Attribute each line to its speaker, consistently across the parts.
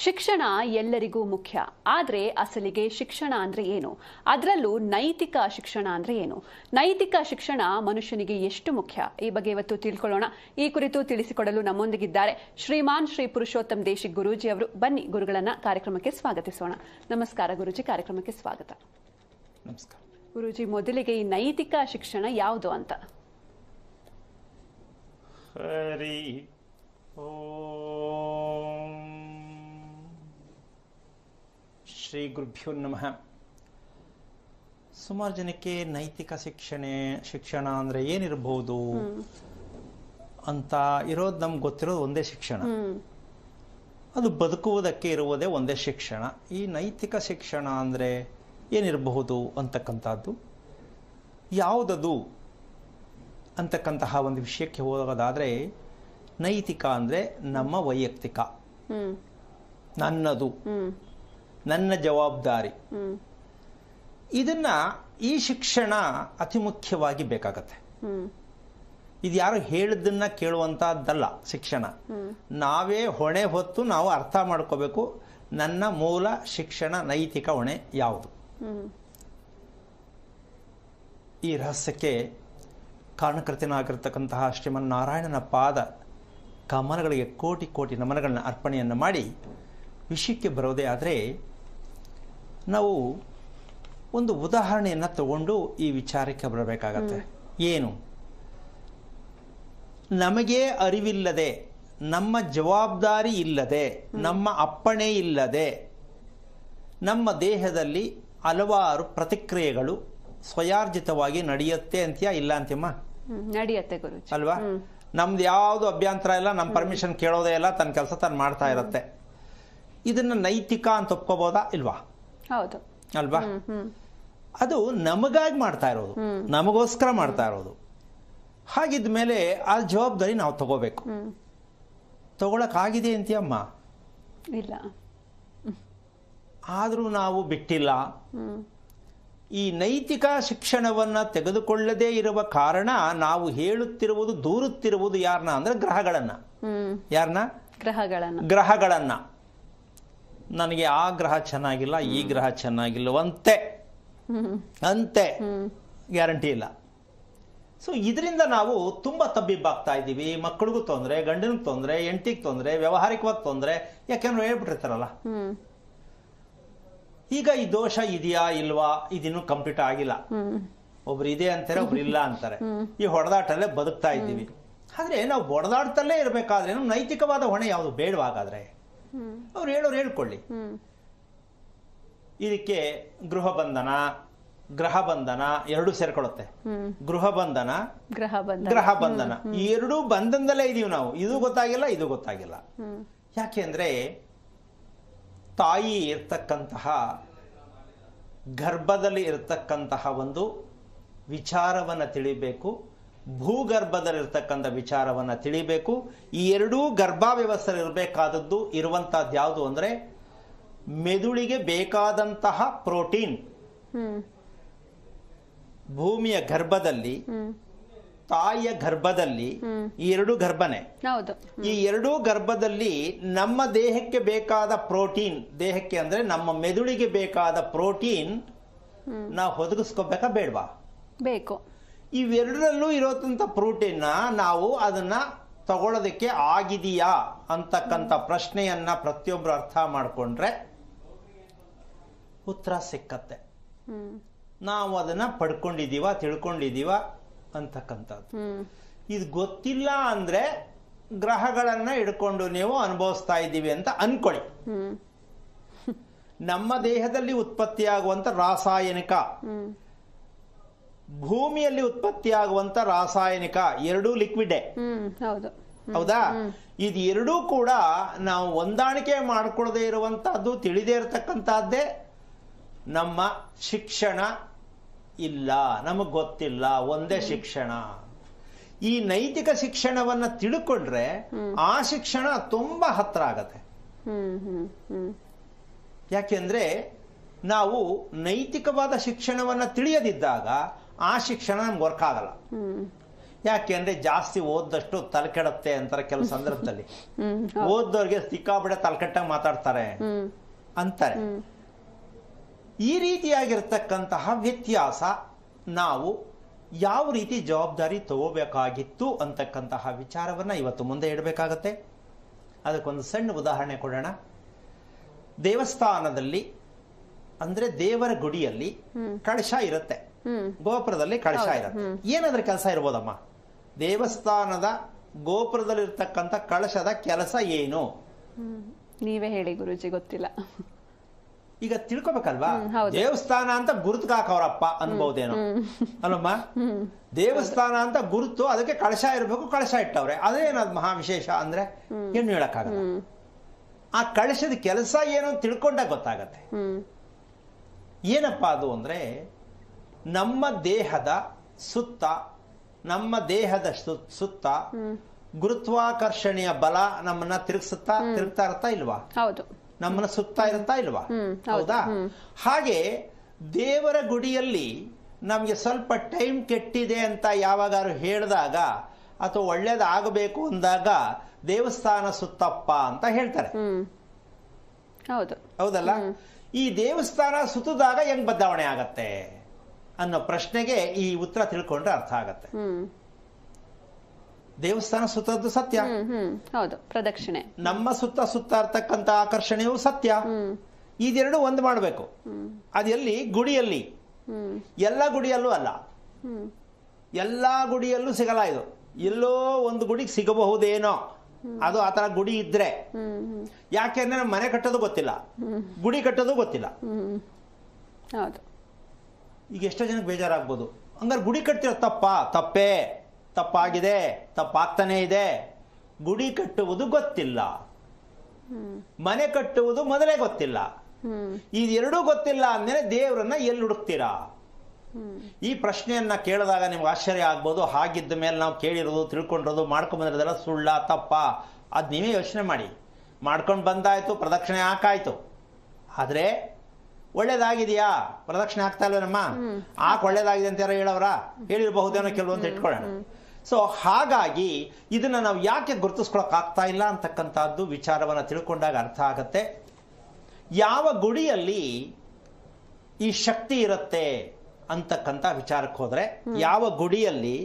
Speaker 1: ಶಿಕ್ಷಣ ಎಲ್ಲರಿಗೂ ಮುಖ್ಯ. ಆದರೆ ಅಸಲಿಗೆ ಶಿಕ್ಷಣ ಅಂದ್ರೆ ಏನು? ಅದರಲ್ಲೂ ನೈತಿಕ ಶಿಕ್ಷಣ ಅಂದ್ರೆ ಏನು? ನೈತಿಕ ಶಿಕ್ಷಣ ಮನುಷ್ಯನಿಗೆ ಎಷ್ಟು ಮುಖ್ಯ? ಈ ಬಗ್ಗೆ ಇವತ್ತು ತಿಳ್ಕೊಳ್ಳೋಣ. ಈ ಕುರಿತು ತಿಳಿಸಿಕೊಡಲು ನಮ್ಮೊಂದಿಗಿದ್ದಾರೆ ಶ್ರೀಮಾನ್ ಶ್ರೀ ಪುರುಷೋತ್ತಮ್ ದೇಶಿಕ್ ಗುರೂಜಿ ಅವರು. ಬನ್ನಿ ಗುರುಗಳನ್ನ ಕಾರ್ಯಕ್ರಮಕ್ಕೆ ಸ್ವಾಗತಿಸೋಣ. ನಮಸ್ಕಾರ ಗುರೂಜಿ, ಕಾರ್ಯಕ್ರಮಕ್ಕೆ ಸ್ವಾಗತ.
Speaker 2: ನಮಸ್ಕಾರ
Speaker 1: ಗುರೂಜಿ, ಮೊದಲಿಗೆ ಈ ನೈತಿಕ ಶಿಕ್ಷಣ ಯಾವುದು ಅಂತ?
Speaker 2: ಹರಿ ಓಂ ಶ್ರೀ ಗುರುಭ್ಯೋ ನಮಃ. ಸುಮಾರು ಜನಕ್ಕೆ ನೈತಿಕ ಶಿಕ್ಷಣ ಅಂದ್ರೆ ಏನಿರಬಹುದು ಅಂತ ಇರೋದು ನಮ್ಗೆ ಗೊತ್ತಿರೋದು ಒಂದೇ ಶಿಕ್ಷಣ. ಅದು ಬದುಕುವುದಕ್ಕೆ ಇರುವುದೇ ಒಂದೇ ಶಿಕ್ಷಣ. ಈ ನೈತಿಕ ಶಿಕ್ಷಣ ಅಂದ್ರೆ ಏನಿರಬಹುದು ಅಂತಕ್ಕಂಥದ್ದು, ಯಾವುದದು ಅಂತಕ್ಕಂತಹ ಒಂದು ವಿಷಯಕ್ಕೆ ಹೋಗೋದಾದ್ರೆ, ನೈತಿಕ ಅಂದ್ರೆ ನಮ್ಮ ವೈಯಕ್ತಿಕ, ನನ್ನದು, ನನ್ನ ಜವಾಬ್ದಾರಿ. ಇದನ್ನ ಈ ಶಿಕ್ಷಣ ಅತಿ ಮುಖ್ಯವಾಗಿ ಬೇಕಾಗತ್ತೆ. ಇದು ಯಾರು ಹೇಳಿದ್ದನ್ನ ಕೇಳುವಂತಹದ್ದಲ್ಲ ಶಿಕ್ಷಣ. ನಾವೇ ಹೊಣೆ ಹೊತ್ತು ನಾವು ಅರ್ಥ ಮಾಡ್ಕೋಬೇಕು, ನನ್ನ ಮೂಲ ಶಿಕ್ಷಣ ನೈತಿಕ ಹೊಣೆ ಯಾವುದು. ಈ ರಹಸ್ಯಕ್ಕೆ ಕಾರಣಕರ್ತನಾಗಿರ್ತಕ್ಕಂತಹ ಶ್ರೀಮನ್ನಾರಾಯಣನ ಪಾದ ಕಮಲಗಳಿಗೆ ಕೋಟಿ ಕೋಟಿ ನಮನಗಳನ್ನ ಅರ್ಪಣೆಯನ್ನು ಮಾಡಿ ವಿಷಯಕ್ಕೆ ಬರೋದೇ ಆದರೆ, ನಾವು ಒಂದು ಉದಾಹರಣೆಯನ್ನು ತಗೊಂಡು ಈ ವಿಚಾರಕ್ಕೆ ಬರಬೇಕಾಗತ್ತೆ. ಏನು? ನಮಗೆ ಅರಿವಿಲ್ಲದೆ, ನಮ್ಮ ಜವಾಬ್ದಾರಿ ಇಲ್ಲದೆ, ನಮ್ಮ ಅಪ್ಪಣೆ ಇಲ್ಲದೆ ನಮ್ಮ ದೇಹದಲ್ಲಿ ಹಲವಾರು ಪ್ರತಿಕ್ರಿಯೆಗಳು ಸ್ವಯಾರ್ಜಿತವಾಗಿ ನಡೆಯುತ್ತೆ ಅಂತೀಯಾ? ಇಲ್ಲ ಅಂತೀಯಮ್ಮ?
Speaker 1: ನಡೆಯುತ್ತೆ ಗುರುಜಿ.
Speaker 2: ಅಲ್ವಾ? ನಮ್ದು ಯಾವುದು ಅಭ್ಯಂತರ ಇಲ್ಲ, ನಮ್ಮ ಪರ್ಮಿಷನ್ ಕೇಳೋದೇ ಇಲ್ಲ, ತನ್ನ ಕೆಲಸ ತಾನು ಮಾಡ್ತಾ ಇರತ್ತೆ. ಇದನ್ನ ನೈತಿಕ ಅಂತ ಒಪ್ಕೋಬೋದಾ? ಇಲ್ವಾ?
Speaker 1: ಹೌದು
Speaker 2: ಅಲ್ವಾ? ಅದು ನಮಗಾಗಿ ಮಾಡ್ತಾ ಇರೋದು, ನಮಗೋಸ್ಕರ ಮಾಡ್ತಾ ಇರೋದು. ಹಾಗಿದ್ದ ಮೇಲೆ ಆ ಜವಾಬ್ದಾರಿ ನಾವು ತಗೋಬೇಕು. ತಗೊಳಕ್ ಆಗಿದೆ ಅಂತೀಯಮ್ಮ?
Speaker 1: ಇಲ್ಲ.
Speaker 2: ಆದ್ರೂ ನಾವು ಬಿಟ್ಟಿಲ್ಲ. ಈ ನೈತಿಕ ಶಿಕ್ಷಣವನ್ನ ತೆಗೆದುಕೊಳ್ಳದೇ ಇರುವ ಕಾರಣ ನಾವು ಹೇಳುತ್ತಿರುವುದು, ದೂರುತ್ತಿರುವುದು ಯಾರನ್ನ ಅಂದ್ರೆ ಗ್ರಹಗಳನ್ನ. ಯಾರನ್ನ? ಗ್ರಹಗಳನ್ನ. ನನಗೆ ಆ ಗ್ರಹ ಚೆನ್ನಾಗಿಲ್ಲ, ಈ ಗ್ರಹ ಚೆನ್ನಾಗಿಲ್ಲವಂತೆ ಅಂತೆ ಗ್ಯಾರಂಟಿ ಇಲ್ಲ. ಸೊ ಇದರಿಂದ ನಾವು ತುಂಬಾ ತಬ್ಬಿಬ್ಬಾಗ್ತಾ ಇದ್ದೀವಿ. ಮಕ್ಕಳಿಗೂ ತೊಂದರೆ, ಗಂಡನಿಗೆ ತೊಂದರೆ, ಹೆಂಡತಿಗೆ ತೊಂದರೆ, ವ್ಯಾವಹಾರಿಕವಾಗಿ ತೊಂದರೆ. ಯಾಕೆಂದ್ರೆ ಹೇಳ್ಬಿಟ್ಟಿರ್ತಾರಲ್ಲ, ಈಗ ಈ ದೋಷ ಇದೆಯಾ ಇಲ್ವಾ ಇದಿನ್ನೂ ಕಂಪ್ಲೀಟ್ ಆಗಿಲ್ಲ. ಒಬ್ರು ಇದೆ ಅಂತಾರೆ, ಒಬ್ರು ಇಲ್ಲ ಅಂತಾರೆ. ಈ ಹೊಡೆದಾಟಲ್ಲೇ ಬದುಕ್ತಾ ಇದ್ದೀವಿ. ಆದ್ರೆ ನಾವು ಹೊಡೆದಾಟದಲ್ಲೇ ಇರಬೇಕಾದ್ರೆ ನಮ್ಮ ನೈತಿಕವಾದ ಹೊಣೆ ಯಾವುದು ಬೇಡವಾಗಾದ್ರೆ ಅವ್ರು ಹೇಳೋರು ಹೇಳ್ಕೊಳ್ಳಿ. ಇದಕ್ಕೆ ಗೃಹ ಬಂಧನ ಎರಡೂ ಸೇರ್ಕೊಳ್ಳುತ್ತೆ. ಗೃಹ ಬಂಧನ, ಗ್ರಹ ಬಂಧನ, ಈ ಎರಡೂ ಬಂಧನದಲ್ಲೇ ಇದೀವಿ ನಾವು. ಇದು ಗೊತ್ತಾಗಿಲ್ಲ, ಇದು ಗೊತ್ತಾಗಿಲ್ಲ. ಯಾಕೆ ಅಂದ್ರೆ ತಾಯಿ ಇರ್ತಕ್ಕಂತಹ ಗರ್ಭದಲ್ಲಿ ಇರತಕ್ಕಂತಹ ಒಂದು ವಿಚಾರವನ್ನ ತಿಳಿಬೇಕು, ಭೂಗರ್ಭದಲ್ಲಿರ್ತಕ್ಕಂಥ ವಿಚಾರವನ್ನ ತಿಳಿಬೇಕು. ಈ ಎರಡೂ ಗರ್ಭಾವ್ಯವಸ್ಥೆ ಇರಬೇಕಾದದ್ದು ಇರುವಂತಹದ್ದು ಯಾವುದು ಅಂದ್ರೆ ಮೆದುಳಿಗೆ ಬೇಕಾದಂತಹ ಪ್ರೋಟೀನ್. ಭೂಮಿಯ ಗರ್ಭದಲ್ಲಿ, ತಾಯಿಯ ಗರ್ಭದಲ್ಲಿ, ಈ ಎರಡೂ ಗರ್ಭನೇ. ಈ ಎರಡೂ ಗರ್ಭದಲ್ಲಿ ನಮ್ಮ ದೇಹಕ್ಕೆ ಬೇಕಾದ ಪ್ರೋಟೀನ್, ದೇಹಕ್ಕೆ ಅಂದ್ರೆ ನಮ್ಮ ಮೆದುಳಿಗೆ ಬೇಕಾದ ಪ್ರೋಟೀನ್ ನಾವು ಒದಗಿಸ್ಕೋಬೇಕಾ ಬೇಡವಾ?
Speaker 1: ಬೇಕು.
Speaker 2: ಇವೆರಡರಲ್ಲೂ ಇರೋದಂತ ಪ್ರೋಟೀನ್ ನಾವು ಅದನ್ನ ತಗೊಳ್ಳೋದಕ್ಕೆ ಆಗಿದೆಯಾ ಅಂತಕ್ಕಂಥ ಪ್ರಶ್ನೆಯನ್ನ ಪ್ರತಿಯೊಬ್ರು ಅರ್ಥ ಮಾಡ್ಕೊಂಡ್ರೆ ಉತ್ತರ ಸಿಕ್ಕತ್ತೆ. ನಾವು ಅದನ್ನ ಪಡ್ಕೊಂಡಿದೀವ, ತಿಳ್ಕೊಂಡಿದೀವ ಅಂತಕ್ಕಂಥದ್ದು. ಇದು ಗೊತ್ತಿಲ್ಲ ಅಂದ್ರೆ ಗ್ರಹಗಳನ್ನ ಹಿಡ್ಕೊಂಡು ನೀವು ಅನುಭವಿಸ್ತಾ ಇದ್ದೀವಿ ಅಂತ ಅನ್ಕೊಳ್ಳಿ. ನಮ್ಮ ದೇಹದಲ್ಲಿ ಉತ್ಪತ್ತಿಯಾಗುವಂತ ರಾಸಾಯನಿಕ, ಭೂಮಿಯಲ್ಲಿ ಉತ್ಪತ್ತಿಯಾಗುವಂತ ರಾಸಾಯನಿಕ ಎರಡೂ ಲಿಕ್ವಿಡೇ. ಹೌದಾ? ಇದು ಎರಡೂ ಕೂಡ ನಾವು ಹೊಂದಾಣಿಕೆ ಮಾಡ್ಕೊಳ್ಳದೆ ಇರುವಂತಹದ್ದು, ತಿಳಿದೇ ಇರತಕ್ಕಂತಹದ್ದೇ ನಮ್ಮ ಶಿಕ್ಷಣ. ಇಲ್ಲ, ನಮಗ್ ಗೊತ್ತಿಲ್ಲ, ಒಂದೇ ಶಿಕ್ಷಣ. ಈ ನೈತಿಕ ಶಿಕ್ಷಣವನ್ನ ತಿಳ್ಕೊಂಡ್ರೆ ಆ ಶಿಕ್ಷಣ ತುಂಬಾ ಹತ್ರ ಆಗತ್ತೆ. ಯಾಕೆಂದ್ರೆ ನಾವು ನೈತಿಕವಾದ ಶಿಕ್ಷಣವನ್ನ ತಿಳಿಯದಿದ್ದಾಗ ಆ ಶಿಕ್ಷಣ ನಮ್ಗೆ ವರ್ಕ್ ಆಗಲ್ಲ. ಯಾಕೆ ಅಂದ್ರೆ ಜಾಸ್ತಿ ಓದ್ದಷ್ಟು ತಲೆಕೆಡುತ್ತೆ ಅಂತಾರೆ ಕೆಲವು ಸಂದರ್ಭದಲ್ಲಿ. ಓದ್ದವ್ರಿಗೆ ಸಿಕ್ಕಾಬಿಡೆ ತಲೆಕೆಟ್ಟಾಗಿ ಮಾತಾಡ್ತಾರೆ ಅಂತಾರೆ. ಈ ರೀತಿಯಾಗಿರ್ತಕ್ಕಂತಹ ವ್ಯತ್ಯಾಸ ನಾವು ಯಾವ ರೀತಿ ಜವಾಬ್ದಾರಿ ತಗೋಬೇಕಾಗಿತ್ತು ಅಂತಕ್ಕಂತಹ ವಿಚಾರವನ್ನ ಇವತ್ತು ಮುಂದೆ ಇಡಬೇಕಾಗತ್ತೆ. ಅದಕ್ಕೊಂದು ಸಣ್ಣ ಉದಾಹರಣೆ ಕೊಡೋಣ. ದೇವಸ್ಥಾನದಲ್ಲಿ ಅಂದ್ರೆ ದೇವರ ಗುಡಿಯಲ್ಲಿ ಕಳಶ ಇರುತ್ತೆ, ಗೋಪುರದಲ್ಲಿ ಕಳಶ ಇರುತ್ತೆ. ಏನಾದ್ರ ಕೆಲಸ ಇರ್ಬೋದಮ್ಮ? ದೇವಸ್ಥಾನದ ಗೋಪುರದಲ್ಲಿರ್ತಕ್ಕಂಥ ಕಳಶದ ಕೆಲಸ ಏನು?
Speaker 1: ನೀವೇ ಹೇಳಿ ಗುರುಜಿ, ಗೊತ್ತಿಲ್ಲ.
Speaker 2: ಈಗ ತಿಳ್ಕೊಬೇಕಲ್ವಾ? ದೇವಸ್ಥಾನ ಅಂತ ಗುರುತ್ಕಾಕವ್ರಪ್ಪ ಅನ್ಬಹುದೇನೋ ಅಲ್ಲಮ್ಮ. ದೇವಸ್ಥಾನ ಅಂತ ಗುರುತು, ಅದಕ್ಕೆ ಕಳಶ ಇರಬೇಕು, ಕಳಶ ಇಟ್ಟವ್ರೆ, ಅದೇನದ್ ಮಹಾ ವಿಶೇಷ ಅಂದ್ರೆ ಏನು ಹೇಳಕ್ಕಾಗಲ್ಲ. ಆ ಕಳಶದ ಕೆಲಸ ಏನು ಅಂತ ತಿಳ್ಕೊಂಡಾಗ ಗೊತ್ತಾಗತ್ತೆ. ಏನಪ್ಪಾ ಅದು ಅಂದ್ರೆ, ನಮ್ಮ ದೇಹದ ಸುತ್ತ, ನಮ್ಮ ದೇಹದ ಸುತ್ತ ಗುರುತ್ವಾಕರ್ಷಣೆಯ ಬಲ ನಮ್ಮನ್ನ ತಿರುಗ್ತಾ ಇರುತ್ತಾ ಇಲ್ವಾ?
Speaker 1: ಹೌದು.
Speaker 2: ನಮ್ಮನ್ನ ಸುತ್ತಾ ಇರುತ್ತಾ ಇಲ್ವಾ? ಹೌದಾ? ಹಾಗೆ ದೇವರ ಗುಡಿಯಲ್ಲಿ ನಮ್ಗೆ ಸ್ವಲ್ಪ ಟೈಮ್ ಕೆಟ್ಟಿದೆ ಅಂತ ಯಾವಾಗಾರು ಹೇಳಿದಾಗ ಅಥವಾ ಒಳ್ಳೇದಾಗಬೇಕು ಅಂದಾಗ ದೇವಸ್ಥಾನ ಸುತ್ತಪ್ಪ ಅಂತ ಹೇಳ್ತಾರೆ. ಹೌದಲ್ಲ? ಈ ದೇವಸ್ಥಾನ ಸುತ್ತದಾಗ ಹೆಂಗ್ ಬದಲಾವಣೆ ಆಗತ್ತೆ ಅನ್ನೋ ಪ್ರಶ್ನೆಗೆ ಈ ಉತ್ತರ ತಿಳ್ಕೊಂಡ್ರೆ ಅರ್ಥ ಆಗತ್ತೆ. ದೇವಸ್ಥಾನ ಸುತ್ತದ್ದು ಸತ್ಯ,
Speaker 1: ಹೌದು, ಪ್ರದಕ್ಷಿಣೆ. ನಮ್ಮ
Speaker 2: ಸುತ್ತ ಇರ್ತಕ್ಕಂಥ ಆಕರ್ಷಣೆಯೂ ಸತ್ಯ. ಇದೆರಡು ಒಂದು ಮಾಡಬೇಕು. ಅದೆಲ್ಲಿ? ಗುಡಿಯಲ್ಲಿ. ಎಲ್ಲ ಗುಡಿಯಲ್ಲೂ ಅಲ್ಲ, ಎಲ್ಲಾ ಗುಡಿಯಲ್ಲೂ ಸಿಗಲ್ಲ ಇದು. ಎಲ್ಲೋ ಒಂದು ಗುಡಿಗೆ ಸಿಗಬಹುದೇನೋ, ಅದು ಆತರ ಗುಡಿ ಇದ್ರೆ. ಯಾಕೆಂದ್ರೆ ನಮ್ಮ ಮನೆ ಕಟ್ಟೋದು ಗೊತ್ತಿಲ್ಲ, ಗುಡಿ ಕಟ್ಟೋದು ಗೊತ್ತಿಲ್ಲ. ಈಗ ಎಷ್ಟೋ ಜನಕ್ಕೆ ಬೇಜಾರಾಗ್ಬೋದು, ಹಂಗಾರೆ ಗುಡಿ ಕಟ್ತಿರೋ ತಪ್ಪಾಗಿದೆ, ತಪ್ಪಾಗ್ತಾನೆ ಇದೆ. ಗುಡಿ ಕಟ್ಟುವುದು ಗೊತ್ತಿಲ್ಲ, ಮನೆ ಕಟ್ಟುವುದು ಮೊದಲೇ ಗೊತ್ತಿಲ್ಲ. ಇದೆರಡೂ ಗೊತ್ತಿಲ್ಲ ಅಂದ್ಮೇಲೆ ದೇವರನ್ನ ಎಲ್ಲಿ ಹುಡುಕ್ತೀರಾ? ಈ ಪ್ರಶ್ನೆಯನ್ನ ಕೇಳಿದಾಗ ನಿಮ್ಗೆ ಆಶ್ಚರ್ಯ ಆಗ್ಬೋದು. ಹಾಗಿದ್ದ ಮೇಲೆ ನಾವು ಕೇಳಿರೋದು, ತಿಳ್ಕೊಂಡಿರೋದು, ಮಾಡ್ಕೊಂಡ್ ಬಂದಿರೋದೆಲ್ಲ ಸುಳ್ಳ, ತಪ್ಪ? ಅದ್ ನೀವೇ ಯೋಚನೆ ಮಾಡಿ. ಮಾಡ್ಕೊಂಡು ಬಂದಾಯ್ತು, ಪ್ರದಕ್ಷಿಣೆ ಹಾಕಾಯ್ತು, ಆದ್ರೆ ಒಳ್ಳೇದಾಗಿದೆಯಾ? ಪ್ರದಕ್ಷಿಣೆ ಆಗ್ತಾ ಇಲ್ವೇನಮ್ಮ? ಒಳ್ಳೇದಾಗಿದೆ ಅಂತ ಯಾರೋ ಹೇಳವ್ರ? ಹೇಳಿರಬಹುದೇನೋ ಕೆಲವು ಅಂತ ಇಟ್ಕೊಳ್ಳೋಣ. ಸೊ ಹಾಗಾಗಿ ಇದನ್ನ ನಾವು ಯಾಕೆ ಗುರುತಿಸ್ಕೊಳಕ್ ಆಗ್ತಾ ಇಲ್ಲ ಅಂತಕ್ಕಂಥದ್ದು ವಿಚಾರವನ್ನ ತಿಳ್ಕೊಂಡಾಗ ಅರ್ಥ ಆಗತ್ತೆ. ಯಾವ ಗುಡಿಯಲ್ಲಿ ಈ ಶಕ್ತಿ ಇರುತ್ತೆ ಅಂತಕ್ಕಂಥ ವಿಚಾರಕ್ಕೆ ಹೋದ್ರೆ, ಯಾವ ಗುಡಿಯಲ್ಲಿ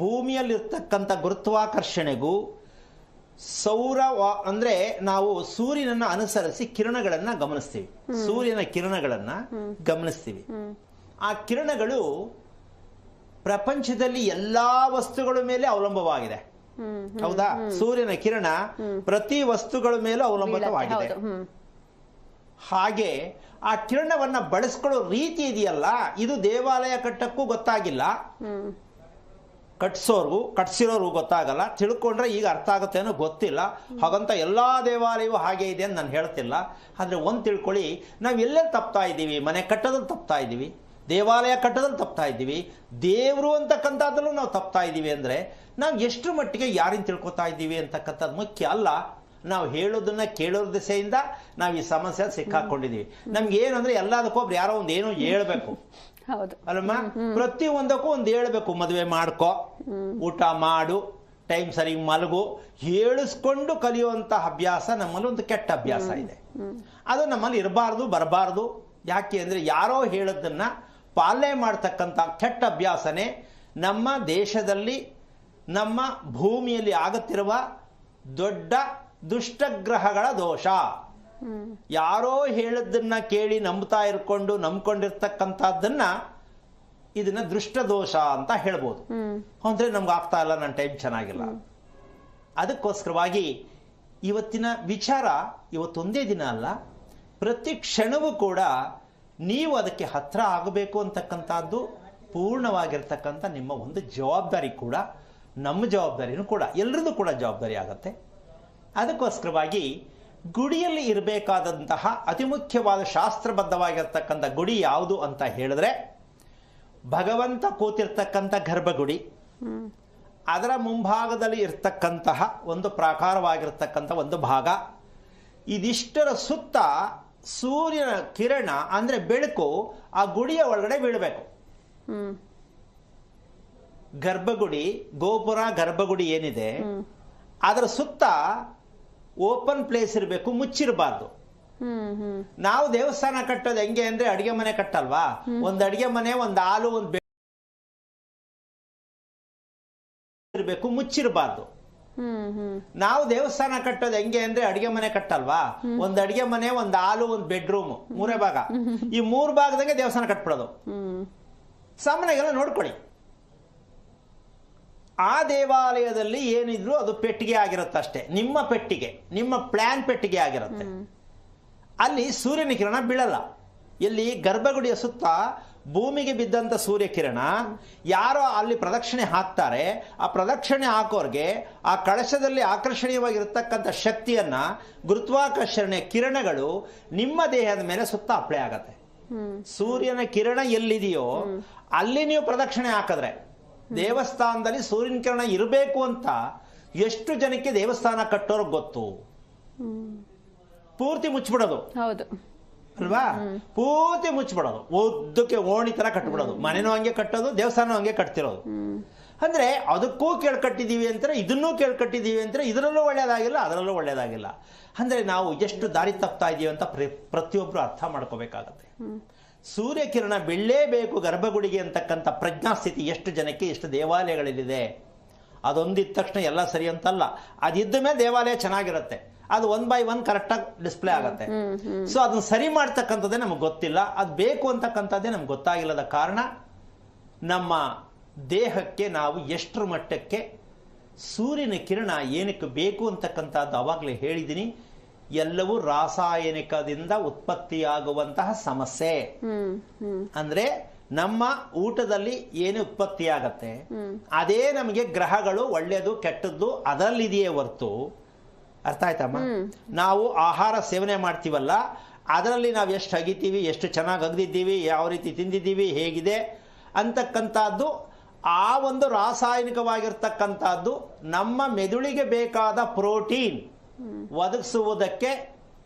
Speaker 2: ಭೂಮಿಯಲ್ಲಿರ್ತಕ್ಕಂಥ ಗುರುತ್ವಾಕರ್ಷಣೆಗೂ ಸೌರ ಅಂದ್ರೆ ನಾವು ಸೂರ್ಯನನ್ನ ಅನುಸರಿಸಿ ಕಿರಣಗಳನ್ನ ಗಮನಿಸ್ತೀವಿ, ಸೂರ್ಯನ ಕಿರಣಗಳನ್ನ ಗಮನಿಸ್ತೀವಿ. ಆ ಕಿರಣಗಳು ಪ್ರಪಂಚದಲ್ಲಿ ಎಲ್ಲಾ ವಸ್ತುಗಳ ಮೇಲೆ ಅವಲಂಬವಾಗಿದೆ. ಹೌದಾ? ಸೂರ್ಯನ ಕಿರಣ ಪ್ರತಿ ವಸ್ತುಗಳ ಮೇಲೂ ಅವಲಂಬಿತವಾಗಿದೆ. ಹಾಗೆ ಆ ಕಿರಣವನ್ನ ಬಳಸ್ಕೊಳ್ಳೋ ರೀತಿ ಇದೆಯಲ್ಲ, ಇದು ದೇವಾಲಯ ಕಟ್ಟಕ್ಕೂ ಗೊತ್ತಾಗಿಲ್ಲ, ಕಟ್ಸಿರೋರ್ಗೂ ಗೊತ್ತಾಗಲ್ಲ. ತಿಳ್ಕೊಂಡ್ರೆ ಈಗ ಅರ್ಥ ಆಗುತ್ತೆ ಅನ್ನೋ ಗೊತ್ತಿಲ್ಲ. ಹಾಗಂತ ಎಲ್ಲಾ ದೇವಾಲಯವೂ ಹಾಗೆ ಇದೆ ಅಂತ ನಾನು ಹೇಳ್ತಿಲ್ಲ. ಆದ್ರೆ ಒಂದ್ ತಿಳ್ಕೊಳ್ಳಿ, ನಾವು ಎಲ್ಲೆಲ್ಲಿ ತಪ್ತಾ ಇದ್ದೀವಿ? ಮನೆ ಕಟ್ಟೋದ್ರಲ್ಲಿ ತಪ್ತಾ ಇದ್ದೀವಿ, ದೇವಾಲಯ ಕಟ್ಟೋದ್ರಲ್ಲಿ ತಪ್ತಾ ಇದ್ದೀವಿ, ದೇವರು ಅಂತಕ್ಕಂಥದ್ರಲ್ಲೂ ನಾವು ತಪ್ತಾ ಇದ್ದೀವಿ. ಅಂದ್ರೆ ನಾವು ಎಷ್ಟು ಮಟ್ಟಿಗೆ ಯಾರಿನ ತಿಳ್ಕೊತಾ ಇದ್ದೀವಿ ಅಂತಕ್ಕಂಥದ್ದು ಮುಖ್ಯ ಅಲ್ಲ. ನಾವು ಹೇಳೋದನ್ನ ಕೇಳೋದ್ರ ದಿಸೆಯಿಂದ ನಾವು ಈ ಸಮಸ್ಯೆ ಸಿಕ್ಕಾಕೊಂಡಿದೀವಿ. ನಮ್ಗೆ ಏನು ಅಂದ್ರೆ ಎಲ್ಲದಕ್ಕೊಬ್ರು ಯಾರೋ ಒಂದ್ ಏನೋ ಹೇಳ್ಬೇಕು ಅಲ್ಲಮ್ಮ. ಪ್ರತಿ ಒಂದಕ್ಕೂ ಒಂದ್ ಹೇಳ್ಬೇಕು. ಮದುವೆ ಮಾಡ್ಕೋ, ಊಟ ಮಾಡು, ಟೈಮ್ ಸರಿ ಮಲಗು, ಹೇಳಿಸ್ಕೊಂಡು ಕಲಿಯುವಂತ ಅಭ್ಯಾಸ ನಮ್ಮಲ್ಲಿ ಒಂದು ಕೆಟ್ಟ ಅಭ್ಯಾಸ ಇದೆ. ಅದು ನಮ್ಮಲ್ಲಿ ಇರಬಾರ್ದು, ಬರಬಾರ್ದು. ಯಾಕೆ ಅಂದ್ರೆ ಯಾರೋ ಹೇಳೋದನ್ನ ಪಾಲನೆ ಮಾಡ್ತಕ್ಕಂಥ ಕೆಟ್ಟ ಅಭ್ಯಾಸನೇ ನಮ್ಮ ದೇಶದಲ್ಲಿ, ನಮ್ಮ ಭೂಮಿಯಲ್ಲಿ ಆಗುತ್ತಿರುವ ದೊಡ್ಡ ದುಷ್ಟಗ್ರಹಗಳ ದೋಷ. ಯಾರೋ ಹೇಳದನ್ನ ಕೇಳಿ ನಂಬ್ಕೊಂಡಿರ್ತಕ್ಕಂಥದ್ದನ್ನ ಇದನ್ನ ದೃಷ್ಟ ದೋಷ ಅಂತ ಹೇಳ್ಬೋದು. ಅಂದ್ರೆ ನಮ್ಗೆ ಆಗ್ತಾ ಇಲ್ಲ, ನನ್ನ ಟೈಮ್ ಚೆನ್ನಾಗಿಲ್ಲ. ಅದಕ್ಕೋಸ್ಕರವಾಗಿ ಇವತ್ತಿನ ವಿಚಾರ, ಇವತ್ತೊಂದೇ ದಿನ ಅಲ್ಲ, ಪ್ರತಿ ಕ್ಷಣವೂ ಕೂಡ ನೀವು ಅದಕ್ಕೆ ಹತ್ರ ಆಗಬೇಕು ಅಂತಕ್ಕಂಥದ್ದು ಪೂರ್ಣವಾಗಿರ್ತಕ್ಕಂಥ ನಿಮ್ಮ ಒಂದು ಜವಾಬ್ದಾರಿ ಕೂಡ, ನಮ್ಮ ಜವಾಬ್ದಾರಿನೂ ಕೂಡ, ಎಲ್ಲರದ್ದು ಕೂಡ ಜವಾಬ್ದಾರಿ ಆಗತ್ತೆ. ಅದಕ್ಕೋಸ್ಕರವಾಗಿ ಗುಡಿಯಲ್ಲಿ ಇರಬೇಕಾದಂತಹ ಅತಿ ಮುಖ್ಯವಾದ ಶಾಸ್ತ್ರಬದ್ಧವಾಗಿರ್ತಕ್ಕಂಥ ಗುಡಿ ಯಾವುದು ಅಂತ ಹೇಳಿದ್ರೆ, ಭಗವಂತ ಕೂತಿರ್ತಕ್ಕಂಥ ಗರ್ಭಗುಡಿ, ಅದರ ಮುಂಭಾಗದಲ್ಲಿ ಇರ್ತಕ್ಕಂತಹ ಒಂದು ಪ್ರಾಕಾರವಾಗಿರ್ತಕ್ಕಂಥ ಒಂದು ಭಾಗ, ಇದಿಷ್ಟರ ಸುತ್ತ ಸೂರ್ಯನ ಕಿರಣ ಅಂದ್ರೆ ಬೆಳಕು ಆ ಗುಡಿಯ ಒಳಗಡೆ ಬೀಳಬೇಕು. ಗರ್ಭಗುಡಿ, ಗೋಪುರ, ಗರ್ಭಗುಡಿ ಏನಿದೆ ಅದರ ಸುತ್ತ ಓಪನ್ ಪ್ಲೇಸ್ ಇರಬೇಕು, ಮುಚ್ಚಿರಬಾರ್ದು. ನಾವು ದೇವಸ್ಥಾನ ಕಟ್ಟೋದು ಹೆಂಗೆ ಅಂದ್ರೆ ಅಡಿಗೆ ಮನೆ ಕಟ್ಟಲ್ವಾ, ಒಂದು ಅಡಿಗೆ ಮನೆ, ಒಂದು ಹಾಲು, ಒಂದು ಇರಬೇಕು, ಮುಚ್ಚಿರಬಾರ್ದು. ನಾವು ದೇವಸ್ಥಾನ ಕಟ್ಟೋದು ಹೆಂಗೆ ಅಂದ್ರೆ ಅಡಿಗೆ ಮನೆ ಕಟ್ಟಲ್ವಾ, ಒಂದು ಅಡಿಗೆ ಮನೆ, ಒಂದು ಹಾಲು, ಒಂದು ಬೆಡ್ರೂಮ್, 3 ಭಾಗ. ಈ 3 ಭಾಗದಾಗೆ ದೇವಸ್ಥಾನ ಕಟ್ಬಿಡೋದು. ಸಾಮಾನ್ಯಗೆಲ್ಲ ನೋಡ್ಕೊಳ್ಳಿ, ಆ ದೇವಾಲಯದಲ್ಲಿ ಏನಿದ್ರು ಅದು ಪೆಟ್ಟಿಗೆ ಆಗಿರುತ್ತೆ ಅಷ್ಟೇ. ನಿಮ್ಮ ಪೆಟ್ಟಿಗೆ, ನಿಮ್ಮ ಪ್ಲಾನ್ ಪೆಟ್ಟಿಗೆ ಆಗಿರುತ್ತೆ. ಅಲ್ಲಿ ಸೂರ್ಯನ ಕಿರಣ ಬೀಳಲ್ಲ. ಎಲ್ಲಿ ಗರ್ಭಗುಡಿಯ ಸುತ್ತ ಭೂಮಿಗೆ ಬಿದ್ದಂತ ಸೂರ್ಯಕಿರಣ ಯಾರೋ ಅಲ್ಲಿ ಪ್ರದಕ್ಷಿಣೆ ಹಾಕ್ತಾರೆ, ಆ ಪ್ರದಕ್ಷಿಣೆ ಹಾಕೋರ್ಗೆ ಆ ಕಳಶದಲ್ಲಿ ಆಕರ್ಷಣೀಯವಾಗಿರತಕ್ಕಂಥ ಶಕ್ತಿಯನ್ನ ಗುರುತ್ವಾಕರ್ಷಣೆ ಕಿರಣಗಳು ನಿಮ್ಮ ದೇಹದ ಮೇಲೆ ಸುತ್ತ ಅಪ್ಲೈ ಆಗತ್ತೆ. ಸೂರ್ಯನ ಕಿರಣ ಎಲ್ಲಿದೆಯೋ ಅಲ್ಲಿ ನೀವು ಪ್ರದಕ್ಷಿಣೆ ಹಾಕಿದ್ರೆ, ದೇವಸ್ಥಾನದಲ್ಲಿ ಸೂರ್ಯನ ಕಿರಣ ಇರಬೇಕು ಅಂತ ಎಷ್ಟು ಜನಕ್ಕೆ ದೇವಸ್ಥಾನ ಕಟ್ಟೋರ್ಗೆ ಗೊತ್ತು? ಪೂರ್ತಿ ಮುಚ್ಚಿಬಿಡೋದು.
Speaker 1: ಹೌದು
Speaker 2: ಅಲ್ವಾ? ಪೂರ್ತಿ ಮುಚ್ಚಿಬಿಡೋದು, ಉದ್ದಕ್ಕೆ ಓಣಿ ತರ ಕಟ್ಬಿಡೋದು. ಮನೆನೂ ಹಂಗೆ ಕಟ್ಟೋದು, ದೇವಸ್ಥಾನ ಹಂಗೆ ಕಟ್ತಿರೋದು. ಅಂದ್ರೆ ಅದಕ್ಕೂ ಕೇಳ್ಕಟ್ಟಿದೀವಿ ಅಂತಾರೆ, ಇದನ್ನೂ ಕೇಳ್ಕಟ್ಟಿದೀವಿ ಅಂತಾರೆ, ಇದರಲ್ಲೂ ಒಳ್ಳೇದಾಗಿಲ್ಲ, ಅದರಲ್ಲೂ ಒಳ್ಳೇದಾಗಿಲ್ಲ. ಅಂದ್ರೆ ನಾವು ಎಷ್ಟು ದಾರಿ ತಪ್ತಾ ಇದೀವಿ ಅಂತ ಪ್ರತಿಯೊಬ್ರು ಅರ್ಥ ಮಾಡ್ಕೋಬೇಕಾಗತ್ತೆ. ಸೂರ್ಯಕಿರಣ ಬೀಳಲೇಬೇಕು ಗರ್ಭಗುಡಿಗೆ ಅಂತಕ್ಕಂಥ ಪ್ರಜ್ಞಾಸ್ಥಿತಿ ಎಷ್ಟು ಜನಕ್ಕೆ, ಎಷ್ಟು ದೇವಾಲಯಗಳಲ್ಲಿದೆ. ಅದೊಂದಿದ್ದ ತಕ್ಷಣ ಎಲ್ಲ ಸರಿ ಅಂತಲ್ಲ, ಅದಿದ್ದ ಮೇಲೆ ದೇವಾಲಯ ಚೆನ್ನಾಗಿರುತ್ತೆ. ಅದು 1 by 1 ಕರೆಕ್ಟಾಗಿ ಡಿಸ್ಪ್ಲೇ ಆಗುತ್ತೆ. ಸೊ ಅದನ್ನ ಸರಿ ಮಾಡ್ತಕ್ಕಂಥದ್ದೇ ನಮ್ಗೆ ಗೊತ್ತಿಲ್ಲ, ಅದು ಬೇಕು ಅಂತಕ್ಕಂಥದ್ದೇ ನಮ್ಗೆ ಗೊತ್ತಾಗಿಲ್ಲದ ಕಾರಣ ನಮ್ಮ ದೇಹಕ್ಕೆ ನಾವು ಎಷ್ಟರ ಮಟ್ಟಕ್ಕೆ ಸೂರ್ಯನ ಕಿರಣ ಏನಕ್ಕೆ ಬೇಕು ಅಂತಕ್ಕಂಥದ್ದು ಅವಾಗಲೇ ಹೇಳಿದ್ದೀನಿ. ಎಲ್ಲವೂ ರಾಸಾಯನಿಕದಿಂದ ಉತ್ಪತ್ತಿಯಾಗುವಂತಹ ಸಮಸ್ಯೆ. ಅಂದ್ರೆ ನಮ್ಮ ಊಟದಲ್ಲಿ ಏನು ಉತ್ಪತ್ತಿಯಾಗತ್ತೆ ಅದೇ ನಮಗೆ ಗ್ರಹಗಳು ಒಳ್ಳೆಯದು ಕೆಟ್ಟದ್ದು ಅದರಲ್ಲಿದೆಯೇ ಹೊರ್ತು, ಅರ್ಥ ಆಯ್ತಮ್ಮ? ನಾವು ಆಹಾರ ಸೇವನೆ ಮಾಡ್ತೀವಲ್ಲ, ಅದರಲ್ಲಿ ನಾವು ಎಷ್ಟು ಅಗಿತೀವಿ, ಎಷ್ಟು ಚೆನ್ನಾಗಿ ಅಗದಿದ್ದೀವಿ, ಯಾವ ರೀತಿ ತಿಂದಿದ್ದೀವಿ, ಹೇಗಿದೆ ಅಂತಕ್ಕಂಥದ್ದು, ಆ ಒಂದು ರಾಸಾಯನಿಕವಾಗಿರ್ತಕ್ಕಂಥದ್ದು ನಮ್ಮ ಮೆದುಳಿಗೆ ಬೇಕಾದ ಪ್ರೋಟೀನ್ ಒದಗಿಸುವುದಕ್ಕೆ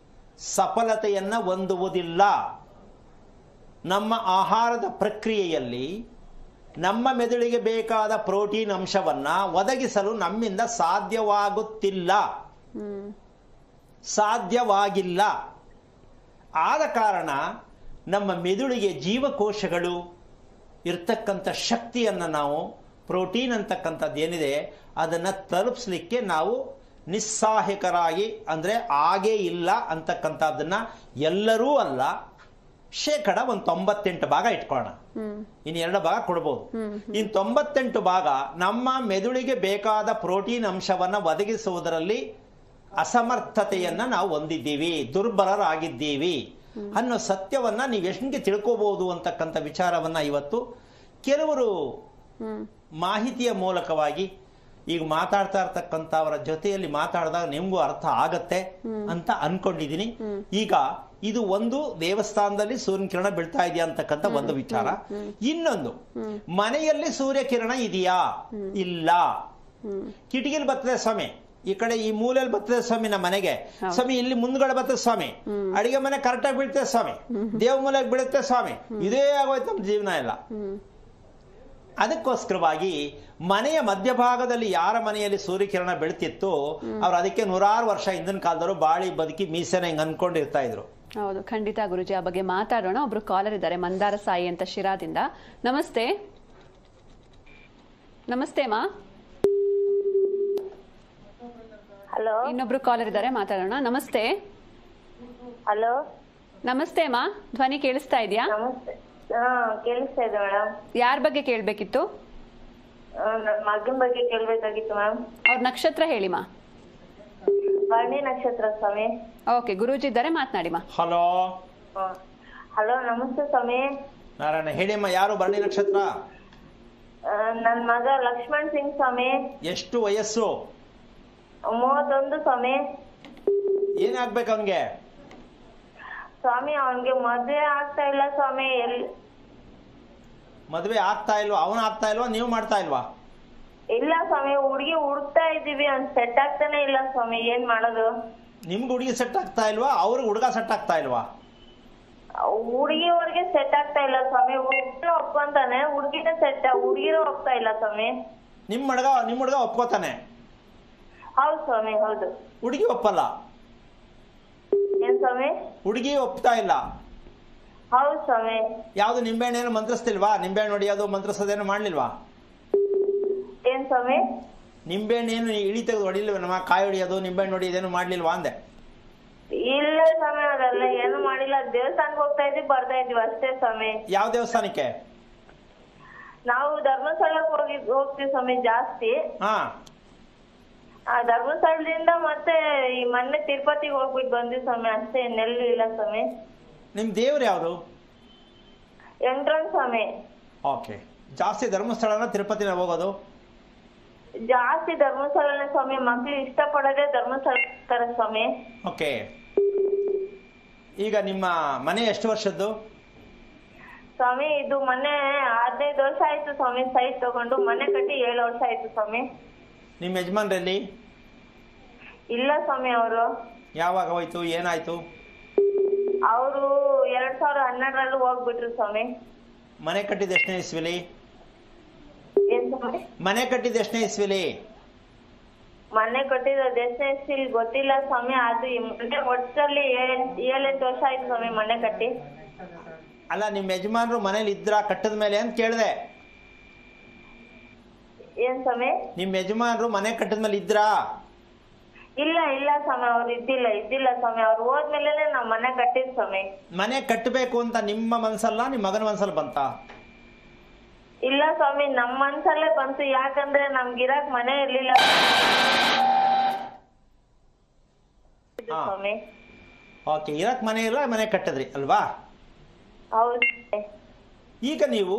Speaker 2: ಸಫಲತೆಯನ್ನ ಹೊಂದುವುದಿಲ್ಲ. ನಮ್ಮ ಆಹಾರದ ಪ್ರಕ್ರಿಯೆಯಲ್ಲಿ ನಮ್ಮ ಮೆದುಳಿಗೆ ಬೇಕಾದ ಪ್ರೋಟೀನ್ ಅಂಶವನ್ನ ಒದಗಿಸಲು ನಮ್ಮಿಂದ ಸಾಧ್ಯವಾಗುತ್ತಿಲ್ಲ, ಸಾಧ್ಯವಾಗಿಲ್ಲ. ಆದ ಕಾರಣ ನಮ್ಮ ಮೆದುಳಿಗೆ ಜೀವಕೋಶಗಳು ಇರ್ತಕ್ಕಂಥ ಶಕ್ತಿಯನ್ನು ನಾವು ಪ್ರೋಟೀನ್ ಅಂತಕ್ಕಂಥದ್ದು ಏನಿದೆ ಅದನ್ನು ತಲುಪಿಸ್ಲಿಕ್ಕೆ ನಾವು ನಿಸ್ಸಹಾಯಕರಾಗಿ, ಅಂದರೆ ಆಗೇ ಇಲ್ಲ ಅಂತಕ್ಕಂಥದ್ದನ್ನ ಎಲ್ಲರೂ ಅಲ್ಲ, ಶೇಕಡ ಒಂದು 98 ಭಾಗ ಇಟ್ಕೊಳ್ಳೋಣ, ಇನ್ನು 2 ಭಾಗ ಕೊಡ್ಬೋದು. ಇನ್ನು 98 ಭಾಗ ನಮ್ಮ ಮೆದುಳಿಗೆ ಬೇಕಾದ ಪ್ರೋಟೀನ್ ಅಂಶವನ್ನ ಒದಗಿಸುವುದರಲ್ಲಿ ಅಸಮರ್ಥತೆಯನ್ನ ನಾವು ಹೊಂದಿದ್ದೀವಿ, ದುರ್ಬಲರಾಗಿದ್ದೀವಿ ಅನ್ನೋ ಸತ್ಯವನ್ನ ನೀವು ಎಷ್ಟು ತಿಳ್ಕೋಬಹುದು ಅಂತಕ್ಕಂಥ ವಿಚಾರವನ್ನ ಇವತ್ತು ಕೆಲವರು ಮಾಹಿತಿಯ ಮೂಲಕವಾಗಿ ಈಗ ಮಾತಾಡ್ತಾ ಇರ್ತಕ್ಕಂಥವರ ಜೊತೆಯಲ್ಲಿ ಮಾತಾಡಿದಾಗ ನಿಮ್ಗೂ ಅರ್ಥ ಆಗತ್ತೆ ಅಂತ ಅನ್ಕೊಂಡಿದೀನಿ. ಈಗ ಇದು ಒಂದು ದೇವಸ್ಥಾನದಲ್ಲಿ ಸೂರ್ಯನ ಕಿರಣ ಬೀಳ್ತಾ ಇದೆಯಾ ಅಂತಕ್ಕಂಥ ಒಂದು ವಿಚಾರ. ಇನ್ನೊಂದು, ಮನೆಯಲ್ಲಿ ಸೂರ್ಯ ಕಿರಣ ಇದೆಯಾ? ಇಲ್ಲ. ಕಿಟಕಿಲಿ ಬರ್ತದೆ ಸ್ವಾಮಿ, ಈ ಕಡೆ ಈ ಮೂಲೆಯಲ್ಲಿ ಬರ್ತದೆ ಸ್ವಾಮಿ ನಮ್ಮ ಮನೆಗೆ, ಸ್ವಾಮಿ ಇಲ್ಲಿ ಮುಂದ್ಗಡೆ ಬರ್ತದೆ ಸ್ವಾಮಿ, ಅಡಿಗೆ ಮನೆ ಕರೆಕ್ಟಾಗಿ ಬೀಳ್ತದೆ ಸ್ವಾಮಿ, ದೇವ ಮೂಲೆಗೆ ಬೀಳುತ್ತೆ ಸ್ವಾಮಿ, ಇದೇ ಆಗೋಯ್ತು ನಮ್ಮ ಜೀವನ ಎಲ್ಲ. ಅದಕ್ಕೋಸ್ಕರವಾಗಿ ಮನೆಯ ಮಧ್ಯಭಾಗದಲ್ಲಿ ಯಾರ ಮನೆಯಲ್ಲಿ ಸೂರ್ಯಕಿರಣ ಬೆಳ್ತಿತ್ತು ಅವ್ರು ಅದಕ್ಕೆ 100 ವರ್ಷ ಹಿಂದಿನ ಕಾಲದವರು ಬಾಳಿ ಬದುಕಿ ಮೀಸೆನ ಹಿಂಗ್ ಅನ್ಕೊಂಡಿರ್ತಾ ಇದ್ರು.
Speaker 1: ಹೌದು, ಖಂಡಿತ ಗುರುಜಿ, ಆ ಬಗ್ಗೆ ಮಾತಾಡೋಣ. ಒಬ್ರು ಕಾಲರ್ ಇದ್ದಾರೆ, ಮಂದಾರ ಸಾಯಿ ಅಂತ ಶಿರಾದಿಂದ. ನಮಸ್ತೆ. ನಮಸ್ತೆ ಮಾ.
Speaker 3: ಹಲೋ.
Speaker 1: ಇನ್ನೊಬ್ರು ಕಾಲರ್ ಇದ್ದಾರೆ, ಮಾತಾಡೋಣ. ನಮಸ್ತೆ.
Speaker 3: ಹಲೋ.
Speaker 1: ನಮಸ್ತೆ ಮಾ, ಧ್ವನಿ ಕೇಳಿಸ್ತಾ ಇದೆಯಾ?
Speaker 3: ನಮಸ್ತೆ. ಕೇಳಿಸ್ತಾ ಇದೆ ಮೇಡಮ್.
Speaker 1: ಯಾರ ಬಗ್ಗೆ ಕೇಳ್ಬೇಕಿತ್ತು?
Speaker 3: ನನ್ನ ಮಗನ ಬಗ್ಗೆ ಕೇಳ್ಬೇಕಾಗಿತ್ತು ಮ್ಯಾಮ್.
Speaker 1: ಅವ್ರ ನಕ್ಷತ್ರ ಹೇಳಿ ಮಾ.
Speaker 3: ಭರಣಿ ನಕ್ಷತ್ರ ಸ್ವಾಮಿ.
Speaker 1: ಓಕೆ, ಗುರೂಜಿ ಇದ್ದಾರೆ, ಮಾತನಾಡಿ ಮಾ.
Speaker 2: ಹಲೋ.
Speaker 3: ಹಲೋ, ನಮಸ್ತೆ ಸ್ವಾಮಿ.
Speaker 2: ನಾರಾಯಣ, ಹೇಳಿಮ್ಮ, ಯಾರು ಭರಣಿ ನಕ್ಷತ್ರ?
Speaker 3: ನನ್ನ ಮಗ ಲಕ್ಷ್ಮಣ್ ಸಿಂಗ್ ಸ್ವಾಮಿ.
Speaker 2: ಎಷ್ಟು ವಯಸ್ಸು?
Speaker 3: 31 ಸ್ವಾಮಿ.
Speaker 2: ಏನಾಗ್ಬೇಕು ಅವನ್ಗೆ?
Speaker 3: ಸ್ವಾಮಿ ಅವನ್ಗೆ ಮದ್ವೆ ಆಗ್ತಾ ಇಲ್ಲ ಸ್ವಾಮಿ.
Speaker 2: ಮದ್ವೆ ಆಗ್ತಾ ಇಲ್ವಾ? ಅವನು ಆಗ್ತಾ ಇಲ್ವಾ, ನೀವು ಮಾಡ್ತಾ ಇಲ್ವಾ?
Speaker 3: ಇಲ್ಲ ಸ್ವಾಮಿ, ಹುಡುಗಿ ಹುಡುಕ್ತಾ ಇದೀವಿ, ಅವ್ನ್ ಸೆಟ್ ಆಗ್ತಾನೆ ಇಲ್ಲ ಸ್ವಾಮಿ. ಏನ್ ಮಾಡೋದು?
Speaker 2: ನಿಮ್ಗೆ ಹುಡುಗಿ ಸೆಟ್ ಆಗ್ತಾ ಇಲ್ವಾ, ಅವ್ರಿಗೆ ಹುಡುಗ ಸೆಟ್ ಆಗ್ತಾ ಇಲ್ವಾ?
Speaker 3: ಹುಡುಗಿಯವ್ರಿಗೆ ಸೆಟ್ ಆಗ್ತಾ ಇಲ್ಲ ಸ್ವಾಮಿ. ಹುಡುಗಿನ ಒಪ್ಕೊಂತಾನೆ, ಹುಡುಗಿನ ಒಪ್ತಾ ಇಲ್ಲ ಸ್ವಾಮಿ.
Speaker 2: ನಿಮ್ಮ ಹುಡುಗ ಒಪ್ಕೋತಾನೆ?
Speaker 3: ಹೌದು ಸ್ವಾಮಿ, ಹೌದು.
Speaker 2: ಹುಡುಗಿ ಒಪ್ಪಲ್ಲ?
Speaker 3: ಏನ್ ಸ್ವಾಮಿ?
Speaker 2: ಹುಡುಗಿ ಒಪ್ತಾ ಇಲ್ಲ?
Speaker 3: ಹೌದು ಸ್ವಾಮಿ.
Speaker 2: ಯಾವ್ದು ನಿಂಬೆಹಣ್ಣೇನು ಮಂತ್ರಿಸ್ತಿಲ್ವಾ? ನಿಂಬೆಹಣ್ಣು ಹೊಡಿಯೋದು ಮಂತ್ರಿಸೋದೇನು ಮಾಡ್ಲಿಲ್ವಾ?
Speaker 3: ಏನ್ ಸ್ವಾಮಿ?
Speaker 2: ನಿಂಬೆಹಣ್ಣೇನು ಇಳಿ ತೆಗೆದು ಹೊಡಿಲಿಲ್ವ? ನಮ್ಮ ಕಾಯಿ ಹೊಡಿಯೋದು ನಿಂಬೆಹಣ್ಣು ಹೊಡಿಯೋದೇನು ಮಾಡ್ಲಿಲ್ವಾ ಅಂದೆ?
Speaker 3: ಇಲ್ಲ ಸ್ವಾಮಿ, ಅದೆಲ್ಲ ಏನು ಮಾಡಿಲ್ಲ. ದೇವಸ್ಥಾನಕ್ಕೆ ಹೋಗ್ತಾ ಇದ್ವಿ, ಬರ್ತಾ ಇದ್ವಿ ಅಷ್ಟೇ ಸ್ವಾಮಿ.
Speaker 2: ಯಾವ ದೇವಸ್ಥಾನಕ್ಕೆ?
Speaker 3: ನಾವು ಧರ್ಮಸ್ಥಳಕ್ಕೆ ಹೋಗ್ತೀವಿ ಸ್ವಾಮಿ ಜಾಸ್ತಿ.
Speaker 2: ಹಾ.
Speaker 3: ಆ ಧರ್ಮಸ್ಥಳದಿಂದ ಮತ್ತೆ ಈ ಮೊನ್ನೆ ತಿರುಪತಿಗೆ ಹೋಗ್ಬಿಟ್ಟು ಬಂದ್ವಿ ಸ್ವಾಮಿ, ಅಷ್ಟೇ. ಇನ್ನೆಲ್ಲೂ ಇಲ್ಲ ಸ್ವಾಮಿ.
Speaker 2: ನಿಮ್ ದೇವ್ರು ಯಾವ್ದು?
Speaker 3: ವೆಂಕಟರಮಣ ಸ್ವಾಮಿ.
Speaker 2: ಓಕೆ. ಜಾಸ್ತಿ ಧರ್ಮಸ್ಥಳನ ತಿರುಪತಿನ ಹೋಗೋದು?
Speaker 3: ಜಾಸ್ತಿ ಧರ್ಮಸ್ಥಳನೇ ಸ್ವಾಮಿ. ಮಕ್ಳು ಇಷ್ಟಪಡೋದೇ ಧರ್ಮಸ್ಥಳ ಸ್ವಾಮಿ.
Speaker 2: ಓಕೆ. ಈಗ ನಿಮ್ಮ ಮನೆ ಎಷ್ಟು ವರ್ಷದ್ದು
Speaker 3: ಸ್ವಾಮಿ? ಇದು ಮೊನ್ನೆ 15 ವರ್ಷ ಆಯ್ತು ಸ್ವಾಮಿ. ಸೈಟ್ ತಗೊಂಡು ಮನೆ ಕಟ್ಟಿ 7 ವರ್ಷ ಆಯ್ತು ಸ್ವಾಮಿ.
Speaker 2: ನಿಮ್ಮ ಯಜಮಾನ್ರಲ್ಲಿ?
Speaker 3: ಇಲ್ಲ ಸ್ವಾಮಿ, ಅವರು
Speaker 2: ಯಾವಾಗ ಹೋಯ್ತು? ಏನಾಯ್ತು?
Speaker 3: ಅವರು 2012ರಲ್ಲಿ ಹೋಗ್ಬಿಟ್ರು ಸ್ವಾಮಿ.
Speaker 2: ಮನೆ ಕಟ್ಟಿದ ಎಷ್ಟನೇ ಇಸ್ವಿಲಿ?
Speaker 3: ಏನ್ ಸ್ವಾಮಿ?
Speaker 2: ಮನೆ ಕಟ್ಟಿದ ಎಷ್ಟನೇ ಇಸ್ವಿಲಿ?
Speaker 3: ಮನೆ ಕಟ್ಟಿದ ದೇಶದಲ್ಲಿ ಗೊತ್ತಿಲ್ಲ ಸ್ವಾಮಿ. ಅದು ಮೊನ್ನೆ ವರ್ಷದಲ್ಲಿ 7-8 ವರ್ಷ ಆಯ್ತು ಸ್ವಾಮಿ ಮನೆ ಕಟ್ಟಿ.
Speaker 2: ಅಲ್ಲ, ನಿಮ್ಮ ಯಜಮಾನ್ರು ಮನೇಲಿ ಇದ್ರ ಕಟ್ಟದ ಮೇಲೆ ಅಂತ ಕೇಳಿದೆ.
Speaker 3: ಏನ್ ಸ್ವಾಮಿ?
Speaker 2: ನಿಮ್ಮ ಯಜಮಾನ್ರು ಮನೆ ಕಟ್ಟದ ಮೇಲೆ ಇದ್ರಾ?
Speaker 3: ಇಲ್ಲ ಸ್ವಾಮಿ, ಅವ್ರು ಇದ್ದಿಲ್ಲ ಸ್ವಾಮಿ. ಅವ್ರು ಹೋದ್ಮೇಲೆ ನಾವ್ ಮನೆ ಕಟ್ಟಿದ್ ಸ್ವಾಮಿ.
Speaker 2: ಮನೆ ಕಟ್ಟಬೇಕು ಅಂತ ನಿಮ್ಮ ಮನ್ಸಲ್ಲ, ನಿಮ್ಮ ಮಗನ ಮನ್ಸಲ್ಲಿ ಬಂತ?
Speaker 3: ಇಲ್ಲ ಸ್ವಾಮಿ, ನಮ್ ಮನ್ಸಲ್ಲೇ ಬಂತು. ಯಾಕಂದ್ರೆ ನಮ್ಗಿರಾಕ್ ಮನೆ ಇರ್ಲಿಲ್ಲ ಸ್ವಾಮಿ.
Speaker 2: ಓಕೆ. ಇರಕ್ ಮನೆ ಇಲ್ಲ, ಮನೆ ಕಟ್ಟಿದ್ರಿ ಅಲ್ವಾ?
Speaker 3: ಹೌದು.
Speaker 2: ಈಗ ನೀವು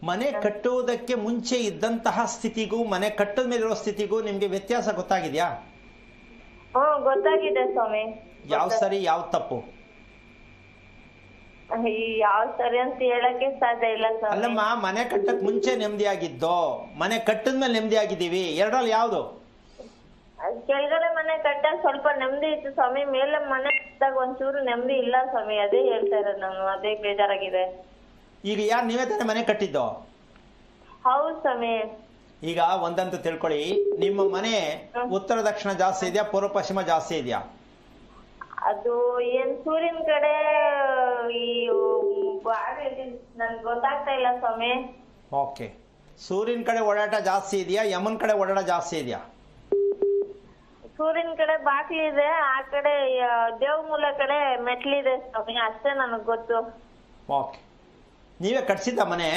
Speaker 2: ಮನೆ ಕಟ್ಟುವುದಕ್ಕೆ ಮುಂಚೆ ಇದ್ದಂತಹ ಸ್ಥಿತಿಗೂ ಮನೆ ಕಟ್ಟದ ಮೇಲಿರೋ ಸ್ಥಿತಿಗೂ ನಿಮ್ಗೆ ವ್ಯತ್ಯಾಸ ಗೊತ್ತಾಗಿದ್ಯಾ?
Speaker 3: ಗೊತ್ತಾಗಿದೆ ಸ್ವಾಮಿ.
Speaker 2: ಯಾವ ಸರಿ ಯಾವ ತಪ್ಪು?
Speaker 3: ಯಾವ ಸರಿ ಅಂತ ಹೇಳಕ್ಕೆ ಸಾಧ್ಯ ಇಲ್ಲ ಸ್ವಾಮಿ.
Speaker 2: ಅಲ್ಲಮ್ಮ, ಮನೆ ಕಟ್ಟಕ್ ಮುಂಚೆ ನೆಮ್ಮದಿಯಾಗಿದ್ದೋ, ಮನೆ ಕಟ್ಟದ ಮೇಲೆ ನೆಮ್ಮದಿಯಾಗಿದ್ದೀವಿ, ಎರಡರಲ್ಲಿ ಯಾವ್ದು?
Speaker 3: ಕೆಳಗಡೆ ಮನೆ ಕಟ್ಟಾಗ ಸ್ವಲ್ಪ ನೆಮ್ಮದಿ ಇತ್ತು ಸ್ವಾಮಿ. ಮೇಲೆ ಮನೆ ಕಟ್ಟಾಗ ಒಂಚೂರು ನೆಮ್ಮದಿ ಇಲ್ಲ ಸ್ವಾಮಿ. ಅದೇ ಹೇಳ್ತಾ ಇರೋದು ನಾನು. ಅದೇ ಬೇಜಾರಾಗಿದೆ.
Speaker 2: ಈಗ ಯಾರು ನೀವೇ ತಾನೇ ಮನೆ ಕಟ್ಟಿದ್ದೋ?
Speaker 3: ಹೌದು ಸ್ವಾಮಿ.
Speaker 2: ಈಗ ಒಂದಂತೂ ತಿಳ್ಕೊಳ್ಳಿ, ನಿಮ್ಮ ಮನೆ ಉತ್ತರ ದಕ್ಷಿಣ ಜಾಸ್ತಿ ಇದೆಯಾ, ಪೂರ್ವ ಪಶ್ಚಿಮ ಜಾಸ್ತಿ ಇದೆಯಾ?
Speaker 3: ಅದು ಏನ್ ಸೂರ್ಯನ ಕಡೆ ಈ ನನ್ಗೆ ಗೊತ್ತಾಗ್ತಾ ಇಲ್ಲ ಸ್ವಾಮಿ.
Speaker 2: ಓಕೆ. ಸೂರ್ಯನ ಕಡೆ ಓಡಾಟ ಜಾಸ್ತಿ ಇದೆಯಾ, ಯಮನ್ ಕಡೆ ಓಡಾಟ ಜಾಸ್ತಿ ಇದೆಯಾ?
Speaker 3: ಸೂರ್ಯನ ಕಡೆ ಬಾಕ್ಲಿದೆ, ಆ ಕಡೆ ದೇವಮೂಲ ಕಡೆ ಮೆಟ್ಲಿದೆ ಸ್ವಾಮಿ. ಅಷ್ಟೇ ನನಗ್ ಗೊತ್ತು.
Speaker 2: ಓಕೆ. ನೀವೇ ಕಟ್ಸಿದ್ದ ಮನೆ?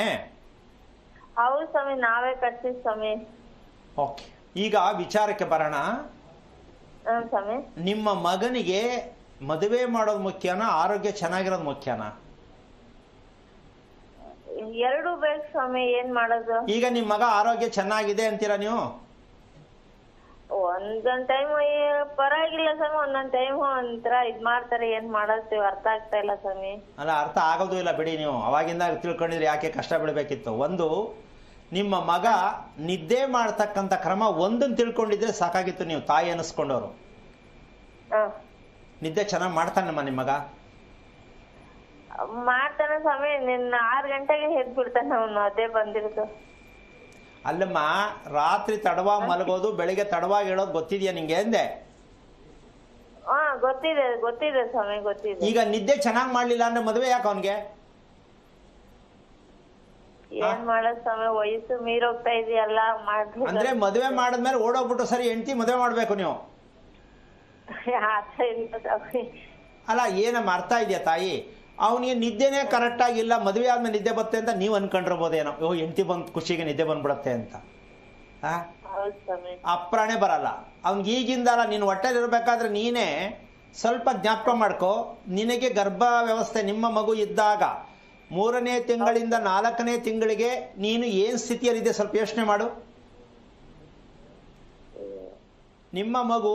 Speaker 3: ಹೌದು ಸ್ವಾಮಿ, ನಾವೇ ಕಟ್ಸಿದ್ ಸ್ವಾಮಿ.
Speaker 2: ಓಕೆ. ಈಗ ವಿಚಾರಕ್ಕೆ ಬರೋಣ.
Speaker 3: ಸ್ವಾಮಿ,
Speaker 2: ನಿಮ್ಮ ಮಗನಿಗೆ ಮದುವೆ ಮಾಡೋದು ಮುಖ್ಯನಾ, ಆರೋಗ್ಯ ಚೆನ್ನಾಗಿರೋದು ಮುಖ್ಯನಾ?
Speaker 3: ಎರಡು ಬೇಕು ಸ್ವಾಮಿ. ಏನ್ ಮಾಡೋದು?
Speaker 2: ಈಗ ನಿಮ್ಮ ಮಗ ಆರೋಗ್ಯ ಚೆನ್ನಾಗಿದೆ ಅಂತೀರಾ ನೀವು?
Speaker 3: ಒಂದೊಂದ್ ಟೈಮ್ ಪರವಾಗಿಲ್ಲ ಸ್ವಾಮಿ, ಒಂದೊಂದ್ ಟೈಮ್ ಒಂಥರ ಇದ್ ಮಾಡ್ತಾರೆ. ಏನ್ ಮಾಡೋದು ಅರ್ಥ ಆಗ್ತಾ ಇಲ್ಲ ಸ್ವಾಮಿ.
Speaker 2: ಅಲ್ಲ, ಅರ್ಥ ಆಗೋದು ಇಲ್ಲ ಬಿಡಿ. ನೀವು ಅವಾಗಿಂದ ತಿಳ್ಕೊಂಡಿದ್ರೆ ಯಾಕೆ ಕಷ್ಟ ಬೀಳಬೇಕಿತ್ತು? ಒಂದು, ನಿಮ್ಮ ಮಗ ನಿದ್ದೆ ಮಾಡ್ತಕ್ಕಂಥ ಕ್ರಮ ಒಂದನ್ನು ತಿಳ್ಕೊಂಡಿದ್ರೆ ಸಾಕಾಗಿತ್ತು. ನೀವು ತಾಯಿ ಅನ್ನಿಸ್ಕೊಂಡವ್ರು. ನಿದ್ದೆ ಚೆನ್ನಾಗಿ ಮಾಡ್ತಾನಮ್ಮ ನಿಮ್ಮ ಮಗ?
Speaker 3: ಮಾಡ್ತಾನೆ ಸ್ವಾಮಿ. ನಿನ್ನ 6 ಗಂಟೆಗೆ ಎದ್ದು ಬಿಡ್ತಾನೆ ಅವನು. ಅದೇ ಬಂದಿರೋದು.
Speaker 2: ಅಲ್ಲಮ್ಮ, ರಾತ್ರಿ ತಡವಾಗಿ ಮಲಗೋದು, ಬೆಳಿಗ್ಗೆ ತಡವಾಗಿ ಹೇಳೋದು ಗೊತ್ತಿದ್ಯಾ ನಿಂಗೆ ಅಂದೆ?
Speaker 3: ಗೊತ್ತಿದೆ ಸ್ವಾಮಿ, ಗೊತ್ತಿದೆ.
Speaker 2: ಈಗ ನಿದ್ದೆ ಚೆನ್ನಾಗಿ ಮಾಡ್ಲಿಲ್ಲ ಅಂದ್ರೆ ಮದುವೆ ಯಾಕೆ ಅವನ್ಗೆ?
Speaker 3: ಏನ್ ಮಾಡೋದು ಸ್ವಾಮಿ, ವಯಸ್ಸು ಮೀರೋಗ್ತಾ ಇದೆಯಲ್ಲ.
Speaker 2: ಅಂದ್ರೆ ಮದುವೆ ಮಾಡಿದ್ಮೇಲೆ ಓಡೋಗ್ಬಿಟ್ಟು ಸರಿ ಹೆಂಡತಿ ಮದುವೆ ಮಾಡ್ಬೇಕು ನೀವು? ಅಲ್ಲ, ಏನಮ್ಮ ಅರ್ಥ ಇದೆಯಾ ತಾಯಿ? ಅವನಿಗೆ ನಿದ್ದೆನೇ ಕರೆಕ್ಟ್ ಆಗಿಲ್ಲ, ಮದುವೆ ಆದ್ಮೇಲೆ ನಿದ್ದೆ ಬರುತ್ತೆ ಅಂತ ನೀವು ಅನ್ಕೊಂಡಿರ್ಬೋದೇನೋ. ಹೆಂಡತಿ ಬಂದ್ ಖುಷಿಗೆ ನಿದ್ದೆ ಬಂದ್ಬಿಡತ್ತೆ ಅಂತ. ಅಪ್ರಾಣೆ ಬರಲ್ಲ ಅವ್ನಿಗೆ. ಈಗಿಂದಲ್ಲ, ನೀನು ಹೊಟ್ಟೆಲಿ ಇರ್ಬೇಕಾದ್ರೆ ನೀನೇ ಸ್ವಲ್ಪ ಜ್ಞಾಪಕ ಮಾಡ್ಕೋ. ನಿನಗೆ ಗರ್ಭ ವ್ಯವಸ್ಥೆ ನಿಮ್ಮ ಮಗು ಇದ್ದಾಗ 3ನೇ ತಿಂಗಳಿಂದ 4ನೇ ತಿಂಗಳಿಗೆ ನೀನು ಏನ್ ಸ್ಥಿತಿಯಲ್ಲಿದೆ ಸ್ವಲ್ಪ ಯೋಚನೆ ಮಾಡು. ನಿಮ್ಮ ಮಗು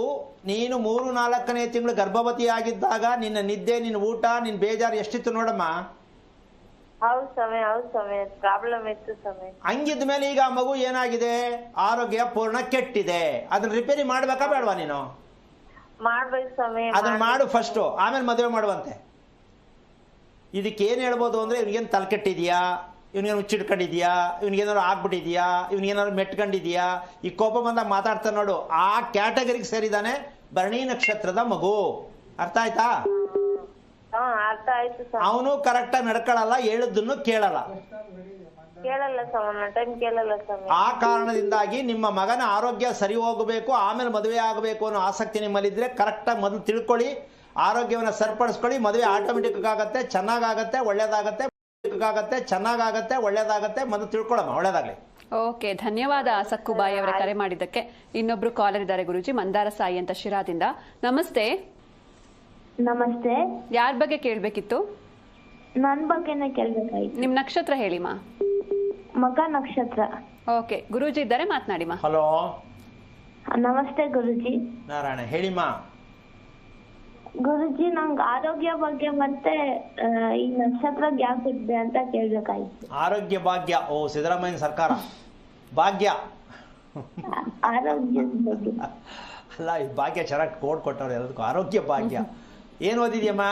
Speaker 2: ನೀನು 3-4ನೇ ತಿಂಗಳು ಗರ್ಭವತಿ ಆಗಿದ್ದಾಗ ನಿನ್ನ ನಿದ್ದೆ, ನಿನ್ನ ಊಟ, ನಿನ್ನ ಬೇಜಾರು ಎಷ್ಟಿತ್ತು ನೋಡಮ್ಮ.
Speaker 3: ಹೌದು ಸ್ವಾಮಿ, ಪ್ರಾಬ್ಲಮ್ ಇತ್ತು ಸ್ವಾಮಿ.
Speaker 2: ಹಂಗಿದ ಮೇಲೆ ಈಗ ಆ ಮಗು ಏನಾಗಿದೆ? ಆರೋಗ್ಯ ಪೂರ್ಣ ಕೆಟ್ಟಿದೆ. ಅದನ್ನ ರಿಪೇರಿ ಮಾಡ್ಬೇಕಾ ಬೇಡವಾ ನೀನು?
Speaker 3: ಮಾಡ್ಬೇಕು ಸ್ವಾಮಿ.
Speaker 2: ಅದನ್ನ ಮಾಡು ಫಸ್ಟ್, ಆಮೇಲೆ ಮದುವೆ ಮಾಡುವಂತೆ. ಇದಕ್ಕೆ ಏನು ಹೇಳ್ಬೋದು ಅಂದರೆ ಇವ್ನಿಗೇನು ತಲೆಕೆಟ್ಟಿದೆಯಾ, ಇವ್ನಿಗೇನು ಹುಚ್ಚಿಡ್ಕೊಂಡಿದ್ಯಾ, ಇವ್ನಿಗೇನಾದ್ರು ಆಗ್ಬಿಟ್ಟಿದ್ಯಾ, ಇವ್ನಿಗೇನಾದ್ರು ಮೆಟ್ಕೊಂಡಿದ್ಯಾ, ಈ ಕೋಪ ಬಂದಾಗ ಮಾತಾಡ್ತಾನೆ ನೋಡು, ಆ ಕ್ಯಾಟಗರಿಗೆ ಸೇರಿದಾನೆ ಭರಣಿ ನಕ್ಷತ್ರದ ಮಗು. ಅರ್ಥ ಆಯ್ತಾ?
Speaker 3: ಹಾ ಅರ್ಥ ಆಯ್ತು ಸ್ವಾಮಿ.
Speaker 2: ಅವನು ಕರೆಕ್ಟಾಗಿ ನಡ್ಕೊಳ್ಳಲ್ಲ, ಹೇಳಿದ್ದನ್ನು ಕೇಳಲ್ಲ.
Speaker 3: ಕೇಳಲ್ಲ ಸ್ವಾಮಿ, ಟೈಮ್ ಕೇಳಲ್ಲ ಸ್ವಾಮಿ.
Speaker 2: ಆ ಕಾರಣದಿಂದಾಗಿ ನಿಮ್ಮ ಮಗನ ಆರೋಗ್ಯ ಸರಿ ಹೋಗಬೇಕು, ಆಮೇಲೆ ಮದುವೆ ಆಗಬೇಕು ಅನ್ನೋ ಆಸಕ್ತಿ ನಿಮ್ಮಲ್ಲಿದ್ದರೆ ಕರೆಕ್ಟಾಗಿ ಮೊದಲು ತಿಳ್ಕೊಳ್ಳಿ, ಆರೋಗ್ಯವನ್ನು ಸರಿಪಡಿಸ್ಕೊಳ್ಳಿ. ಮದುವೆ ಆಟೋಮೆಟಿಕ್ ಆಗುತ್ತೆ, ಚೆನ್ನಾಗಾಗತ್ತೆ, ಒಳ್ಳೇದಾಗತ್ತೆ, ಚೆನ್ನಾಗಾಗತ್ತೆ, ಒಳ್ಳೇದಾಗತ್ತೆ. ಮೊದಲು ತಿಳ್ಕೊಳ್ಳಮ್ಮ, ಒಳ್ಳೇದಾಗಲಿ.
Speaker 1: ಓಕೆ, ಧನ್ಯವಾದ ಸಕ್ಕುಬಾಯಿ ಅವರ ಕರೆ ಮಾಡಿದ್ದಕ್ಕೆ. ಇನ್ನೊಬ್ರು ಕಾಲರ್ ಇದ್ದಾರೆ ಗುರುಜಿ, ಮಂದಾರ ಸಾಯಿ ಅಂತ ಶಿರಾದಿಂದ. ನಮಸ್ತೆ.
Speaker 4: ನಮಸ್ತೆ.
Speaker 1: ಯಾರ ಬಗ್ಗೆ ಕೇಳಬೇಕಿತ್ತು?
Speaker 4: ನನ್ ಬಗ್ಗೆನೇ ಕೇಳ್ಬೇಕಾಯ್ತು.
Speaker 1: ನಿಮ್ ನಕ್ಷತ್ರ ಹೇಳಿಮಾ.
Speaker 4: ಮಗ ನಕ್ಷತ್ರ.
Speaker 1: ಓಕೆ, ಗುರೂಜಿ ಇದ್ದಾರೆ, ಮಾತನಾಡಿಮಾ.
Speaker 2: ಹಲೋ,
Speaker 4: ನಮಸ್ತೆ ಗುರುಜಿ.
Speaker 2: ನಾರಾಯಣ, ಹೇಳಿಮಾ.
Speaker 4: ಗುರುಜಿ, ನಂಗೆ ಆರೋಗ್ಯ ಬಗ್ಗೆ ಮತ್ತೆ ಈ ನಕ್ಷತ್ರ ಯಾಕೆ ಇದೆ ಅಂತ ಕೇಳ್ಬೇಕಾಯ್ತು.
Speaker 2: ಆರೋಗ್ಯ ಭಾಗ್ಯ. ಓ, ಸಿದ್ದರಾಮಯ್ಯ ಸರ್ಕಾರ ಭಾಗ್ಯ.
Speaker 4: ಆರೋಗ್ಯದ ಬಗ್ಗೆ
Speaker 2: ಅಲ್ಲ, ಈ ಭಾಗ್ಯ ಚೆನ್ನಾಗಿ ಕೋಡ್ ಕೊಟ್ಟವ್ರು ಎಲ್ಲದಕ್ಕೂ. ಆರೋಗ್ಯ ಭಾಗ್ಯ. ಏನು ಓದಿದ್ಯಮ್ಮ?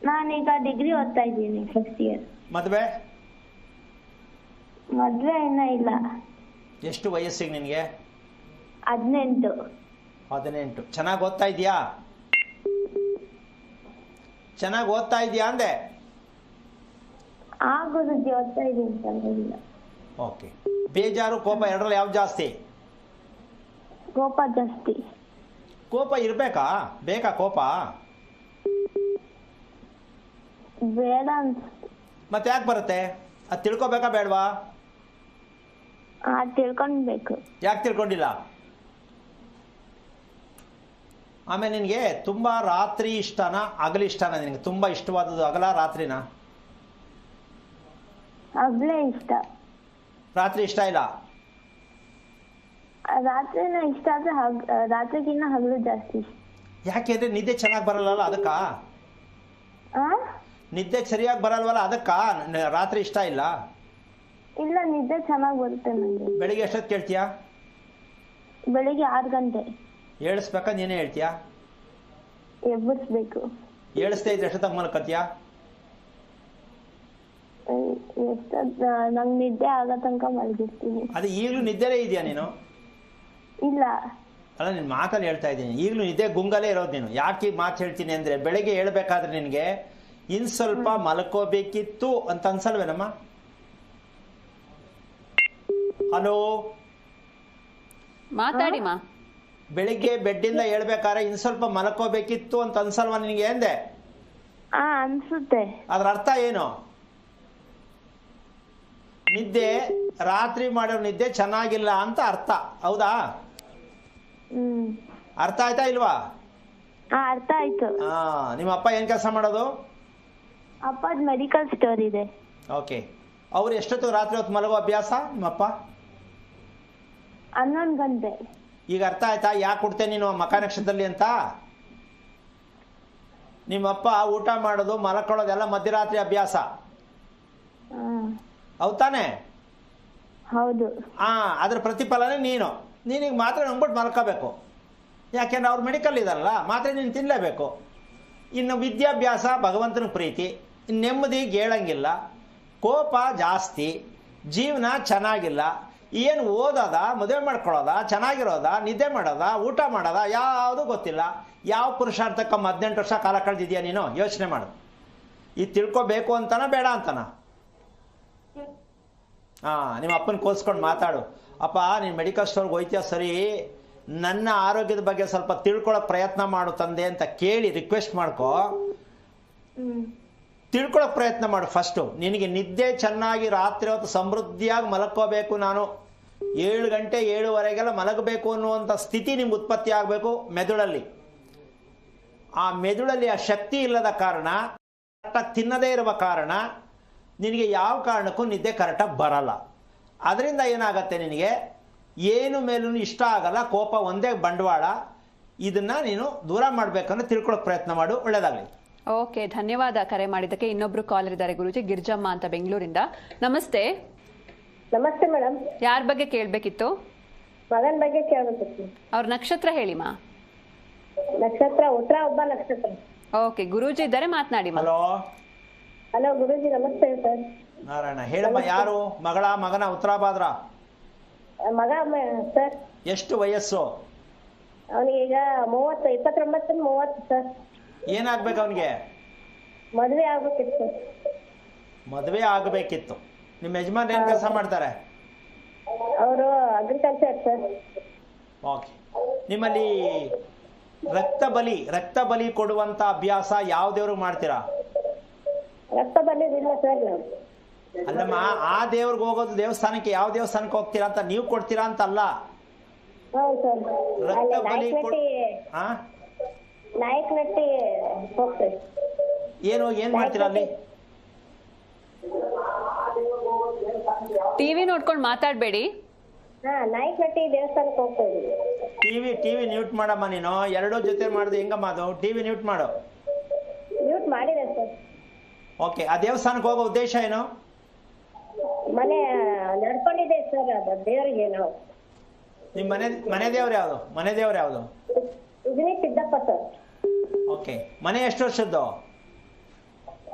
Speaker 4: ನಾನೀಗ ಡಿಗ್ರಿ ಓದ್ತಾ ಇದ್ದೀನಿ, ಫಸ್ಟ್ ಇಯರ್.
Speaker 2: ಮದುವೆ
Speaker 4: ಇನ್ನ ಇಲ್ಲ.
Speaker 2: ಎಷ್ಟು ವಯಸ್ಸಿಗೆ ನಿನಗೆ?
Speaker 4: 18.
Speaker 2: 18. ಚೆನ್ನಾಗಿ ಓದ್ತಾ ಇದೆಯಾ? ಚೆನ್ನಾಗಿ ಓದ್ತಾ ಇದೆಯಾ ಅಂದೆ?
Speaker 4: ಆ ಗುರುಜಿ ಓದ್ತಾ ಇದ್ದೀನಿ, ಪರವಾಗಿಲ್ಲ.
Speaker 2: ಓಕೆ. ಬೇಜಾರು, ಕೋಪ ಎರಡರಲ್ಲಿ ಯಾವ್ದು ಜಾಸ್ತಿ?
Speaker 4: ಕೋಪ ಜಾಸ್ತಿ.
Speaker 2: ಕೋಪ ಇರಬೇಕಾ? ಬೇಕಾ ಕೋಪ?
Speaker 4: ಬೇಡ
Speaker 2: ಮತ್ತೆ ಯಾಕೆ ಬರುತ್ತೆ? ಅದು ತಿಳ್ಕೊಬೇಕಾ ಬೇಡವಾ?
Speaker 4: ತಿಳ್ಕೊಳ್ಬೇಕು.
Speaker 2: ಯಾಕೆ ತಿಳ್ಕೊಂಡಿಲ್ಲ? ಆಮೇಲೆ ನಿನಗೆ ತುಂಬ ರಾತ್ರಿ ಇಷ್ಟನಾ ಹಗಲು ಇಷ್ಟನಾ? ನಿನಗೆ ತುಂಬ ಇಷ್ಟವಾದದ್ದು ಹಗಲ ರಾತ್ರಿನಾ?
Speaker 4: ಹಗ್ಲೇ ಇಷ್ಟ.
Speaker 2: ರಾತ್ರಿ ಇಷ್ಟ ಇಲ್ಲ?
Speaker 4: ರಾತ್ರಿನ ಇಷ್ಟ ಆದ್ರೆ ರಾತ್ರಿಗಿನ್ನ ಹಗಲು ಜಾಸ್ತಿ ಇಷ್ಟ.
Speaker 2: ಯಾಕೆಂದ್ರೆ ನಿದ್ದೆ ಚೆನ್ನಾಗಿ ಬರಲ್ಲಲ್ಲ ಅದಕ್ಕಾ? ನಿದ್ದೆ ಸರಿಯಾಗಿ ಬರಲ್ವಲ್ಲ ಅದಕ್ಕಾ ರಾತ್ರಿ ಇಷ್ಟ ಇಲ್ಲ?
Speaker 4: ಇಲ್ಲ, ನಿದ್ದೆ ಚೆನ್ನಾಗಿ ಬರುತ್ತೆ ನನಗೆ.
Speaker 2: ಬೆಳಿಗ್ಗೆ ಎಷ್ಟೊತ್ತು ಕೇಳ್ತೀಯಾ?
Speaker 4: ಬೆಳಿಗ್ಗೆ 6 ಗಂಟೆ.
Speaker 2: ಏಳಿಸ್ಬೇಕಾ ನೀನೇ ಹೇಳ್ತೀಯಾ?
Speaker 4: ಎಬ್ಬರಿಸ್ಬೇಕು.
Speaker 2: ಏಳಿಸ್ತಾ ಇದ್ರೆ ಎಷ್ಟೊತ್ತಾಗ ಮಲ್ಕೋತೀಯಾ?
Speaker 4: ನಂಗೆ ನಿದ್ದೆ ಆಗೋ ತನಕ ಮಲಗಿರ್ತೀನಿ.
Speaker 2: ಅದು ಈಗಲೂ ನಿದ್ದೆಲೇ ಇದೆಯಾ ನೀನು?
Speaker 4: ಇಲ್ಲ.
Speaker 2: ಅಲ್ಲ, ನಿನ್ನ ಮಾತಲ್ಲಿ ಹೇಳ್ತಾ ಇದ್ದೀನಿ, ಈಗಲೂ ನಿದ್ದೆ ಗುಂಗಲೇ ಇರೋದು ನೀನು. ಯಾಕೆ ಈ ಮಾತು ಹೇಳ್ತೀನಿ ಅಂದರೆ, ಬೆಳಗ್ಗೆ ಹೇಳ್ಬೇಕಾದ್ರೆ ನಿನಗೆ ಇನ್ನು ಸ್ವಲ್ಪ ಮಲ್ಕೋಬೇಕಿತ್ತು ಅಂತ ಅನ್ಸಲ್ವೇನಮ್ಮ? ಹಲೋ,
Speaker 1: ಮಾತಾಡಿಮಾ.
Speaker 2: ಬೆಳಿಗ್ಗೆ ಬೆಡ್ಡಿಂದ ಹೇಳ್ಬೇಕಾದ್ರೆ ಇನ್ನು ಸ್ವಲ್ಪ ಮಲ್ಕೋಬೇಕಿತ್ತು ಅಂತ ಅನ್ಸಲ್ವಾ ನಿನಗೆ ಎಂದೆ?
Speaker 4: ಅನ್ಸುತ್ತೆ.
Speaker 2: ಅದ್ರ ಅರ್ಥ ಏನು? ನಿದ್ದೆ ರಾತ್ರಿ ಮಾಡೋ ನಿದ್ದೆ ಚೆನ್ನಾಗಿಲ್ಲ ಅಂತ ಅರ್ಥ, ಹೌದಾ? ಅರ್ಥ ಆಯ್ತಾ ಇಲ್ವಾ?
Speaker 4: ಅರ್ಥ ಆಯ್ತು.
Speaker 2: ನಿಮ್ಮ ಅಪ್ಪ ಏನ್ ಕೆಲಸ ಮಾಡೋದು?
Speaker 4: ಅಪ್ಪದ್ ಮೆಡಿಕಲ್ ಸ್ಟೋರ್ ಇದೆ.
Speaker 2: ಓಕೆ. ಅವ್ರು ಎಷ್ಟೊತ್ತು ರಾತ್ರಿ ಹೊತ್ತು ಮಲಗೋ ಅಭ್ಯಾಸ ನಿಮ್ಮಪ್ಪ?
Speaker 4: 11 ಗಂಟೆ.
Speaker 2: ಈಗ ಅರ್ಥ ಆಯ್ತಾ ಯಾಕೆ ಕೊಡ್ತೇನೆ ನೀನು ಮಕ ನಕ್ಷತ್ರದಲ್ಲಿ ಅಂತ? ನಿಮ್ಮಪ್ಪ ಊಟ ಮಾಡೋದು ಮಲ್ಕೊಳ್ಳೋದೆಲ್ಲ ಮಧ್ಯರಾತ್ರಿ ಅಭ್ಯಾಸ, ಹೌದಾನೆ?
Speaker 4: ಹೌದು.
Speaker 2: ಅದ್ರ ಪ್ರತಿಫಲನೇ ನೀನಿಗೆ ಮಾತ್ರ ನಂಬಿಟ್ಟು ಮಲ್ಕೋಬೇಕು. ಯಾಕೆಂದ್ರೆ ಅವ್ರು ಮೆಡಿಕಲ್ ಇದಾರಲ್ಲ, ಮಾತ್ರ ನೀನು ತಿನ್ನಲೇಬೇಕು. ಇನ್ನು ವಿದ್ಯಾಭ್ಯಾಸ ಭಗವಂತನ ಪ್ರೀತಿ, ನೆಮ್ಮದಿಗೆ ಹೇಳಂಗಿಲ್ಲ, ಕೋಪ ಜಾಸ್ತಿ, ಜೀವನ ಚೆನ್ನಾಗಿಲ್ಲ. ಏನು ಓದೋದ, ಮದುವೆ ಮಾಡ್ಕೊಳ್ಳೋದ, ಚೆನ್ನಾಗಿರೋದ, ನಿದ್ದೆ ಮಾಡೋದ, ಊಟ ಮಾಡೋದ, ಯಾವುದು ಗೊತ್ತಿಲ್ಲ. ಯಾವ ಪುರುಷಾರ್ಥಕ್ಕೆ 18 ವರ್ಷ ಕಾಲ ಕಳೆದಿದ್ಯಾ ನೀನು? ಯೋಚನೆ ಮಾಡು. ಇದು ತಿಳ್ಕೊಬೇಕು ಅಂತನ ಬೇಡ ಅಂತನ? ನಿಮ್ಮ ಅಪ್ಪನ ಕೋಸ್ಕೊಂಡು ಮಾತಾಡು. ಅಪ್ಪ, ನೀನು ಮೆಡಿಕಲ್ ಸ್ಟೋರ್ಗೆ ಹೋಯ್ತೀಯ ಸರಿ, ನನ್ನ ಆರೋಗ್ಯದ ಬಗ್ಗೆ ಸ್ವಲ್ಪ ತಿಳ್ಕೊಳ್ಳೋ ಪ್ರಯತ್ನ ಮಾಡು ತಂದೆ ಅಂತ ಕೇಳಿ ರಿಕ್ವೆಸ್ಟ್ ಮಾಡ್ಕೋ. ತಿಳ್ಕೊಳ್ಳೋ ಪ್ರಯತ್ನ ಮಾಡು ಫಸ್ಟು. ನಿನಗೆ ನಿದ್ದೆ ಚೆನ್ನಾಗಿ ರಾತ್ರಿ ಹೊತ್ತು ಸಮೃದ್ಧಿಯಾಗಿ ಮಲಕ್ಕೋಬೇಕು, ನಾನು 7 ಗಂಟೆ 7:30ಗೆಲ್ಲ ಮಲಗಬೇಕು ಅನ್ನುವಂಥ ಸ್ಥಿತಿ ನಿಮ್ಗೆ ಉತ್ಪತ್ತಿ ಆಗಬೇಕು ಮೆದುಳಲ್ಲಿ. ಆ ಮೆದುಳಲ್ಲಿ ಆ ಶಕ್ತಿ ಇಲ್ಲದ ಕಾರಣ, ಕರೆಕ್ಟಾಗಿ ತಿನ್ನದೇ ಇರುವ ಕಾರಣ ನಿನಗೆ ಯಾವ ಕಾರಣಕ್ಕೂ ನಿದ್ದೆ ಕರೆಕ್ಟಾಗಿ ಬರಲ್ಲ. ಅದರಿಂದ ಏನಾಗತ್ತೆ, ನಿನಗೆ ಏನು ಮೇಲೂ ಇಷ್ಟ ಆಗಲ್ಲ, ಕೋಪ ಒಂದೇ ಬಂಡವಾಳ. ಇದನ್ನ ನೀನು ದೂರ ಮಾಡಬೇಕಂದ್ರೆ ತಿಳ್ಕೊಳ್ಳೋಕೆ ಪ್ರಯತ್ನ ಮಾಡು. ಒಳ್ಳೆಯದಾಗಲಿ.
Speaker 1: ಓಕೆ, ಧನ್ಯವಾದ ಕರೆ ಮಾಡಿದ್ದಕ್ಕೆ. ಇನ್ನೊಬ್ರು ಕಾಲರ್ ಇದ್ದಾರೆ ಗುರುಜಿ, ಗಿರ್ಜಮ್ಮ ಅಂತ ಬೆಂಗಳೂರಿಂದ. ನಮಸ್ತೆ.
Speaker 5: ನಮಸ್ತೆ ಮೇಡಮ್.
Speaker 1: ಯಾರ ಬಗ್ಗೆ ಕೇಳಬೇಕಿತ್ತು?
Speaker 5: ಮಗನ ಬಗ್ಗೆ ಕೇಳಬೇಕಿತ್ತು.
Speaker 1: ಅವ್ರ ನಕ್ಷತ್ರ ಹೇಳಿಮಾ.
Speaker 5: ನಕ್ಷತ್ರ ಉತ್ತರ ಒಬ್ಬ ನಕ್ಷತ್ರ.
Speaker 1: ಓಕೆ, ಗುರೂಜಿ ಇದ್ದಾರೆ, ಮಾತನಾಡಿ.
Speaker 2: ಹಲೋ,
Speaker 5: ಹಲೋ ಗುರೂಜಿ ನಮಸ್ತೆ ಸರ್.
Speaker 2: ನಾರಾಯಣ ಹೇಳಮ್ಮ, ಯಾರು ಮಗನ ಉತ್ತರಾಭಾದ್ರ?
Speaker 5: ಮಗ ಸರ್.
Speaker 2: ಎಷ್ಟು ವಯಸ್ಸು
Speaker 5: ಅವನಿಗೀಗ 29 ಸರ್.
Speaker 2: ಏನಾಗ್ಬೇಕು ಅವನಿಗೆ?
Speaker 5: ಮದುವೆ ಆಗ್ಬೇಕಿತ್ತು.
Speaker 2: ಮದುವೆ ಆಗಬೇಕಿತ್ತು. ನಿಮ್ಮ ಯಜಮಾನ್ ಏನು ಕೆಲಸ ಮಾಡ್ತಾರೆ?
Speaker 5: ಅವರು ಅಗ್ರಿಕಲ್ಚರ್ ಸರ್.
Speaker 2: ಓಕೆ. ನಿಮ್ಮಲ್ಲಿ ರಕ್ತ ಬಲಿ ಕೊಡುವಂತ ಅಭ್ಯಾಸ ಯಾವ ದೇವ್ರಿಗೆ ಮಾಡ್ತೀರಾ?
Speaker 5: ರಕ್ತ ಬಂದಿದ್ದಿಲ್ಲ ಸರ್ ನಾವು.
Speaker 2: ಅಲ್ಲಮ್ಮ, ಆ ದೇವ್ರಿಗೆ ಹೋಗೋದು ದೇವಸ್ಥಾನಕ್ಕೆ ಯಾವ ದೇವಸ್ಥಾನಕ್ಕೆ ಹೋಗ್ತೀರಾ ಅಂತ ನೀವು ಕೊಡ್ತೀರಾ ಅಂತ ಅಲ್ಲ.
Speaker 5: ಹೌದು ಸರ್.
Speaker 2: ರಕ್ತ ಬಲಿ
Speaker 5: ನಾಯಕನಟ್ಟಿ ಹೋಗ್ತೇವೆ.
Speaker 2: ಏನ್ ಮಾಡ್ತೀರಾ ಅಲ್ಲಿ?
Speaker 1: ಟಿವಿ ನೋಡ್ಕೊಂಡು ಮಾತಾಡಬೇಡಿ.
Speaker 5: ನಾಯಕನಟ್ಟಿ ದೇವಸ್ಥಾನಕ್ಕೆ ಹೋಗ್ತೇವೆ.
Speaker 2: ಟಿವಿ ನ್ಯೂಟ್ ಮಾಡಮ್ಮ. ನೀನು ಎರಡೂ ಜೊತೆ ಮಾಡಿದೆ ಹೆಂಗಮ್ಮ ಅದು? ಟಿವಿ ನ್ಯೂಟ್ ಮಾಡು.
Speaker 5: ಮ್ಯೂಟ್ ಮಾಡಿದೆ ಸರ್.
Speaker 2: ಓಕೆ. ಆ ದೇವಸ್ಥಾನಕ್ಕೆ ಹೋಗೋ ಉದ್ದೇಶ ಏನು?
Speaker 5: ಮನೆ ನಡ್ಕೊಂಡಿದೆ ಸರ್. ಅದು ದೇವರಿಗೆ ನಾವು.
Speaker 2: ನಿಮ್ಮ ಮನೆ ದೇವ್ರು ಯಾವುದು?
Speaker 5: ಇದನ್ನೇ ಸಿದ್ದಪ್ಪ ಸರ್.
Speaker 2: ಓಕೆ. ಮನೆ ಎಷ್ಟು ವರ್ಷದ್ದು?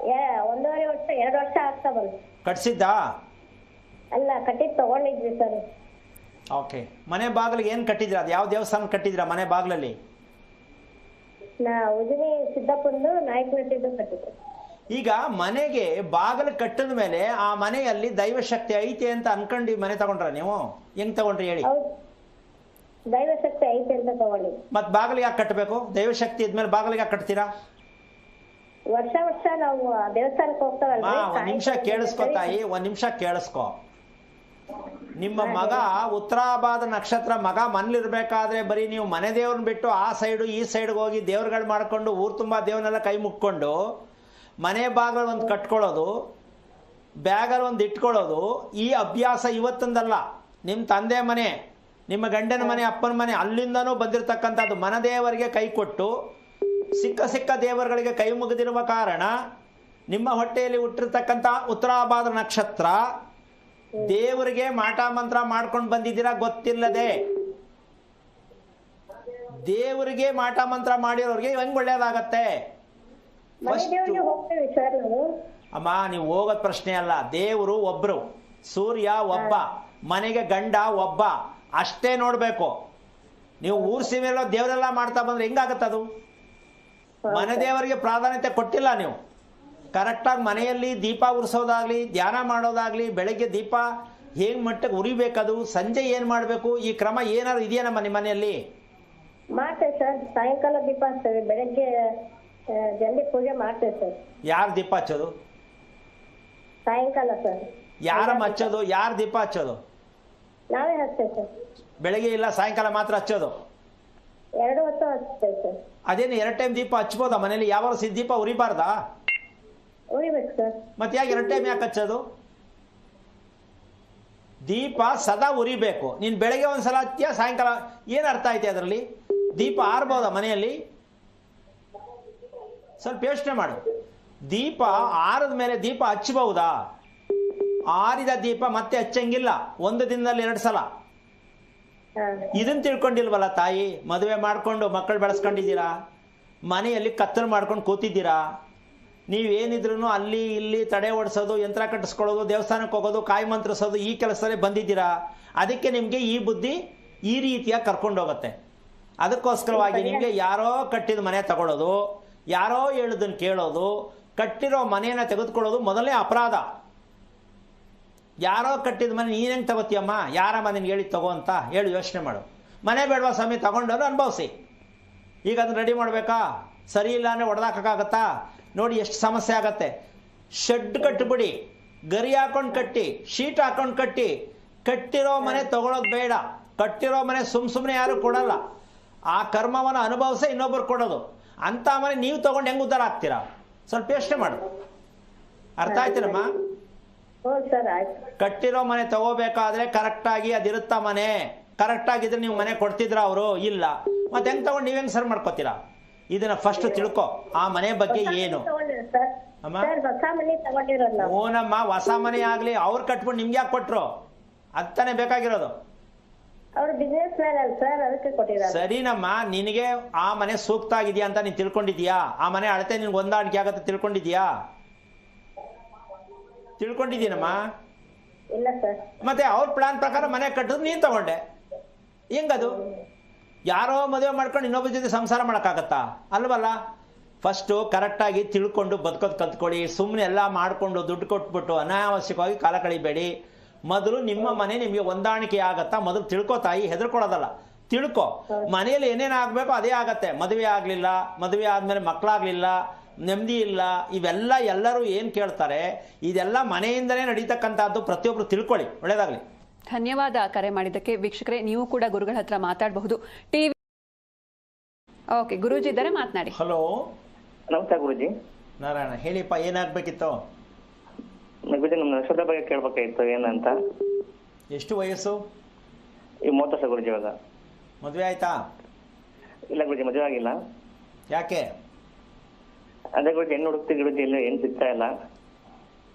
Speaker 5: 1.5 ವರ್ಷ 2 ವರ್ಷ ಆಗ್ತಾ ಬಂತು.
Speaker 2: ಕಟ್ಸಿದ್ದಾ?
Speaker 5: ಅಲ್ಲ, ಕಟ್ಟಿದ್ ತಗೊಂಡಿದ್ವಿ ಸರ್.
Speaker 2: ಓಕೆ. ಮನೆ ಬಾಗಿಲಿಗೆ ಏನು ಕಟ್ಟಿದ್ರಾ? ಅದು ಯಾವ ದೇವಸ್ಥಾನ ಕಟ್ಟಿದ್ರಾ ಮನೆ ಬಾಗಿಲಲ್ಲಿ?
Speaker 5: ಉಜಿನಿ ಸಿದ್ದಪ್ಪಂದು ನಾಯಕನಟ್ಟಿದ್ದು ಕಟ್ಟಿದ್ವಿ.
Speaker 2: ಈಗ ಮನೆಗೆ ಬಾಗಿಲು ಕಟ್ಟಿದ ಮೇಲೆ ಆ ಮನೆಯಲ್ಲಿ ದೈವಶಕ್ತಿ ಐತೆ ಅಂತ ಅನ್ಕೊಂಡು ಮನೆ ತಗೊಂಡ್ರ ನೀವು? ಹೆಂಗ್ ತಗೊಂಡ್ರಿ ಹೇಳಿ?
Speaker 5: ಹೌದು, ದೈವಶಕ್ತಿ ಐತೆ ಅಂತ ತಗೊಂಡಿದ್ವಿ.
Speaker 2: ಮತ್ ಬಾಗಿಲಿಗೆ ಯಾಕೆ ಕಟ್ಟಬೇಕು? ದೈವಶಕ್ತಿ ಇದ್ಮೇಲೆ ಬಾಗಿಲಿಗೆ ಯಾಕೆ ಕಟ್ತೀರಾ?
Speaker 5: ವರ್ಷ ನಾವು ದೇವಸ್ಥಾನಕ್ಕೆ ಹೋಗ್ತಾವಲ್ರಿ.
Speaker 2: ಒಂದ್ ನಿಮಿಷ ಕೇಳಿಸ್ಕೊ ತಾಯಿ, ಒಂದ್ ನಿಮಿಷ ಕೇಳಿಸ್ಕೊ. ನಿಮ್ಮ ಮಗ ಉತ್ತರಾಭಾದ್ರ ನಕ್ಷತ್ರ ಮಗ ಮನೇಲಿರ್ಬೇಕಾದ್ರೆ ಬರೀ ನೀವು ಮನೆ ದೇವ್ರನ್ನ ಬಿಟ್ಟು ಆ ಸೈಡು ಈ ಸೈಡ್ಗೆ ಹೋಗಿ ದೇವ್ರುಗಳು ಮಾಡ್ಕೊಂಡು ಊರು ತುಂಬಾ ದೇವ್ರನ್ನೆಲ್ಲ ಕೈ ಮುಕ್ಕೊಂಡು ಮನೆ ಬಾಗಿಲು ಒಂದು ಕಟ್ಕೊಳ್ಳೋದು, ಬ್ಯಾಗಲ್ಲಿ ಒಂದು ಇಟ್ಕೊಳ್ಳೋದು, ಈ ಅಭ್ಯಾಸ ಇವತ್ತೊಂದಲ್ಲ. ನಿಮ್ಮ ತಂದೆ ಮನೆ, ನಿಮ್ಮ ಗಂಡನ ಮನೆ, ಅಪ್ಪನ ಮನೆ, ಅಲ್ಲಿಂದನೂ ಬಂದಿರತಕ್ಕಂಥದ್ದು. ಮನದೇವರಿಗೆ ಕೈ ಕೊಟ್ಟು ಸಿಕ್ಕ ದೇವರುಗಳಿಗೆ ಕೈ ಮುಗಿದಿರುವ ಕಾರಣ ನಿಮ್ಮ ಹೊಟ್ಟೆಯಲ್ಲಿ ಹುಟ್ಟಿರ್ತಕ್ಕಂಥ ಉತ್ತರಾಭಾದ್ರ ನಕ್ಷತ್ರ ದೇವರಿಗೆ ಮಾಟ ಮಂತ್ರ ಮಾಡ್ಕೊಂಡು ಬಂದಿದ್ದೀರಾ ಗೊತ್ತಿಲ್ಲದೆ. ದೇವರಿಗೆ ಮಾಟ ಮಂತ್ರ ಮಾಡಿರೋರಿಗೆ ಹೆಂಗ್ ಒಳ್ಳೇದಾಗತ್ತೆ? ಅಮ್ಮ, ನೀವು ಹೋಗೋದ್ ಪ್ರಶ್ನೆ ಅಲ್ಲ. ದೇವರು ಒಬ್ರು, ಸೂರ್ಯ ಒಬ್ಬ, ಮನೆಗೆ ಗಂಡ ಒಬ್ಬ, ಅಷ್ಟೇ ನೋಡ್ಬೇಕು. ನೀವು ಊರ್ ಸೀಮೆಲ್ಲ ದೇವರೆಲ್ಲ ಮಾಡ್ತಾ ಬಂದ್ರೆ ಹೆಂಗಾಗತ್ತದು? ಮನೆ ದೇವರಿಗೆ ಪ್ರಾಧಾನ್ಯತೆ ಕೊಟ್ಟಿಲ್ಲ ನೀವು. ಕರೆಕ್ಟಾಗಿ ಮನೆಯಲ್ಲಿ ದೀಪ ಉರಿಸೋದಾಗ್ಲಿ, ಧ್ಯಾನ ಮಾಡೋದಾಗ್ಲಿ, ಬೆಳಗ್ಗೆ ದೀಪ ಹೇಗ್ ಮಟ್ಟಕ್ಕೆ ಉರಿಬೇಕದು, ಸಂಜೆ ಏನ್ ಮಾಡ್ಬೇಕು, ಈ ಕ್ರಮ ಏನಾದ್ರು ಇದೆಯೇನಮ್ಮ ನಿಮ್ಮ ಮನೆಯಲ್ಲಿ?
Speaker 5: ಮಾಡ್ತೇವೆ ಸರ್. ಸಾಯಂಕಾಲ ದೀಪ ಹಚ್ತೇವೆ, ಬೆಳಗ್ಗೆ ಜಲ್ದಿ ಪೂಜೆ ಮಾಡ್ತೇವೆ ಸರ್.
Speaker 2: ಯಾರು ದೀಪ ಹಚ್ಚೋದು?
Speaker 5: ಸಾಯಂಕಾಲ ಸರ್.
Speaker 2: ಯಾರಮ್ಮ ಹಚ್ಚೋದು? ಯಾರು ದೀಪ ಹಚ್ಚೋದು?
Speaker 5: ನಾವೇ ಹಚ್ತೇವೆ ಸರ್.
Speaker 2: ಬೆಳಗ್ಗೆ ಇಲ್ಲ ಸಾಯಂಕಾಲ ಮಾತ್ರ ಹಚ್ಚೋದು?
Speaker 5: 2 ಹೊತ್ತು ಹಚ್ತೇವೆ ಸರ್.
Speaker 2: ಅದೇನು 2 ಟೈಮ್ ದೀಪ ಹಚ್ಬೋದಾ ಮನೇಲಿ? ಯಾವಾಗ ದೀಪ ಉರಿಬಾರ್ದಾ?
Speaker 5: ಉರಿಬೇಕು ಸರ್.
Speaker 2: ಮತ್ತೆ ಯಾಕೆ 2 ಟೈಮ್ ಯಾಕೆ ಹಚ್ಚೋದು? ದೀಪ ಸದಾ ಉರಿಬೇಕು. ನೀನ್ ಬೆಳಗ್ಗೆ ಒಂದ್ಸಲ ಹಚ್ಚಿಯ, ಸಾಯಂಕಾಲ ಏನ್ ಅರ್ಥ ಐತೆ ಅದರಲ್ಲಿ? ದೀಪ ಆರ್ಬೋದಾ ಮನೆಯಲ್ಲಿ? ಸ್ವಲ್ಪ ಯೋಚನೆ ಮಾಡು. ದೀಪ ಆರದ ಮೇಲೆ ದೀಪ ಹಚ್ಚಬಹುದಾ? ಆರಿದ ದೀಪ ಮತ್ತೆ ಹಚ್ಚಂಗಿಲ್ಲ, ಒಂದು ದಿನದಲ್ಲಿ 2 ಸಲ. ಇದನ್ನ ತಿಳ್ಕೊಂಡಿಲ್ವಲ್ಲ ತಾಯಿ. ಮದುವೆ ಮಾಡ್ಕೊಂಡು ಮಕ್ಕಳು ಬೆಳೆಸ್ಕೊಂಡಿದ್ದೀರಾ, ಮನೆಯಲ್ಲಿ ಕತ್ತಲು ಮಾಡ್ಕೊಂಡು ಕೂತಿದ್ದೀರಾ. ನೀವೇನಿದ್ರು ಅಲ್ಲಿ ಇಲ್ಲಿ ತಡೆ ಓಡಿಸೋದು, ಯಂತ್ರ ಕಟ್ಟಿಸ್ಕೊಳ್ಳೋದು, ದೇವಸ್ಥಾನಕ್ಕೆ ಹೋಗೋದು, ಕಾಯಿ ಮಂತ್ರಿಸೋದು, ಈ ಕೆಲಸದಲ್ಲೇ ಬಂದಿದ್ದೀರಾ. ಅದಕ್ಕೆ ನಿಮಗೆ ಈ ಬುದ್ಧಿ ಈ ರೀತಿಯಾಗಿ ಕರ್ಕೊಂಡು ಹೋಗುತ್ತೆ. ಅದಕ್ಕೋಸ್ಕರವಾಗಿ ನಿಮಗೆ ಯಾರೋ ಕಟ್ಟಿದ ಮನೆ ತಗೊಳ್ಳೋದು, ಯಾರೋ ಹೇಳೋದನ್ನು ಕೇಳೋದು, ಕಟ್ಟಿರೋ ಮನೆಯನ್ನು ತೆಗೆದುಕೊಳ್ಳೋದು ಮೊದಲನೇ ಅಪರಾಧ. ಯಾರೋ ಕಟ್ಟಿದ ಮನೆ ನೀನು ಹೆಂಗೆ ತಗೋತೀಯಮ್ಮ? ಯಾರಮ್ಮ ನಿನ್ಗೆ ಹೇಳಿ ತಗೋ ಅಂತ ಹೇಳಿ ಯೋಚನೆ ಮಾಡು. ಮನೆ ಬೇಡವಾ ಸ್ವಾಮಿ, ತಗೊಂಡವರು ಅನುಭವಿಸಿ. ಈಗ ಅದನ್ನ ರೆಡಿ ಮಾಡಬೇಕಾ? ಸರಿ ಇಲ್ಲ ಅಂದರೆ ಹೊಡೆದಾಕಕ್ಕಾಗತ್ತಾ? ನೋಡಿ ಎಷ್ಟು ಸಮಸ್ಯೆ ಆಗತ್ತೆ. ಶೆಡ್ ಕಟ್ಟಿಬಿಡಿ, ಗರಿ ಹಾಕೊಂಡು ಕಟ್ಟಿ, ಶೀಟ್ ಹಾಕೊಂಡು ಕಟ್ಟಿ. ಕಟ್ಟಿರೋ ಮನೆ ತಗೊಳ್ಳೋದು ಬೇಡ. ಕಟ್ಟಿರೋ ಮನೆ ಸುಮ್ಮನೆ ಯಾರು ಕೊಡಲ್ಲ. ಆ ಕರ್ಮವನ್ನು ಅನುಭವಿಸ ಇನ್ನೊಬ್ಬರು ಕೊಡೋದು. ಅಂತ ಮನೆ ನೀವು ತಗೊಂಡು ಹೆಂಗೆ ಉದ್ಧಾರ ಆಗ್ತೀರಾ? ಸ್ವಲ್ಪ ಯೋಚನೆ ಮಾಡು. ಅರ್ಥ ಆಯ್ತಿರಮ್ಮ? ಕಟ್ಟಿರೋ ಮನೆ ತಗೋಬೇಕಾದ್ರೆ ಕರೆಕ್ಟಾಗಿ ಅದಿರುತ್ತಾ ಮನೆ? ಕರೆಕ್ಟಾಗಿದ್ರೆ ನೀವು ಮನೆ ಕೊಡ್ತಿದ್ರ ಅವರು? ಇಲ್ಲ. ಮತ್ತೆ ಹೆಂಗ್ ತಗೊಂಡು ನೀವ್ ಹೆಂಗ್ ಸರ್ ಮಾಡ್ಕೋತೀರಾ? ಇದನ್ನ ಫಸ್ಟ್ ತಿಳ್ಕೊ. ಆ ಮನೆ ಬಗ್ಗೆ ಏನು ಅಮ್ಮ? ಓನಮ್ಮ, ಹೊಸ ಮನೆ ಆಗ್ಲಿ ಅವ್ರು ಕಟ್ಬಿಟ್ಟು ನಿಮ್ಗೆ ಯಾಕೆ ಕೊಟ್ರು? ಅತ್ತಾನೆ ಬೇಕಾಗಿರೋದು. ಸರಿನಮ್ಮ, ನಿನಗೆ ಆ ಮನೆ ಸೂಕ್ತ ಆಗಿದ್ಯಾ ಅಂತ ನೀನ್ ತಿಳ್ಕೊಂಡಿದ್ಯಾ? ಆ ಮನೆ ಅಳತೆ ನಿನ್ಗೆ ಹೊಂದಾಣಿಕೆ ಆಗತ್ತೆ ತಿಳ್ಕೊಂಡಿದ್ಯಾ? ತಿಳ್ಕೊಂಡಿದ್ದೀನಮ್ಮ.
Speaker 5: ಇಲ್ಲ ಸರ್.
Speaker 2: ಮತ್ತೆ ಅವ್ರ ಪ್ಲಾನ್ ಪ್ರಕಾರ ಮನೆ ಕಟ್ಟಿದ್ರು ನೀನು ತಗೊಂಡೆ, ಹೆಂಗದು? ಯಾರೋ ಮದುವೆ ಮಾಡ್ಕೊಂಡು ಇನ್ನೊಬ್ಬರ ಜೊತೆ ಸಂಸಾರ ಮಾಡೋಕ್ಕಾಗತ್ತಾ? ಅಲ್ವಲ್ಲ. ಫಸ್ಟು ಕರೆಕ್ಟಾಗಿ ತಿಳ್ಕೊಂಡು ಬದುಕೋದು ಕಲ್ತ್ಕೊಳ್ಳಿ. ಸುಮ್ಮನೆ ಎಲ್ಲ ಮಾಡಿಕೊಂಡು ದುಡ್ಡು ಕೊಟ್ಬಿಟ್ಟು ಅನಾವಶ್ಯಕವಾಗಿ ಕಾಲ ಕಳಿಬೇಡಿ. ಮೊದಲು ನಿಮ್ಮ ಮನೆ ನಿಮಗೆ ಹೊಂದಾಣಿಕೆ ಆಗತ್ತಾ ಮೊದಲು ತಿಳ್ಕೊ ತಾಯಿ, ಹೆದರ್ಕೊಳ್ಳೋದಲ್ಲ, ತಿಳ್ಕೊ. ಮನೆಯಲ್ಲಿ ಏನೇನು ಆಗಬೇಕೋ ಅದೇ ಆಗತ್ತೆ. ಮದುವೆ ಆಗಲಿಲ್ಲ, ಮದುವೆ ಆದಮೇಲೆ ಮಕ್ಕಳಾಗಲಿಲ್ಲ, ನೆಮ್ಮದಿ ಇಲ್ಲ, ಇವೆಲ್ಲ ಎಲ್ಲರೂ ಏನು ಕೇಳ್ತಾರೆ, ಇದೆಲ್ಲ ಮನೆಯಿಂದಲೇ ನಡೀತಕ್ಕಂಥದ್ದು. ಪ್ರತಿಯೊಬ್ಬರು ತಿಳ್ಕೊಳ್ಳಿ. ಒಳ್ಳೇದಾಗಲಿ.
Speaker 1: ಧನ್ಯವಾದ ಕರೆ ಮಾಡಿದ್ದಕ್ಕೆ. ವೀಕ್ಷಕರೇ, ನೀವು ಕೂಡ ಗುರುಗಳ ಹತ್ರ ಮಾತಾಡಬಹುದು. ಟಿವಿ ಓಕೆ, ಗುರೂಜಿ ಇದ್ದಾರೆ, ಮಾತನಾಡಿ.
Speaker 2: ಹಲೋ,
Speaker 6: ನಮಸ್ತೆ ಗುರುಜಿ.
Speaker 2: ನಾರಾಯಣ, ಹೇಳಿಪ್ಪ, ಏನಾಗಬೇಕಿತ್ತು?
Speaker 6: ಗುರುಜಿ, ನಮ್ಮ ನಕ್ಷತ್ರ ಬಗ್ಗೆ ಕೇಳ್ಬೇಕಾಗಿತ್ತು, ಏನಂತ.
Speaker 2: ಎಷ್ಟು ವಯಸ್ಸು?
Speaker 6: ಈ 30 ವರ್ಷ ಗುರುಜಿ. ಇವಾಗ
Speaker 2: ಮದುವೆ ಆಯ್ತಾ?
Speaker 6: ಇಲ್ಲ ಗುರುಜಿ, ಮದುವೆ ಆಗಿಲ್ಲ.
Speaker 2: ಯಾಕೆ?
Speaker 6: ಅದೇ ಗುರುಜಿ, ಹೆಣ್ಣು ಹುಡುಕ್ತಿ ಗುರುಜಿ, ಇಲ್ಲಿ ಏನು ಸಿಗ್ತಾ ಇಲ್ಲ.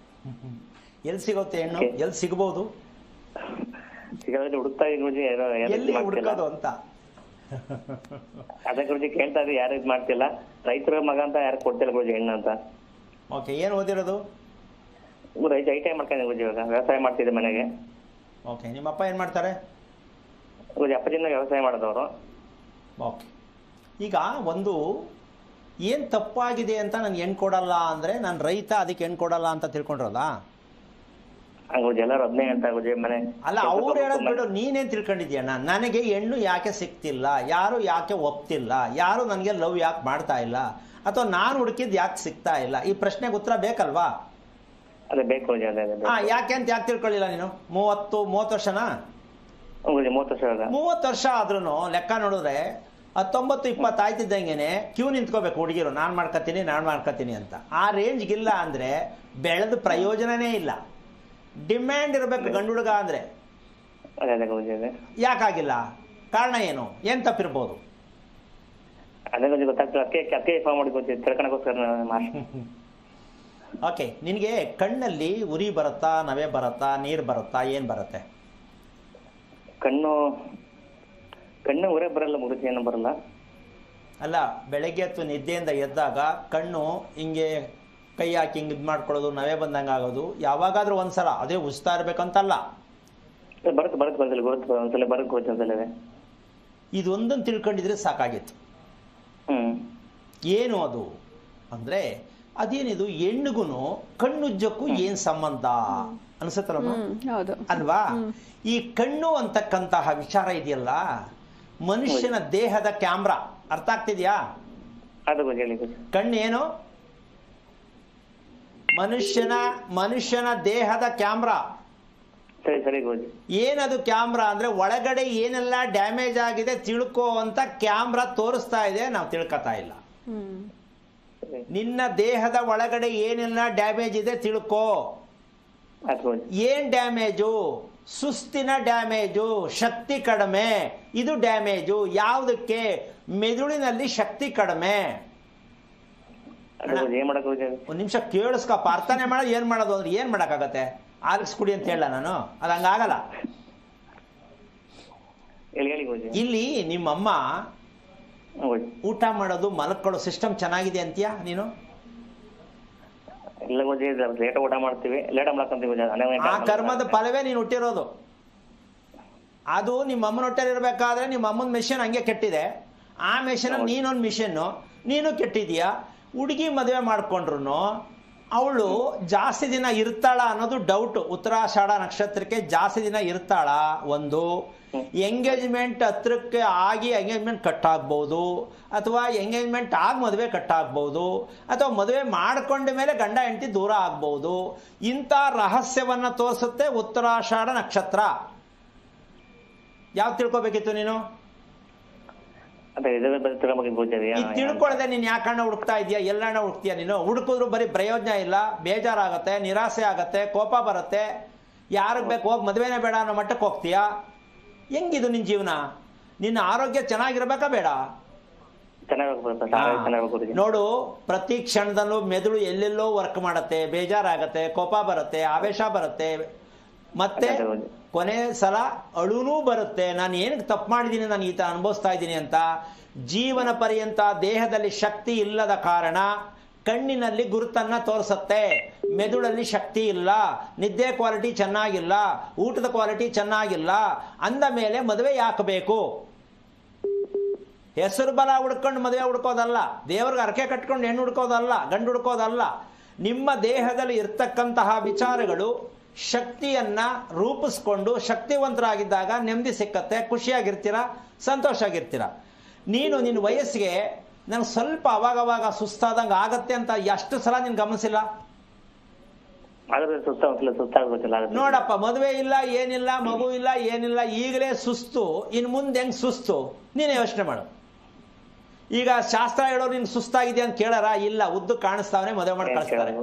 Speaker 2: ಎಲ್ಲಿ ಸಿಗುತ್ತೆ ಹೆಣ್ಣು? ಎಲ್ಲಿ ಸಿಗಬಹುದು?
Speaker 6: ಸಿಗೋದ್ರಲ್ಲಿ ಹುಡುಕ್ತಾ ಇದ್ದೀವಿ ಗುರುಜಿ,
Speaker 2: ಎಲ್ಲಿ ಹುಡುಕೋದು ಅಂತ.
Speaker 6: ಅದೇ ಗುರುಜಿ ಕೇಳ್ತಾ ಇದ್ದೀವಿ, ಯಾರು ಇದು ಮಾಡ್ತಿಲ್ಲ. ರೈತರ ಮಗ ಅಂತ ಯಾರು ಕೊಡ್ತಿಲ್ಲ ಗುರುಜಿ ಹೆಣ್ಣು ಅಂತ.
Speaker 2: ಓಕೆ, ಏನು ಓದಿರೋದು?
Speaker 6: ಗುರುಜಿ ITI ಮಾಡ್ಕೊಂಡಿದ್ದೀನಿ ಗುರುಜಿ. ಇವಾಗ ವ್ಯವಸಾಯ ಮಾಡ್ತಿದ್ದೆ ಮನೆಗೆ.
Speaker 2: ಓಕೆ, ನಿಮ್ಮಪ್ಪ ಏನು ಮಾಡ್ತಾರೆ?
Speaker 6: ಗುರುಜಿ ಅಪ್ಪಾಜಿನ ವ್ಯವಸಾಯ ಮಾಡಿದವರು.
Speaker 2: ಓಕೆ, ಈಗ ಒಂದು ಏನು ತಪ್ಪಾಗಿದೆ ಅಂತ ನಾನು ಹೆಣ್ಣು ಕೊಡಲ್ಲ ಅಂದರೆ ನಾನು ರೈತ ಅದಕ್ಕೆ ಹೆಣ್ಣು ಕೊಡಲ್ಲ ಅಂತ ತಿಳ್ಕೊಂಡ್ರಲ್ಲ.
Speaker 6: ಗುರುಜಿ ಎಲ್ಲರೂ ಅದನ್ನೇ ಹೇಳ್ತಾರೆ ಗುರುಜಿ. ಮನೆ
Speaker 2: ಅಲ್ಲ, ಅವ್ರು ಹೇಳೋದು ಬಿಡು, ನೀನೇನು ತಿಳ್ಕೊಂಡಿದ್ಯಣ್ಣ? ನನಗೆ ಹೆಣ್ಣು ಯಾಕೆ ಸಿಗ್ತಿಲ್ಲ, ಯಾರು ಯಾಕೆ ಒಪ್ತಿಲ್ಲ, ಯಾರು ನನಗೆ ಲವ್ ಯಾಕೆ ಮಾಡ್ತಾ ಇಲ್ಲ, ಅಥವಾ ನಾನು ಹುಡುಕಿದ್ದು ಯಾಕೆ ಸಿಗ್ತಾ ಇಲ್ಲ, ಈ ಪ್ರಶ್ನೆಗೆ ಉತ್ತರ ಬೇಕಲ್ವಾ?
Speaker 6: ಅದೇ ಬೇಕು ಗುರುಜಿ. ಅದೇ
Speaker 2: ಯಾಕೆ ಅಂತ ಯಾಕೆ ತಿಳ್ಕೊಳ್ಳಿಲ್ಲ ನೀನು? 30 ವರ್ಷನಾ?
Speaker 6: ಗುರುಜಿ 30 ವರ್ಷ.
Speaker 2: 30 ವರ್ಷ ಆದ್ರೂ ಲೆಕ್ಕ ನೋಡಿದ್ರೆ 19-20 ಆಯ್ತಿದ್ದಂಗೆನೆ ಕ್ಯೂ ನಿಂತ್ಕೋಬೇಕು ಹುಡುಗಿರು, ನಾನು ಮಾಡ್ಕೊತೀನಿ ಅಂತ. ಆ ರೇಂಜ್ಗಿಲ್ಲ ಅಂದರೆ ಬೆಳೆದ ಪ್ರಯೋಜನನೇ ಇಲ್ಲ. ಡಿಮ್ಯಾಂಡ್ ಇರಬೇಕು ಗಂಡು ಹುಡುಗ ಅಂದರೆ.
Speaker 6: ಅದೇ ಗುರುಜಿ. ಅದೇ
Speaker 2: ಯಾಕಾಗಿಲ್ಲ? ಕಾರಣ ಏನು ತಪ್ಪಿರ್ಬೋದು?
Speaker 6: ಅದೇ ಗುರುಜಿ ಗೊತ್ತಾಗ್ತದೆ. ಅದಕ್ಕೆ ಫಾರ್ಮ್ ಮಾಡಿ ಗುರುಜಿ, ತಿಳ್ಕೊಳಕ್ಕೋಸ್ಕರ.
Speaker 2: ಓಕೆ, ನಿನಗೆ ಕಣ್ಣಲ್ಲಿ ಉರಿ ಬರುತ್ತಾ, ನವೆ ಬರುತ್ತಾ, ನೀರು ಬರುತ್ತಾ, ಏನು ಬರುತ್ತೆ?
Speaker 6: ಕಣ್ಣು ಉರೇ ಬರಲ್ಲ ಗುರುಜಿ, ಏನು ಬರಲ್ಲ.
Speaker 2: ಅಲ್ಲ, ಬೆಳಗ್ಗೆ ಅಥವಾ ನಿದ್ದೆಯಿಂದ ಎದ್ದಾಗ ಕಣ್ಣು ಹಿಂಗೆ ಕೈ ಹಾಕಿ ಹಿಂಗೆ ಇದು ಮಾಡ್ಕೊಳ್ಳೋದು, ನವೆ ಬಂದಂಗೆ ಆಗೋದು ಯಾವಾಗಾದ್ರೂ ಒಂದ್ಸಲ, ಅದೇ ಉಸ್ತಾ ಇರ್ಬೇಕಂತಲ್ಲ.
Speaker 6: ಬರುತ್ತೆ ಗುರುತು ಒಂದ್ಸಲ ಬರುತ್ತೆ ಒಂದ್ಸಲ.
Speaker 2: ಇದೊಂದನ್ನು ತಿಳ್ಕೊಂಡಿದ್ರೆ ಸಾಕಾಗಿತ್ತು. ಏನು ಅದು ಅಂದರೆ ಅದೇನಿದು, ಹೆಣ್ಣಿಗೂ ಕಣ್ಣುಜ್ಜಕ್ಕೂ ಏನು ಸಂಬಂಧ ಅನ್ಸುತ್ತಲ್ಲಮ್ಮ? ಅಲ್ವಾ? ಈ ಕಣ್ಣು ಅಂತಕ್ಕಂತಹ ವಿಚಾರ ಇದೆಯಲ್ಲ, ಮನುಷ್ಯನ ದೇಹದ ಕ್ಯಾಮ್ರಾ. ಅರ್ಥ ಆಗ್ತಿದ್ಯಾ? ಕಣ್ಣೇನು? ಮನುಷ್ಯನ ದೇಹದ ಕ್ಯಾಮ್ರಾ. ಏನದು ಕ್ಯಾಮ್ರಾ ಅಂದ್ರೆ, ಒಳಗಡೆ ಏನೆಲ್ಲ ಡ್ಯಾಮೇಜ್ ಆಗಿದೆ ತಿಳ್ಕೋ ಅಂತ ಕ್ಯಾಮ್ರಾ ತೋರಿಸ್ತಾ ಇದೆ, ನಾವು ತಿಳ್ಕೊತಾ ಇಲ್ಲ. ನಿನ್ನ ದೇಹದ ಒಳಗಡೆ ಏನೆಲ್ಲ ಡ್ಯಾಮೇಜ್ ಇದೆ ತಿಳ್ಕೋ. ಏನ್ ಡ್ಯಾಮೇಜು? ಸುಸ್ತಿನ ಡ್ಯಾಮೇಜು, ಶಕ್ತಿ ಕಡಿಮೆ, ಇದು ಡ್ಯಾಮೇಜು. ಯಾವುದಕ್ಕೆ? ಮೆದುಳಿನಲ್ಲಿ ಶಕ್ತಿ ಕಡಿಮೆ. ಒಂದ್ ನಿಮಿಷ ಕೇಳಿಸ್ಕ, ಪ್ರಾರ್ಥನೆ ಮಾಡೋದು ಏನ್ ಮಾಡೋದು ಅಂದ್ರೆ ಏನ್ ಮಾಡಕ್ಕಾಗತ್ತೆ? ಆರಿಸ್ ಕುಡಿ ಅಂತ ಹೇಳ ನಾನು, ಅದು ಹಂಗಾಗಲ್ಲ. ಇಲ್ಲಿ ನಿಮ್ಮಮ್ಮ ಊಟ ಮಾಡೋದು, ಮಲಕ್ಕೊಳ್ಳೋ ಸಿಸ್ಟಮ್ ಚೆನ್ನಾಗಿದೆ ಅಂತೀಯಾ ನೀನು?
Speaker 6: ಇಲ್ಲ ಗುರುಜಿ, ಲೇಟ್ ಊಟ ಮಾಡ್ತೀವಿ, ಲೇಟ್ ಮಾಡ್ಕೊಂತೀವಿ.
Speaker 2: ಆ ಕರ್ಮದ ಫಲವೇ ನೀನು ಹುಟ್ಟಿರೋದು. ಅದು ನಿಮ್ಮ ಅಮ್ಮನ ಹೊಟ್ಟೆಲಿ ಇರಬೇಕಾದ್ರೆ ನಿಮ್ಮ ಅಮ್ಮನ ಮಿಷನ್ ಹಂಗೆ ಕೆಟ್ಟಿದೆ. ಆ ಮಿಷನ್ ನೀನೊಂದು ಮಿಷನ್ನು, ನೀನು ಕೆಟ್ಟಿದೀಯಾ. ಹುಡುಗಿ ಮದುವೆ ಮಾಡ್ಕೊಂಡ್ರು ಅವಳು ಜಾಸ್ತಿ ದಿನ ಇರ್ತಾಳ ಅನ್ನೋದು ಡೌಟ್. ಉತ್ತರಾಷಾಢ ನಕ್ಷತ್ರಕ್ಕೆ ಜಾಸ್ತಿ ದಿನ ಇರ್ತಾಳ? ಒಂದು ಎಂಗೇಜ್ಮೆಂಟ್ ಹತ್ರಕ್ಕೆ ಆಗಿ ಎಂಗೇಜ್ಮೆಂಟ್ ಕಟ್ಟಾಗ್ಬೋದು, ಅಥವಾ ಎಂಗೇಜ್ಮೆಂಟ್ ಆಗಿ ಮದುವೆ ಕಟ್ಟಾಗ್ಬೋದು, ಅಥವಾ ಮದುವೆ ಮಾಡ್ಕೊಂಡ ಮೇಲೆ ಗಂಡ ಹೆಂಡತಿ ದೂರ ಆಗ್ಬೋದು. ಇಂಥ ರಹಸ್ಯವನ್ನು ತೋರಿಸುತ್ತೆ ಉತ್ತರಾಷಾಢ ನಕ್ಷತ್ರ. ಯಾವ್ದು ತಿಳ್ಕೊಬೇಕಿತ್ತು ನೀನು? ತಿಳ್ಕೊಳ್ಳದೆ ನೀನು ಯಾಕಣ್ಣ ಹುಡುಕ್ತಾ ಇದೆಯಾ? ಎಲ್ಲಣ್ಣ ಹುಡುಕ್ತೀಯ ನೀನು? ಹುಡುಕಿದ್ರು ಬರೀ ಪ್ರಯೋಜನ ಇಲ್ಲ, ಬೇಜಾರಾಗತ್ತೆ, ನಿರಾಸೆ ಆಗತ್ತೆ, ಕೋಪ ಬರುತ್ತೆ. ಯಾರಿಗೆ ಬೇಕು ಹೋಗಿ ಮದುವೆನೇ ಬೇಡ ಅನ್ನೋ ಮಟ್ಟಕ್ಕೆ ಹೋಗ್ತೀಯಾ? ಹೆಂಗಿದು ನಿನ್ನ ಜೀವನ? ನಿನ್ನ ಆರೋಗ್ಯ ಚೆನ್ನಾಗಿರ್ಬೇಕಾ ಬೇಡ? ನೋಡು, ಪ್ರತಿ ಕ್ಷಣದಲ್ಲೂ ಮೆದುಳು ಎಲ್ಲೆಲ್ಲೋ ವರ್ಕ್ ಮಾಡತ್ತೆ, ಬೇಜಾರಾಗತ್ತೆ, ಕೋಪ ಬರುತ್ತೆ, ಆವೇಶ ಬರುತ್ತೆ, ಮತ್ತೆ ಕೊನೆ ಸಲ ಅಳುನೂ ಬರುತ್ತೆ. ನಾನು ಏನಕ್ಕೆ ತಪ್ಪು ಮಾಡಿದ್ದೀನಿ, ನಾನು ಈತ ಅನುಭವಿಸ್ತಾ ಇದ್ದೀನಿ ಅಂತ. ಜೀವನ ಪರ್ಯಂತ ದೇಹದಲ್ಲಿ ಶಕ್ತಿ ಇಲ್ಲದ ಕಾರಣ ಕಣ್ಣಿನಲ್ಲಿ ಗುರುತನ್ನ ತೋರಿಸುತ್ತೆ. ಮೆದುಳಲ್ಲಿ ಶಕ್ತಿ ಇಲ್ಲ, ನಿದ್ದೆ ಕ್ವಾಲಿಟಿ ಚೆನ್ನಾಗಿಲ್ಲ, ಊಟದ ಕ್ವಾಲಿಟಿ ಚೆನ್ನಾಗಿಲ್ಲ ಅಂದ ಮೇಲೆ ಮದುವೆ ಯಾಕೆ ಬೇಕು? ಹೆಸರು ಬಲ ಹುಡ್ಕೊಂಡು ಮದುವೆ ಹುಡ್ಕೋದಲ್ಲ, ದೇವ್ರಿಗೆ ಅರಕೆ ಕಟ್ಕೊಂಡು ಹೆಣ್ಣು ಹುಡ್ಕೋದಲ್ಲ, ಗಂಡು ಹುಡ್ಕೋದಲ್ಲ. ನಿಮ್ಮ ದೇಹದಲ್ಲಿ ಇರ್ತಕ್ಕಂತಹ ವಿಚಾರಗಳು ಶಕ್ತಿಯನ್ನ ರೂಪಿಸ್ಕೊಂಡು ಶಕ್ತಿವಂತರಾಗಿದ್ದಾಗ ನೆಮ್ಮದಿ ಸಿಕ್ಕತ್ತೆ, ಖುಷಿಯಾಗಿರ್ತೀರ, ಸಂತೋಷ ಆಗಿರ್ತೀರ. ನೀನು ನಿನ್ನ ವಯಸ್ಸಿಗೆ ನನಗೆ ಸ್ವಲ್ಪ ಅವಾಗವಾಗ ಸುಸ್ತಾದಂಗೆ ಆಗತ್ತೆ ಅಂತ ಎಷ್ಟು ಸಲ ನೀನು ಗಮನಿಸಿಲ್ಲ? ನೋಡಪ್ಪ, ಮದುವೆ ಇಲ್ಲ, ಏನಿಲ್ಲ, ಮಗು ಇಲ್ಲ, ಏನಿಲ್ಲ, ಈಗಲೇ ಸುಸ್ತು, ಇನ್ನು ಮುಂದೆ ಹೆಂಗ್ ಸುಸ್ತು ನೀನೇ ಯೋಚನೆ ಮಾಡು. ಈಗ ಶಾಸ್ತ್ರ ಹೇಳೋರು ನಿನ್ ಸುಸ್ತಾಗಿದೆ ಅಂತ ಕೇಳಾರ? ಇಲ್ಲ, ಉದ್ದು ಕಾಣಿಸ್ತಾವನೆ, ಮದುವೆ ಮಾಡಿ ಕಳಿಸ್ತಾರೆ.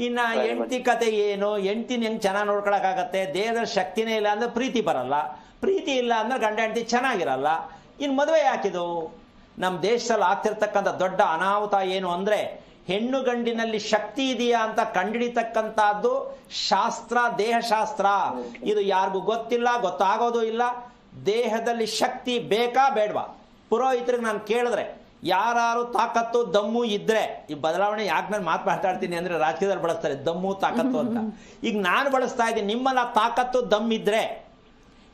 Speaker 2: ಇನ್ನ ಹೆಂಡತಿ ಕತೆ ಏನು? ಹೆಂಡತಿನ ಹೆಂಗ್ ಚೆನ್ನಾಗಿ ನೋಡ್ಕೊಳಕ್ಕಾಗತ್ತೆ? ದೇಹದಲ್ಲಿ ಶಕ್ತಿನೇ ಇಲ್ಲ ಅಂದ್ರೆ ಪ್ರೀತಿ ಬರಲ್ಲ, ಪ್ರೀತಿ ಇಲ್ಲ ಅಂದ್ರೆ ಗಂಡ ಹೆಂಡತಿ ಚೆನ್ನಾಗಿರಲ್ಲ. ಇನ್ನು ಮದುವೆ ಯಾಕಿದು? ನಮ್ಮ ದೇಶದಲ್ಲಿ ಆಗ್ತಿರ್ತಕ್ಕಂಥ ದೊಡ್ಡ ಅನಾಹುತ ಏನು ಅಂದ್ರೆ, ಹೆಣ್ಣು ಗಂಡಿನಲ್ಲಿ ಶಕ್ತಿ ಇದೆಯಾ ಅಂತ ಕಂಡಿಡಿತಕ್ಕಂಥದ್ದು ಶಾಸ್ತ್ರ, ದೇಹಶಾಸ್ತ್ರ. ಇದು ಯಾರಿಗೂ ಗೊತ್ತಿಲ್ಲ, ಗೊತ್ತಾಗೋದು ಇಲ್ಲ. ದೇಹದಲ್ಲಿ ಶಕ್ತಿ ಬೇಕಾ ಬೇಡವಾ? ಪುರೋಹಿತರಿಗೆ ನಾನು ಕೇಳಿದ್ರೆ, ಯಾರು ತಾಕತ್ತು ದಮ್ಮು ಇದ್ರೆ, ಈ ಬದಲಾವಣೆ ಯಾಕೆ ನಾನು ಮಾತಾಡ್ತೀನಿ ಅಂದ್ರೆ ರಾಜಕೀಯದಲ್ಲಿ ಬಳಸ್ತಾರೆ ದಮ್ಮು ತಾಕತ್ತು ಅಂತ. ಈಗ ನಾನು ಬಳಸ್ತಾ ಇದ್ದೀನಿ, ನಿಮ್ಮಲ್ಲ ತಾಕತ್ತು ದಮ್ ಇದ್ರೆ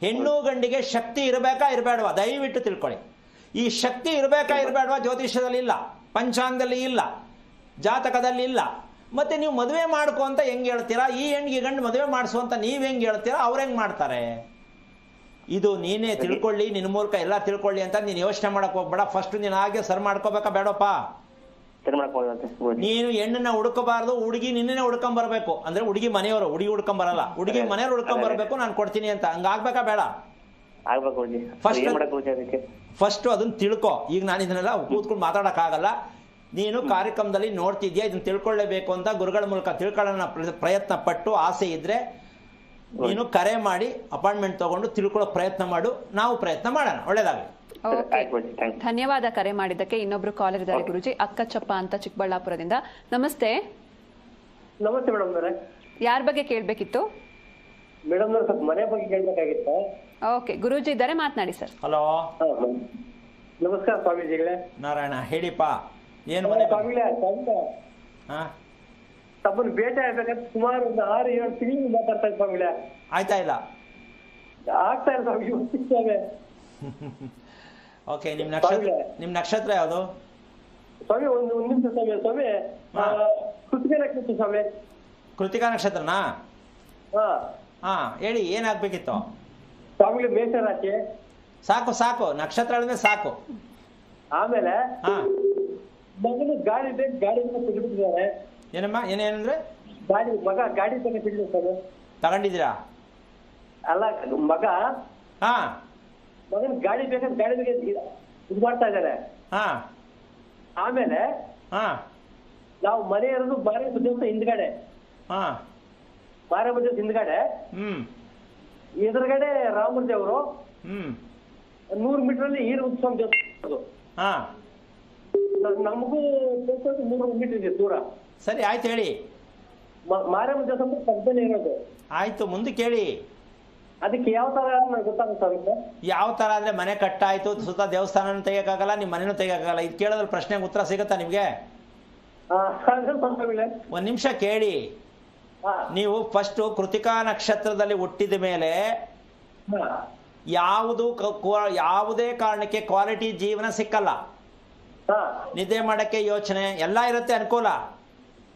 Speaker 2: ಹೆಣ್ಣು ಗಂಡಿಗೆ ಶಕ್ತಿ ಇರಬೇಕಾ ಇರಬೇಡವಾ? ದಯವಿಟ್ಟು ತಿಳ್ಕೊಳ್ಳಿ. ಈ ಶಕ್ತಿ ಇರಬೇಕಾ ಇರಬೇಡವಾ? ಜ್ಯೋತಿಷ್ಯದಲ್ಲಿ ಇಲ್ಲ, ಪಂಚಾಂಗದಲ್ಲಿ ಇಲ್ಲ, ಜಾತಕದಲ್ಲಿ ಇಲ್ಲ. ಮತ್ತೆ ನೀವು ಮದುವೆ ಮಾಡ್ಕೊ ಅಂತ ಹೆಂಗೆ ಹೇಳ್ತೀರಾ? ಈ ಹೆಣ್ಣಿಗೆ ಗಂಡು ಮದುವೆ ಮಾಡಿಸು ಅಂತ ನೀವು ಹೆಂಗೆ ಹೇಳ್ತೀರಾ? ಅವ್ರು ಹೆಂಗೆ ಮಾಡ್ತಾರೆ? ಇದು ನೀನೇ ತಿಳ್ಕೊಳ್ಳಿ, ನಿನ್ನ ಮೂಲಕ ಎಲ್ಲ ತಿಳ್ಕೊಳ್ಳಿ ಅಂತ ನೀನು ಯೋಚನೆ ಮಾಡಕ್ ಹೋಗ್ಬೇಡ. ಫಸ್ಟ್ ನೀನು ಹಾಗೆ ಸರ್ ಮಾಡ್ಕೋಬೇಕಾ ಬೇಡಪ್ಪ? ನೀನು ಹೆಣ್ಣನ್ನ ಹುಡುಕಬಾರ್ದು, ಹುಡುಗಿ ನಿನ್ನೆ ಹುಡ್ಕೊಂಡ್ ಬರ್ಬೇಕು. ಅಂದ್ರೆ ಹುಡುಗಿ ಮನೆಯವರು, ಹುಡುಗಿ ಹುಡ್ಕೊಂಡ್ ಬರಲ್ಲ, ಹುಡುಗಿ ಮನೆಯವ್ರು ಹುಡ್ಕೊಂಡ್ ಬರ್ಬೇಕು, ನಾನು ಕೊಡ್ತೀನಿ ಅಂತ. ಹಂಗಾಗ್ಬೇಕಾ ಬೇಡ? ಫಸ್ಟ್ ಅದನ್ನ ತಿಳ್ಕೊ. ಈಗ ನಾನು ಇದನ್ನೆಲ್ಲ ಕೂತ್ಕೊಂಡು ಮಾತಾಡಕ್ ಆಗಲ್ಲ. ನೀನು ಕಾರ್ಯಕ್ರಮದಲ್ಲಿ ನೋಡ್ತಿದ್ಯಾ, ಇದನ್ನ ತಿಳ್ಕೊಳ್ಳೇಬೇಕು ಅಂತ ಗುರುಗಳ ಮೂಲಕ ತಿಳ್ಕೊಳ್ಳೋಣ ಪ್ರಯತ್ನ ಪಟ್ಟು ಆಸೆ ಇದ್ರೆ ನೀನು ಕರೆ ಮಾಡಿ ಅಪಾಯಿಂಟ್ಮೆಂಟ್ ತಗೊಂಡು ತಿಳ್ಕೊಳ್ಳೋ ಪ್ರಯತ್ನ ಮಾಡು. ನಾವು ಪ್ರಯತ್ನ ಮಾಡೋಣ. ಒಳ್ಳೇದಾಗಲಿ.
Speaker 1: ಧನ್ಯವಾದ ಕರೆ ಮಾಡಿದ್ದಕ್ಕೆ. ಇನ್ನೊಬ್ರು ಕಾಲರ್ ಇದ್ದಾರೆ ಗುರುಜಿ, ಅಕ್ಕಚಪ್ಪ ಅಂತ ಚಿಕ್ಕಬಳ್ಳಾಪುರದಿಂದ. ನಮಸ್ತೆ.
Speaker 7: ನಮಸ್ತೆ ಮೇಡಮ್ ಅವರೇ.
Speaker 1: ಯಾರ ಬಗ್ಗೆ ಕೇಳಬೇಕಿತ್ತು?
Speaker 7: ಮೇಡಮ್ ಅವ್ರ ಸ್ವಲ್ಪ ಮನೆ ಬಗ್ಗೆ ಕೇಳಬೇಕಾಗಿತ್ತು.
Speaker 1: ಓಕೆ, ಗುರೂಜಿ ಇದ್ದಾರೆ, ಮಾತನಾಡಿ ಸರ್.
Speaker 2: ಹಲೋ,
Speaker 7: ನಮಸ್ಕಾರ ಸ್ವಾಮೀಜಿಗಳೇ.
Speaker 2: ನಾರಾಯಣ, ಹೇಳಿಪ್ಪ. ಏನು ಮನೆ
Speaker 7: ತಮ್ಮನ್ನು ಭೇಟಿ ಆಗ್ಬೇಕಂತ ಸುಮಾರು ಒಂದು 6-7 ತಿಂಗಳು ಮಾತಾಡ್ತಾ ಇದ್ದ ಸ್ವಾಮಿಗಳೇ.
Speaker 2: ಆಯ್ತಾ ಇಲ್ಲ?
Speaker 7: ಆಗ್ತಾ ಇಲ್ಲ ಸ್ವಾಮಿ.
Speaker 2: ಓಕೆ, ನಿಮ್ ನಕ್ಷತ್ರ ಯಾವುದು
Speaker 7: ಸ್ವಾಮಿ? ಒಂದು ನಿಮಿಷ ಸ್ವಾಮಿ. ಸ್ವಾಮಿ ಕೃತಿಕಾ ನಕ್ಷತ್ರ ಸ್ವಾಮಿ.
Speaker 2: ಕೃತಿಕಾ ನಕ್ಷತ್ರನಾ?
Speaker 7: ಹಾ
Speaker 2: ಹೇಳಿ, ಏನಾಗ್ಬೇಕಿತ್ತು
Speaker 7: ಸ್ವಾಮಿಗಳು? ಮೇಷರಾಶಿ.
Speaker 2: ಸಾಕು ಸಾಕು, ನಕ್ಷತ್ರ ಹೇಳಿದ್ರೆ ಸಾಕು.
Speaker 7: ಆಮೇಲೆ ಮಗನು ಗಾಡಿ ಬೇಕು, ಗಾಡಿ ತೆಗೆದುಬಿಟ್ಟಿದ್ದಾರೆ.
Speaker 2: ಏನಮ್ಮ? ಏನೇನಂದ್ರೆ?
Speaker 7: ಗಾಡಿ ತೆಗೆದುಬಿಟ್ಟಿದ್ದಾರೆ ಸ್ವಾಮಿ.
Speaker 2: ತಗೊಂಡಿದ್ದೀರಾ?
Speaker 7: ಅಲ್ಲ, ಮಗನ ಗಾಡಿ ಬೇಕಂತ ಗಾಡಿ ಬಗ್ಗೆ ಇದು ಮಾಡ್ತಾ ಇದ್ದಾರೆ. ಆಮೇಲೆ ನಾವು ಮನೆ ಇರೋದು ಮಾರಮ್ಮ ದೇವಸ್ಥಾನ ಹಿಂದ್ಗಡೆ. ಮಾರಮ್ಮ ದೇವಸ್ಥಾನ ಹಿಂದ್ಗಡೆ ಎದುರುಗಡೆ ರಾಮಮೂರ್ತಿ ಅವರು 100 ಮೀಟರ್ ಅಲ್ಲಿ ಈರು ಉತ್ಸವ ದೇವಸ್ಥಾನ. ನಮಗೂ 300 ಮೀಟರ್ ಇದೆ ದೂರ.
Speaker 2: ಸರಿ, ಆಯ್ತು ಹೇಳಿ.
Speaker 7: ಮಾರಮ್ಮ ದೇವಸ್ಥಾನ ಪಕ್ಕದಲ್ಲೇ ಇರೋದು.
Speaker 2: ಆಯ್ತು, ಮುಂದೆ ಕೇಳಿ.
Speaker 7: ಅದಕ್ಕೆ ಯಾವ ತರ ಗೊತ್ತಾಗುತ್ತೆ?
Speaker 2: ಯಾವ ತರ ಅಂದ್ರೆ, ಮನೆ ಕಟ್ಟಾಯ್ತು, ಸುತ್ತ ದೇವಸ್ಥಾನ ತೆಗಿಯಕ್ಕಾಗಲ್ಲ, ನಿಮ್ ಮನೇನು ತೆಗಿಯಕ್ಕಾಗಲ್ಲ. ಇದು ಕೇಳೋದ್ರ ಪ್ರಶ್ನೆಗೆ ಉತ್ತರ ಸಿಗುತ್ತಾ ನಿಮ್ಗೆ? ಒಂದ್ ನಿಮಿಷ ಕೇಳಿ. ನೀವು ಫಸ್ಟ್ ಕೃತಿಕಾ ನಕ್ಷತ್ರದಲ್ಲಿ ಹುಟ್ಟಿದ ಮೇಲೆ ಯಾವುದೇ ಕಾರಣಕ್ಕೆ ಕ್ವಾಲಿಟಿ ಜೀವನ ಸಿಕ್ಕಲ್ಲ. ನಿದ್ದೆ ಮಾಡಕ್ಕೆ ಯೋಚನೆ ಎಲ್ಲ ಇರುತ್ತೆ, ಅನುಕೂಲ.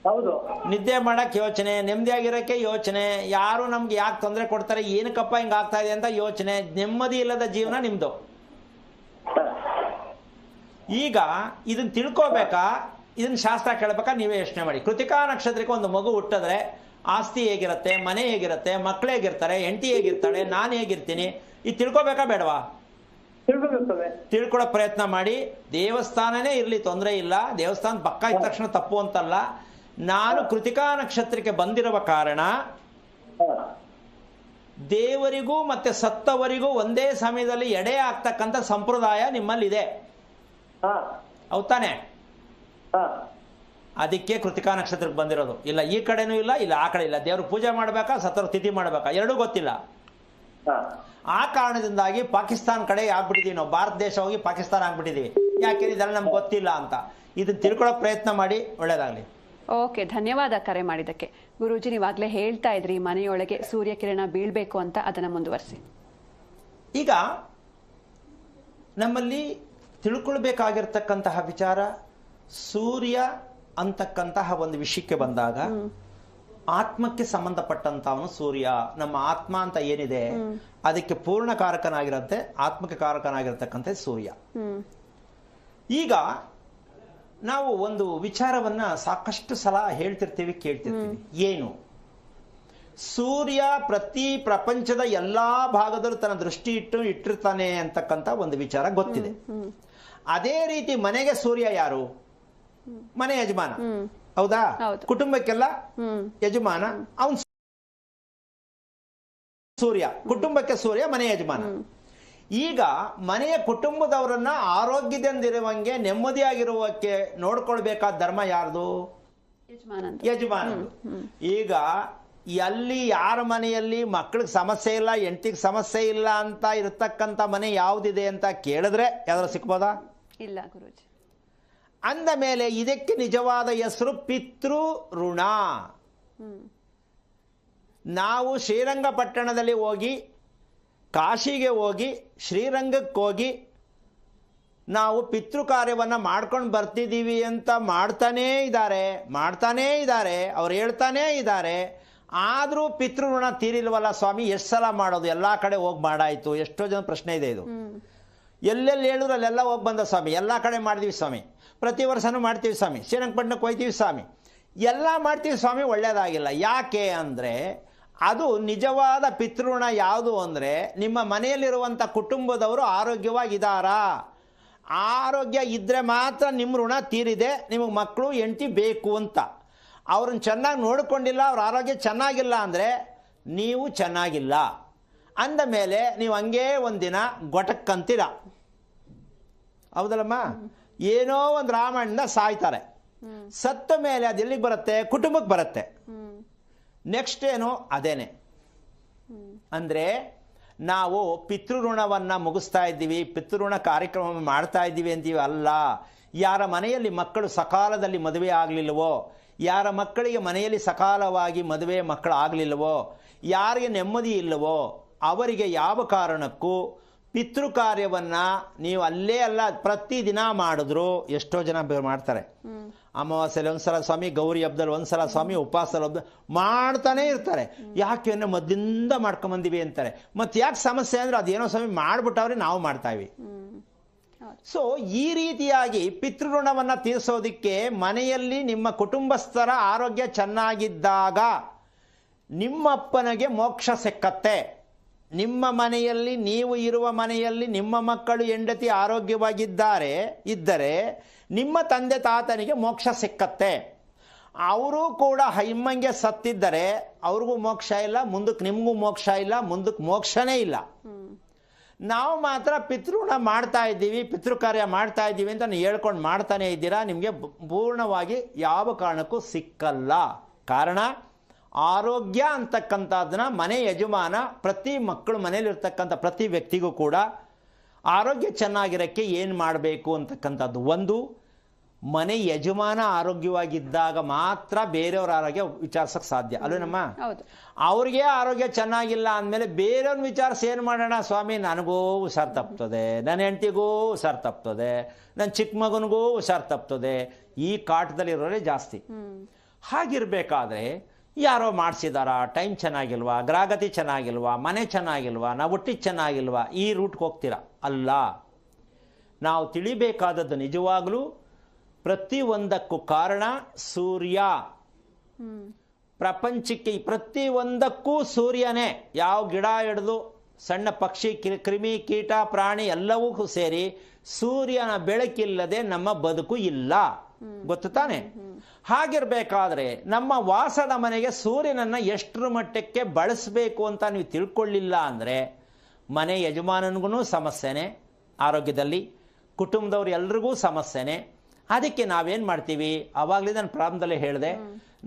Speaker 7: ಹೌದು,
Speaker 2: ನಿದ್ದೆ ಮಾಡಕ್ ಯೋಚನೆ, ನೆಮ್ಮದಿಯಾಗಿರಕ್ಕೆ ಯೋಚನೆ, ಯಾರು ನಮ್ಗೆ ಯಾಕೆ ತೊಂದರೆ ಕೊಡ್ತಾರೆ, ಏನಕ್ಕಪ್ಪ ಹಿಂಗ ಆಗ್ತಾ ಇದೆ ಅಂತ ಯೋಚನೆ, ನೆಮ್ಮದಿ ಇಲ್ಲದ ಜೀವನ ನಿಮ್ದು. ಈಗ ಇದನ್ನ ತಿಳ್ಕೋಬೇಕಾ, ಇದನ್ನ ಶಾಸ್ತ್ರ ಕೇಳಬೇಕಾ, ನೀವೇ ಯೋಚನೆ ಮಾಡಿ. ಕೃತಿಕಾ ನಕ್ಷತ್ರಕ್ಕೆ ಒಂದು ಮಗು ಹುಟ್ಟಿದ್ರೆ ಆಸ್ತಿ ಹೇಗಿರುತ್ತೆ, ಮನೆ ಹೇಗಿರುತ್ತೆ, ಮಕ್ಳು ಹೇಗಿರ್ತಾರೆ, ಹೆಂಡತಿ ಹೇಗಿರ್ತಾಳೆ, ನಾನು ಹೇಗಿರ್ತೀನಿ, ಇದು ತಿಳ್ಕೋಬೇಕಾ ಬೇಡವಾ? ತಿಳ್ಕೊಳ್ಳೋ ಪ್ರಯತ್ನ ಮಾಡಿ. ದೇವಸ್ಥಾನನೇ ಇರ್ಲಿ, ತೊಂದರೆ ಇಲ್ಲ. ದೇವಸ್ಥಾನ ಪಕ್ಕ ಇದ್ದ ತಕ್ಷಣ ತಪ್ಪು ಅಂತಲ್ಲ. ನಾನು ಕೃತಿಕಾ ನಕ್ಷತ್ರಕ್ಕೆ ಬಂದಿರುವ ಕಾರಣ ದೇವರಿಗೂ ಮತ್ತೆ ಸತ್ತವರಿಗೂ ಒಂದೇ ಸಮಯದಲ್ಲಿ ಎಡೆ ಆಗ್ತಕ್ಕಂಥ ಸಂಪ್ರದಾಯ ನಿಮ್ಮಲ್ಲಿದೆ, ಹೌದಾನೆ? ಅದಕ್ಕೆ ಕೃತಿಕಾ ನಕ್ಷತ್ರಕ್ಕೆ ಬಂದಿರೋದು. ಇಲ್ಲ ಈ ಕಡೆನೂ ಇಲ್ಲ, ಇಲ್ಲ ಆ ಕಡೆ ಇಲ್ಲ. ದೇವ್ರ ಪೂಜೆ ಮಾಡ್ಬೇಕಾ, ಸತ್ತವ್ರ ತಿಥಿ ಮಾಡ್ಬೇಕಾ, ಎರಡೂ ಗೊತ್ತಿಲ್ಲ. ಆ ಕಾರಣದಿಂದಾಗಿ ಪಾಕಿಸ್ತಾನ ಕಡೆ ಆಗ್ಬಿಟ್ಟಿದೀವಿ ನಾವು. ಭಾರತ ದೇಶ ಹೋಗಿ ಪಾಕಿಸ್ತಾನ ಆಗ್ಬಿಟ್ಟಿದೀವಿ. ಯಾಕೆ ಇದೆಲ್ಲ ನಮ್ಗೆ ಗೊತ್ತಿಲ್ಲ ಅಂತ. ಇದನ್ನ ತಿಳ್ಕೊಳ್ಳೋ ಪ್ರಯತ್ನ ಮಾಡಿ. ಒಳ್ಳೇದಾಗಲಿ.
Speaker 1: ಓಕೆ, ಧನ್ಯವಾದ ಕರೆ ಮಾಡಿದ್ದಕ್ಕೆ. ಗುರೂಜಿ, ನೀವಾಗಲೇ ಹೇಳ್ತಾ ಇದ್ರಿ ಮನೆಯೊಳಗೆ ಸೂರ್ಯಕಿರಣ ಬೀಳ್ಬೇಕು ಅಂತ, ಅದನ್ನು ಮುಂದುವರಿಸಿ.
Speaker 2: ಈಗ ನಮ್ಮಲ್ಲಿ ತಿಳ್ಕೊಳ್ಬೇಕಾಗಿರ್ತಕ್ಕಂತಹ ವಿಚಾರ, ಸೂರ್ಯ ಅಂತಕ್ಕಂತಹ ಒಂದು ವಿಷಯಕ್ಕೆ ಬಂದಾಗ ಆತ್ಮಕ್ಕೆ ಸಂಬಂಧಪಟ್ಟಂತವನು ಸೂರ್ಯ. ನಮ್ಮ ಆತ್ಮ ಅಂತ ಏನಿದೆ ಅದಕ್ಕೆ ಪೂರ್ಣ ಕಾರಕನಾಗಿರುತ್ತೆ, ಆತ್ಮಕ್ಕೆ ಕಾರಕನಾಗಿರ್ತಕ್ಕಂಥ ಸೂರ್ಯ. ಈಗ ನಾವು ಒಂದು ವಿಚಾರವನ್ನ ಸಾಕಷ್ಟು ಸಲ ಹೇಳ್ತಿರ್ತೀವಿ, ಕೇಳ್ತಿರ್ತೀವಿ. ಏನು? ಸೂರ್ಯ ಪ್ರಪಂಚದ ಎಲ್ಲಾ ಭಾಗದಲ್ಲೂ ತನ್ನ ದೃಷ್ಟಿ ಇಟ್ಟಿರ್ತಾನೆ ಅಂತಕ್ಕಂಥ ಒಂದು ವಿಚಾರ ಗೊತ್ತಿದೆ. ಅದೇ ರೀತಿ ಮನೆಗೆ ಸೂರ್ಯ ಯಾರು? ಮನೆ ಯಜಮಾನ, ಹೌದಾ? ಕುಟುಂಬಕ್ಕೆಲ್ಲ ಯಜಮಾನ ಅವನ್ ಸೂರ್ಯ. ಕುಟುಂಬಕ್ಕೆ ಸೂರ್ಯ ಮನೆ ಯಜಮಾನ. ಈಗ ಮನೆಯ ಕುಟುಂಬದವರನ್ನ ಆರೋಗ್ಯದಿಂದಿರುವಂಗೆ ನೆಮ್ಮದಿಯಾಗಿರುವಕ್ಕೆ ನೋಡ್ಕೊಳ್ಬೇಕಾದ ಧರ್ಮ ಯಾರ್ದು? ಯಜಮಾನ. ಈಗ ಎಲ್ಲಿ ಯಾರ ಮನೆಯಲ್ಲಿ ಮಕ್ಕಳಿಗೆ ಸಮಸ್ಯೆ ಇಲ್ಲ, ಹೆಂಡತಿಗೆ ಸಮಸ್ಯೆ ಇಲ್ಲ ಅಂತ ಇರತಕ್ಕಂಥ ಮನೆ ಯಾವ್ದಿದೆ ಅಂತ ಕೇಳಿದ್ರೆ ಯಾವ್ದಾರು ಸಿಕ್ಬೋದಾ?
Speaker 1: ಇಲ್ಲ ಗುರೂಜಿ.
Speaker 2: ಅಂದ ಮೇಲೆ ಇದಕ್ಕೆ ನಿಜವಾದ ಹೆಸರು ಪಿತೃ ಋಣ. ನಾವು ಶ್ರೀರಂಗಪಟ್ಟಣದಲ್ಲಿ ಹೋಗಿ, ಕಾಶಿಗೆ ಹೋಗಿ, ಶ್ರೀರಂಗಕ್ಕೆ ಹೋಗಿ ನಾವು ಪಿತೃ ಕಾರ್ಯವನ್ನು ಮಾಡ್ಕೊಂಡು ಬರ್ತಿದ್ದೀವಿ ಅಂತ ಮಾಡ್ತಾನೇ ಇದ್ದಾರೆ, ಅವ್ರು ಹೇಳ್ತಾನೇ ಇದ್ದಾರೆ. ಆದರೂ ಪಿತೃಋಣ ತೀರಿಲ್ವಲ್ಲ ಸ್ವಾಮಿ, ಎಷ್ಟು ಸಲ ಮಾಡೋದು? ಎಲ್ಲ ಕಡೆ ಹೋಗಿ ಮಾಡಾಯ್ತು. ಎಷ್ಟೋ ಜನ ಪ್ರಶ್ನೆ ಇದೆ ಇದು. ಎಲ್ಲೆಲ್ಲಿ ಹೇಳಿದ್ರು ಅಲ್ಲೆಲ್ಲ ಹೋಗಿ ಬಂದ ಸ್ವಾಮಿ, ಎಲ್ಲ ಕಡೆ ಮಾಡಿದೀವಿ ಸ್ವಾಮಿ, ಪ್ರತಿ ವರ್ಷನೂ ಮಾಡ್ತೀವಿ ಸ್ವಾಮಿ, ಶ್ರೀರಂಗಪಟ್ಟಣಕ್ಕೆ ಹೋಗ್ತೀವಿ ಸ್ವಾಮಿ, ಎಲ್ಲ ಮಾಡ್ತೀವಿ ಸ್ವಾಮಿ, ಒಳ್ಳೇದಾಗಿಲ್ಲ. ಯಾಕೆ ಅಂದರೆ ಅದು ನಿಜವಾದ ಪಿತೃಋಣ ಯಾವುದು ಅಂದರೆ ನಿಮ್ಮ ಮನೆಯಲ್ಲಿರುವಂಥ ಕುಟುಂಬದವರು ಆರೋಗ್ಯವಾಗಿದ್ದಾರಾ? ಆರೋಗ್ಯ ಇದ್ದರೆ ಮಾತ್ರ ನಿಮ್ಮ ಋಣ ತೀರಿದೆ. ನಿಮಗೆ ಮಕ್ಕಳು ಹೆಂಡತಿ ಬೇಕು ಅಂತ ಅವ್ರನ್ನ ಚೆನ್ನಾಗಿ ನೋಡಿಕೊಂಡಿಲ್ಲ, ಅವ್ರ ಆರೋಗ್ಯ ಚೆನ್ನಾಗಿಲ್ಲ ಅಂದರೆ ನೀವು ಚೆನ್ನಾಗಿಲ್ಲ. ಅಂದ ಮೇಲೆ ನೀವು ಹಂಗೇ ಒಂದಿನ ಗೊಟಕ್ಕಂತೀರ, ಹೌದಲ್ಲಮ್ಮ? ಏನೋ ಒಂದು ರಾಮಾಯಣದಿಂದ ಸಾಯ್ತಾರೆ, ಸತ್ತ ಮೇಲೆ ಅದು ಎಲ್ಲಿಗೆ ಬರುತ್ತೆ? ಕುಟುಂಬಕ್ಕೆ ಬರುತ್ತೆ. ನೆಕ್ಸ್ಟ್ ಏನು? ಅದೇನೆ. ಅಂದರೆ ನಾವು ಪಿತೃಋಣವನ್ನು ಮುಗಿಸ್ತಾ ಇದ್ದೀವಿ, ಪಿತೃಋಣ ಕಾರ್ಯಕ್ರಮ ಮಾಡ್ತಾ ಇದ್ದೀವಿ ಅಂತೀವಿ. ಅಲ್ಲ. ಯಾರ ಮನೆಯಲ್ಲಿ ಮಕ್ಕಳು ಸಕಾಲದಲ್ಲಿ ಮದುವೆ ಆಗಲಿಲ್ಲವೋ, ಯಾರ ಮಕ್ಕಳಿಗೆ ಮನೆಯಲ್ಲಿ ಸಕಾಲವಾಗಿ ಮದುವೆ ಮಕ್ಕಳು ಆಗಲಿಲ್ಲವೋ, ಯಾರಿಗೆ ನೆಮ್ಮದಿ ಇಲ್ಲವೋ ಅವರಿಗೆ ಯಾವ ಕಾರಣಕ್ಕೂ ಪಿತೃ ಕಾರ್ಯವನ್ನು ನೀವು ಅಲ್ಲೇ ಅಲ್ಲ ಪ್ರತಿದಿನ ಮಾಡಿದ್ರು. ಎಷ್ಟೋ ಜನ ಮಾಡ್ತಾರೆ. ಅಮಾವಾಸ್ಯೆಯಲ್ಲಿ ಒಂದ್ಸಲ ಸ್ವಾಮಿ, ಗೌರಿ ಹಬ್ಬದಲ್ಲಿ ಒಂದ್ಸಲ ಸ್ವಾಮಿ, ಉಪವಾಸದಲ್ಲಿ ಹಬ್ಬ ಮಾಡ್ತಾನೆ ಇರ್ತಾರೆ. ಯಾಕೆ ಅಂದರೆ ಮೊದಲಿಂದ ಮಾಡ್ಕೊಂಬಂದಿವಿ ಅಂತಾರೆ. ಮತ್ತೆ ಯಾಕೆ ಸಮಸ್ಯೆ ಅಂದರೆ ಅದೇನೋ ಸ್ವಾಮಿ ಮಾಡಿಬಿಟ್ಟವ್ರೆ, ನಾವು ಮಾಡ್ತಾಯಿವಿ. ಸೊ ಈ ರೀತಿಯಾಗಿ ಪಿತೃಋಣವನ್ನು ತೀರಿಸೋದಕ್ಕೆ ಮನೆಯಲ್ಲಿ ನಿಮ್ಮ ಕುಟುಂಬಸ್ಥರ ಆರೋಗ್ಯ ಚೆನ್ನಾಗಿದ್ದಾಗ ನಿಮ್ಮಪ್ಪನಿಗೆ ಮೋಕ್ಷ ಸಿಕ್ಕತ್ತೆ. ನಿಮ್ಮ ಮನೆಯಲ್ಲಿ, ನೀವು ಇರುವ ಮನೆಯಲ್ಲಿ ನಿಮ್ಮ ಮಕ್ಕಳು ಹೆಂಡತಿ ಇದ್ದರೆ ನಿಮ್ಮ ತಂದೆ ತಾತನಿಗೆ ಮೋಕ್ಷ ಸಿಕ್ಕತ್ತೆ. ಅವರು ಕೂಡ ಹೈಮಂಗೆ ಸತ್ತಿದ್ದರೆ ಅವ್ರಿಗೂ ಮೋಕ್ಷ ಇಲ್ಲ, ಮುಂದಕ್ಕೆ ನಿಮಗೂ ಮೋಕ್ಷ ಇಲ್ಲ, ಮುಂದಕ್ಕೆ ಮೋಕ್ಷನೇ ಇಲ್ಲ. ನಾವು ಮಾತ್ರ ಪಿತೃಋಣ ಮಾಡ್ತಾ ಇದ್ದೀವಿ, ಪಿತೃ ಕಾರ್ಯ ಮಾಡ್ತಾ ಇದ್ದೀವಿ ಅಂತ ನೀವು ಹೇಳ್ಕೊಂಡು ಮಾಡ್ತಾನೆ ಇದ್ದೀರಾ. ನಿಮಗೆ ಪೂರ್ಣವಾಗಿ ಯಾವ ಕಾರಣಕ್ಕೂ ಸಿಕ್ಕಲ್ಲ. ಕಾರಣ ಆರೋಗ್ಯ ಅಂತಕ್ಕಂಥದ್ದನ್ನ ಮನೆ ಯಜಮಾನ, ಪ್ರತಿ ಮಕ್ಕಳು ಮನೇಲಿರ್ತಕ್ಕಂಥ ಪ್ರತಿ ವ್ಯಕ್ತಿಗೂ ಕೂಡ ಆರೋಗ್ಯ ಚೆನ್ನಾಗಿರೋಕ್ಕೆ ಏನು ಮಾಡಬೇಕು ಅಂತಕ್ಕಂಥದ್ದು. ಒಂದು, ಮನೆ ಯಜಮಾನ ಆರೋಗ್ಯವಾಗಿದ್ದಾಗ ಮಾತ್ರ ಬೇರೆಯವ್ರ ಆರೋಗ್ಯ ವಿಚಾರಿಸೋಕ್ಕೆ ಸಾಧ್ಯ ಅಲ್ವೇನಮ್ಮ? ಅವ್ರಿಗೆ ಆರೋಗ್ಯ ಚೆನ್ನಾಗಿಲ್ಲ ಅಂದಮೇಲೆ ಬೇರೆಯವ್ರನ್ನ ವಿಚಾರಿಸಿ ಏನು ಮಾಡೋಣ ಸ್ವಾಮಿ? ನನಗೂ ಹುಷಾರು ತಪ್ತದೆ, ನನ್ನ ಹೆಂಡತಿಗೂ ಹುಷಾರು ತಪ್ತದೆ, ನನ್ನ ಚಿಕ್ಕ ಮಗನಿಗೂ ಹುಷಾರು ತಪ್ತದೆ. ಈ ಕಾಟದಲ್ಲಿರೋರೇ ಜಾಸ್ತಿ. ಹಾಗಿರ್ಬೇಕಾದ್ರೆ ಯಾರೋ ಮಾಡಿಸಿದಾರ, ಟೈಮ್ ಚೆನ್ನಾಗಿಲ್ವಾ, ಗ್ರಹಗತಿ ಚೆನ್ನಾಗಿಲ್ವಾ, ಮನೆ ಚೆನ್ನಾಗಿಲ್ವಾ, ನಾವು ಹುಟ್ಟಿದ್ದು ಚೆನ್ನಾಗಿಲ್ವಾ, ಈ ರೂಟ್ಗೆ ಹೋಗ್ತೀರಾ? ಅಲ್ಲ. ನಾವು ತಿಳಿಬೇಕಾದದ್ದು ನಿಜವಾಗಲೂ ಪ್ರತಿಯೊಂದಕ್ಕೂ ಕಾರಣ ಸೂರ್ಯ. ಪ್ರಪಂಚಕ್ಕೆ ಪ್ರತಿಯೊಂದಕ್ಕೂ ಸೂರ್ಯನೇ. ಯಾವ ಗಿಡ ಹಿಡಿದು ಸಣ್ಣ ಪಕ್ಷಿ, ಕ್ರಿಮಿ, ಕೀಟ, ಪ್ರಾಣಿ ಎಲ್ಲವೂ ಸೇರಿ ಸೂರ್ಯನ ಬೆಳಕಿಲ್ಲದೆ ನಮ್ಮ ಬದುಕು ಇಲ್ಲ. ಗೊತ್ತು ತಾನೆ? ಹಾಗಿರ್ಬೇಕಾದ್ರೆ ನಮ್ಮ ವಾಸದ ಮನೆಗೆ ಸೂರ್ಯನನ್ನ ಎಷ್ಟರ ಮಟ್ಟಕ್ಕೆ ಬಳಸಬೇಕು ಅಂತ ನೀವು ತಿಳ್ಕೊಳ್ಳಿಲ್ಲ ಅಂದರೆ ಮನೆ ಯಜಮಾನನಿಗೂ ಸಮಸ್ಯೆನೇ, ಆರೋಗ್ಯದಲ್ಲಿ ಕುಟುಂಬದವ್ರು ಎಲ್ರಿಗೂ ಸಮಸ್ಯೆನೇ. ಅದಕ್ಕೆ ನಾವೇನು ಮಾಡ್ತೀವಿ? ಆವಾಗಲೇ ನಾನು ಪ್ರಾರಂಭದಲ್ಲೇ ಹೇಳಿದೆ,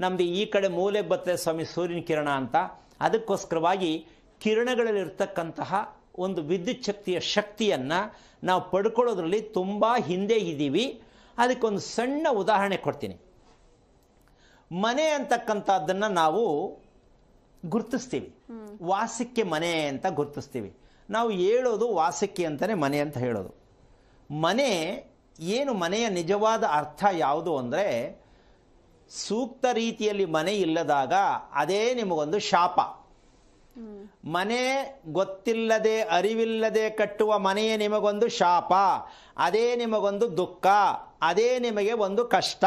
Speaker 2: ನಮ್ದು ಈ ಕಡೆ ಮೂಲೆಗೆ ಬರ್ತದೆ ಸ್ವಾಮಿ ಸೂರ್ಯನ ಕಿರಣ ಅಂತ. ಅದಕ್ಕೋಸ್ಕರವಾಗಿ ಕಿರಣಗಳಲ್ಲಿರ್ತಕ್ಕಂತಹ ಒಂದು ವಿದ್ಯುತ್ ಶಕ್ತಿಯನ್ನು ನಾವು ಪಡ್ಕೊಳ್ಳೋದ್ರಲ್ಲಿ ತುಂಬ ಹಿಂದೆ ಇದ್ದೀವಿ. ಅದಕ್ಕೊಂದು ಸಣ್ಣ ಉದಾಹರಣೆ ಕೊಡ್ತೀನಿ. ಮನೆ ಅಂತಕ್ಕಂಥದ್ದನ್ನು ನಾವು ಗುರುತಿಸ್ತೀವಿ, ವಾಸಕ್ಕೆ ಮನೆ ಅಂತ ಗುರುತಿಸ್ತೀವಿ. ನಾವು ಹೇಳೋದು ವಾಸಕ್ಕೆ ಅಂತಲೇ ಮನೆ ಅಂತ ಹೇಳೋದು. ಮನೆ ಏನು, ಮನೆಯ ನಿಜವಾದ ಅರ್ಥ ಯಾವುದು ಅಂದರೆ, ಸೂಕ್ತ ರೀತಿಯಲ್ಲಿ ಮನೆ ಇಲ್ಲದಾಗ ಅದೇ ನಿಮಗೊಂದು ಶಾಪ. ಮನೆ ಗೊತ್ತಿಲ್ಲದೆ ಅರಿವಿಲ್ಲದೆ ಕಟ್ಟುವ ಮನೆಯೇ ನಿಮಗೊಂದು ಶಾಪ, ಅದೇ ನಿಮಗೊಂದು ದುಃಖ, ಅದೇ ನಿಮಗೆ ಒಂದು ಕಷ್ಟ.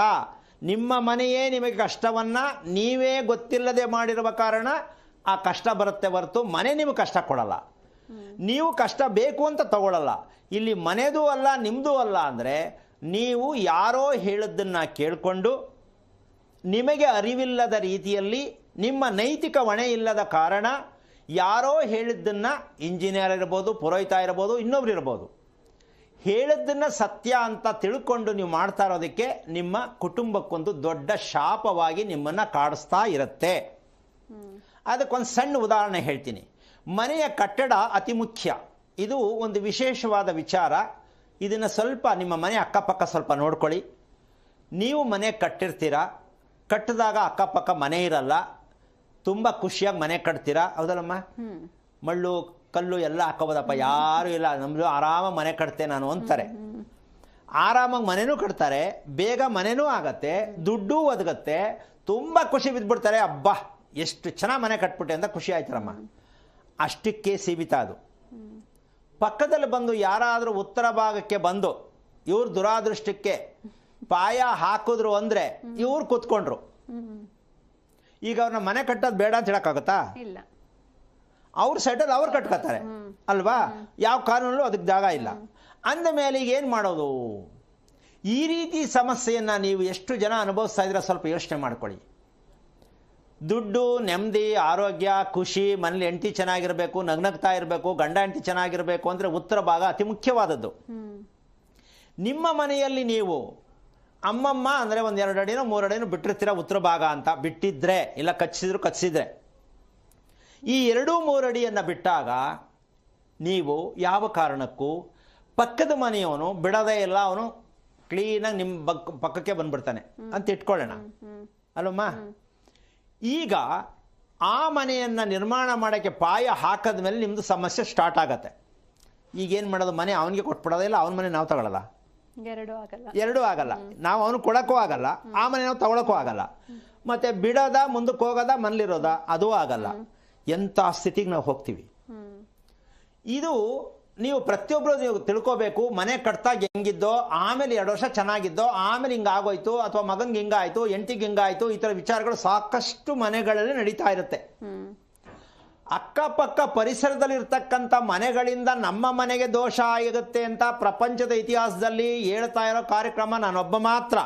Speaker 2: ನಿಮ್ಮ ಮನೆಯೇ ನಿಮಗೆ ಕಷ್ಟವನ್ನು ನೀವೇ ಗೊತ್ತಿಲ್ಲದೆ ಮಾಡಿರುವ ಕಾರಣ ಆ ಕಷ್ಟ ಬರುತ್ತೆ ಹೊರತು ಮನೆ ನಿಮಗೆ ಕಷ್ಟ ಕೊಡಲ್ಲ. ನೀವು ಕಷ್ಟ ಬೇಕು ಅಂತ ತಗೊಳ್ಳಲ್ಲ. ಇಲ್ಲಿ ಮನೆದೂ ಅಲ್ಲ ನಿಮ್ಮದೂ ಅಲ್ಲ ಅಂದರೆ, ನೀವು ಯಾರೋ ಹೇಳಿದ್ದನ್ನು ಕೇಳಿಕೊಂಡು ನಿಮಗೆ ಅರಿವಿಲ್ಲದ ರೀತಿಯಲ್ಲಿ, ನಿಮ್ಮ ನೈತಿಕ ಹೊಣೆ ಇಲ್ಲದ ಕಾರಣ ಯಾರೋ ಹೇಳಿದ್ದನ್ನು, ಇಂಜಿನಿಯರ್ ಇರ್ಬೋದು, ಪುರೋಹಿತ ಇರ್ಬೋದು, ಇನ್ನೊಬ್ರು ಇರ್ಬೋದು, ಹೇಳಿದ್ದನ್ನು ಸತ್ಯ ಅಂತ ತಿಳ್ಕೊಂಡು ನೀವು ಮಾಡ್ತಾ ಇರೋದಕ್ಕೆ ನಿಮ್ಮ ಕುಟುಂಬಕ್ಕೊಂದು ದೊಡ್ಡ ಶಾಪವಾಗಿ ನಿಮ್ಮನ್ನು ಕಾಡಿಸ್ತಾ ಇರುತ್ತೆ. ಅದಕ್ಕೊಂದು ಸಣ್ಣ ಉದಾಹರಣೆ ಹೇಳ್ತೀನಿ. ಮನೆಯ ಕಟ್ಟಡ ಅತಿ ಮುಖ್ಯ. ಇದು ಒಂದು ವಿಶೇಷವಾದ ವಿಚಾರ. ಇದನ್ನು ಸ್ವಲ್ಪ ನಿಮ್ಮ ಮನೆ ಅಕ್ಕಪಕ್ಕ ಸ್ವಲ್ಪ ನೋಡ್ಕೊಳ್ಳಿ. ನೀವು ಮನೆ ಕಟ್ಟಿರ್ತೀರ, ಕಟ್ಟಿದಾಗ ಅಕ್ಕಪಕ್ಕ ಮನೆ ಇರಲ್ಲ, ತುಂಬ ಖುಷಿಯಾಗಿ ಮನೆ ಕಟ್ತೀರಾ, ಹೌದಲ್ಲಮ್ಮ? ಮಳ್ಳು ಕಲ್ಲು ಎಲ್ಲ ಹಾಕೋಬೋದಪ್ಪ, ಯಾರು ಇಲ್ಲ, ನಮ್ಮದು ಆರಾಮಾಗಿ ಮನೆ ಕಟ್ತೆ ನಾನು ಅಂತಾರೆ. ಆರಾಮಾಗಿ ಮನೆನೂ ಕಟ್ತಾರೆ, ಬೇಗ ಮನೆನೂ ಆಗತ್ತೆ, ದುಡ್ಡು ಒದಗತ್ತೆ, ತುಂಬ ಖುಷಿ ಬಿದ್ದುಬಿಡ್ತಾರೆ. ಅಬ್ಬಾ ಎಷ್ಟು ಚೆನ್ನಾಗಿ ಮನೆ ಕಟ್ಬಿಟ್ಟೆ ಅಂತ ಖುಷಿ ಆಯ್ತಾರಮ್ಮ. ಅಷ್ಟಕ್ಕೆ ಸೀಮಿತ ಅದು. ಪಕ್ಕದಲ್ಲಿ ಬಂದು ಯಾರಾದರೂ ಉತ್ತರ ಭಾಗಕ್ಕೆ ಬಂದು ಇವ್ರ ದುರಾದೃಷ್ಟಕ್ಕೆ ಪಾಯ ಹಾಕಿದ್ರು ಅಂದರೆ ಇವ್ರು ಕೂತ್ಕೊಂಡ್ರು. ಈಗ ಅವ್ರನ್ನ ಮನೆ ಕಟ್ಟೋದು ಬೇಡ ಅಂತ ಹೇಳಕ್ಕಾಗತ್ತಾ? ಇಲ್ಲ. ಅವ್ರ ಸೈಡಲ್ಲಿ ಅವ್ರು ಕಟ್ಕೋತಾರೆ ಅಲ್ವಾ? ಯಾವ ಕಾನೂನಲ್ಲೂ ಅದಕ್ಕೆ ಜಾಗ ಇಲ್ಲ. ಅಂದ ಮೇಲೆ ಈಗ ಏನು ಮಾಡೋದು? ಈ ರೀತಿ ಸಮಸ್ಯೆಯನ್ನು ನೀವು ಎಷ್ಟು ಜನ ಅನುಭವಿಸ್ತಾ ಇದ್ರೆ ಸ್ವಲ್ಪ ಯೋಚನೆ ಮಾಡ್ಕೊಳ್ಳಿ. ದುಡ್ಡು, ನೆಮ್ಮದಿ, ಆರೋಗ್ಯ, ಖುಷಿ, ಮನೇಲಿ ಹೆಂಡತಿ ಚೆನ್ನಾಗಿರಬೇಕು, ನಗ್ನಗ್ತಾ ಇರಬೇಕು, ಗಂಡ ಹೆಂಡತಿ ಚೆನ್ನಾಗಿರಬೇಕು ಅಂದರೆ ಉತ್ತರ ಭಾಗ ಅತಿ ಮುಖ್ಯವಾದದ್ದು. ನಿಮ್ಮ ಮನೆಯಲ್ಲಿ ನೀವು ಅಮ್ಮಮ್ಮ ಅಂದರೆ ಒಂದು 2 ಅಡಿನೋ 3 ಅಡಿನೋ ಬಿಟ್ಟಿರ್ತೀರ ಉತ್ತರ ಭಾಗ ಅಂತ. ಬಿಟ್ಟಿದ್ರೆ, ಇಲ್ಲ ಕಚ್ಚಿದ್ರೆ, ಈ 2-3 ಅಡಿಯನ್ನು ಬಿಟ್ಟಾಗ ನೀವು ಯಾವ ಕಾರಣಕ್ಕೂ ಪಕ್ಕದ ಮನೆಯವನು ಬಿಡೋದೇ ಇಲ್ಲ, ಅವನು ಕ್ಲೀನಾಗಿ ನಿಮ್ಮ ಪಕ್ಕಕ್ಕೆ ಬಂದ್ಬಿಡ್ತಾನೆ ಅಂತ ಇಟ್ಕೊಳ್ಳೋಣ ಅಲ್ಲಮ್ಮ. ಈಗ ಆ ಮನೆಯನ್ನು ನಿರ್ಮಾಣ ಮಾಡೋಕ್ಕೆ ಪಾಯ ಹಾಕದ ಮೇಲೆ ನಿಮ್ಮದು ಸಮಸ್ಯೆ ಸ್ಟಾರ್ಟ್ ಆಗತ್ತೆ. ಈಗೇನು ಮಾಡೋದು? ಮನೆ ಅವನಿಗೆ ಕೊಟ್ಬಿಡೋದೇ ಇಲ್ಲ, ಅವನ ಮನೆ ನಾವು ತಗೊಳ್ಳಲ್ಲ, ಎರಡೂ ಆಗಲ್ಲ. ನಾವು ಅವನು ಕೊಡೋಕ್ಕೂ ಆಗಲ್ಲ, ಆ ಮನೆ ನಾವು ತಗೊಳಕ್ಕೂ ಆಗಲ್ಲ. ಮತ್ತೆ ಬಿಡೋದ, ಮುಂದಕ್ಕೆ ಹೋಗೋದ, ಮನೇಲಿರೋದ, ಅದೂ ಆಗಲ್ಲ. ಎಂಥ ಸ್ಥಿತಿಗೆ ನಾವು ಹೋಗ್ತೀವಿ. ಇದು ನೀವು ಪ್ರತಿಯೊಬ್ಬರು ನೀವು ತಿಳ್ಕೋಬೇಕು. ಮನೆ ಕಟ್ಟಾಗ ಹೆಂಗಿದ್ದೋ, ಆಮೇಲೆ 2 ವರ್ಷ ಚೆನ್ನಾಗಿದ್ದೋ, ಆಮೇಲೆ ಹಿಂಗಾಗೋಯ್ತು, ಅಥವಾ ಮಗನ್ಗೆ ಹಿಂಗಾಯ್ತು, ಹೆಂಡತಿಗೆ ಹಿಂಗಾಯ್ತು, ಈ ಥರ ವಿಚಾರಗಳು ಸಾಕಷ್ಟು ಮನೆಗಳಲ್ಲಿ ನಡೀತಾ ಇರುತ್ತೆ. ಅಕ್ಕಪಕ್ಕ ಪರಿಸರದಲ್ಲಿ ಇರ್ತಕ್ಕಂಥ ಮನೆಗಳಿಂದ ನಮ್ಮ ಮನೆಗೆ ದೋಷ ಆಗುತ್ತೆ ಅಂತ ಪ್ರಪಂಚದ ಇತಿಹಾಸದಲ್ಲಿ ಹೇಳ್ತಾ ಇರೋ ಕಾರ್ಯಕ್ರಮ ನಾನೊಬ್ಬ ಮಾತ್ರ.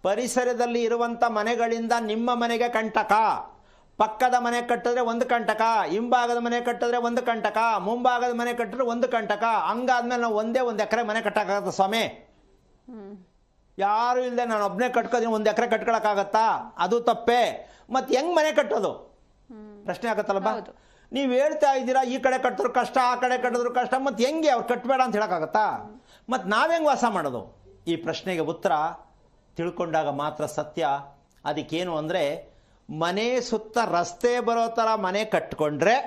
Speaker 2: ಪರಿಸರದಲ್ಲಿ ಇರುವಂಥ ಮನೆಗಳಿಂದ ನಿಮ್ಮ ಮನೆಗೆ ಕಂಟಕ. ಪಕ್ಕದ ಮನೆ ಕಟ್ಟಿದ್ರೆ ಒಂದು ಕಂಟಕ, ಹಿಂಭಾಗದ ಮನೆ ಕಟ್ಟಿದ್ರೆ ಒಂದು ಕಂಟಕ, ಮುಂಭಾಗದ ಮನೆ ಕಟ್ಟಿದ್ರೆ ಒಂದು ಕಂಟಕ. ಹಂಗಾದ್ಮೇಲೆ ನಾವು ಒಂದೇ 1 ಎಕರೆ ಮನೆ ಕಟ್ಟಕ್ಕಾಗತ್ತ ಸ್ವಾಮಿ? ಯಾರು ಇಲ್ಲದೆ ನಾನು ಒಬ್ಬನೇ ಕಟ್ಕೋತೀನಿ 1 ಎಕರೆ ಕಟ್ಕೊಳಕ್ಕಾಗತ್ತಾ? ಅದು ತಪ್ಪೇ. ಮತ್ತೆ ಹೆಂಗ್ ಮನೆ ಕಟ್ಟೋದು ಪ್ರಶ್ನೆ ಆಗತ್ತಲ್ಲಪ್ಪ. ನೀವು ಹೇಳ್ತಾ ಇದ್ದೀರಾ ಈ ಕಡೆ ಕಟ್ಟಿದ್ರು ಕಷ್ಟ, ಆ ಕಡೆ ಕಟ್ಟಿದ್ರು ಕಷ್ಟ, ಮತ್ತೆ ಹೆಂಗೆ ಅವ್ರು ಕಟ್ಟಬೇಡ ಅಂತ ಹೇಳಕ್ಕಾಗತ್ತಾ? ಮತ್ತೆ ನಾವೆಂಗೆ ವಾಸ ಮಾಡೋದು? ಈ ಪ್ರಶ್ನೆಗೆ ಉತ್ತರ ತಿಳ್ಕೊಂಡಾಗ ಮಾತ್ರ ಸತ್ಯ. ಅದಕ್ಕೇನು ಅಂದರೆ, ಮನೆ ಸುತ್ತ ರಸ್ತೆ ಬರೋ ಥರ ಮನೆ ಕಟ್ಕೊಂಡ್ರೆ,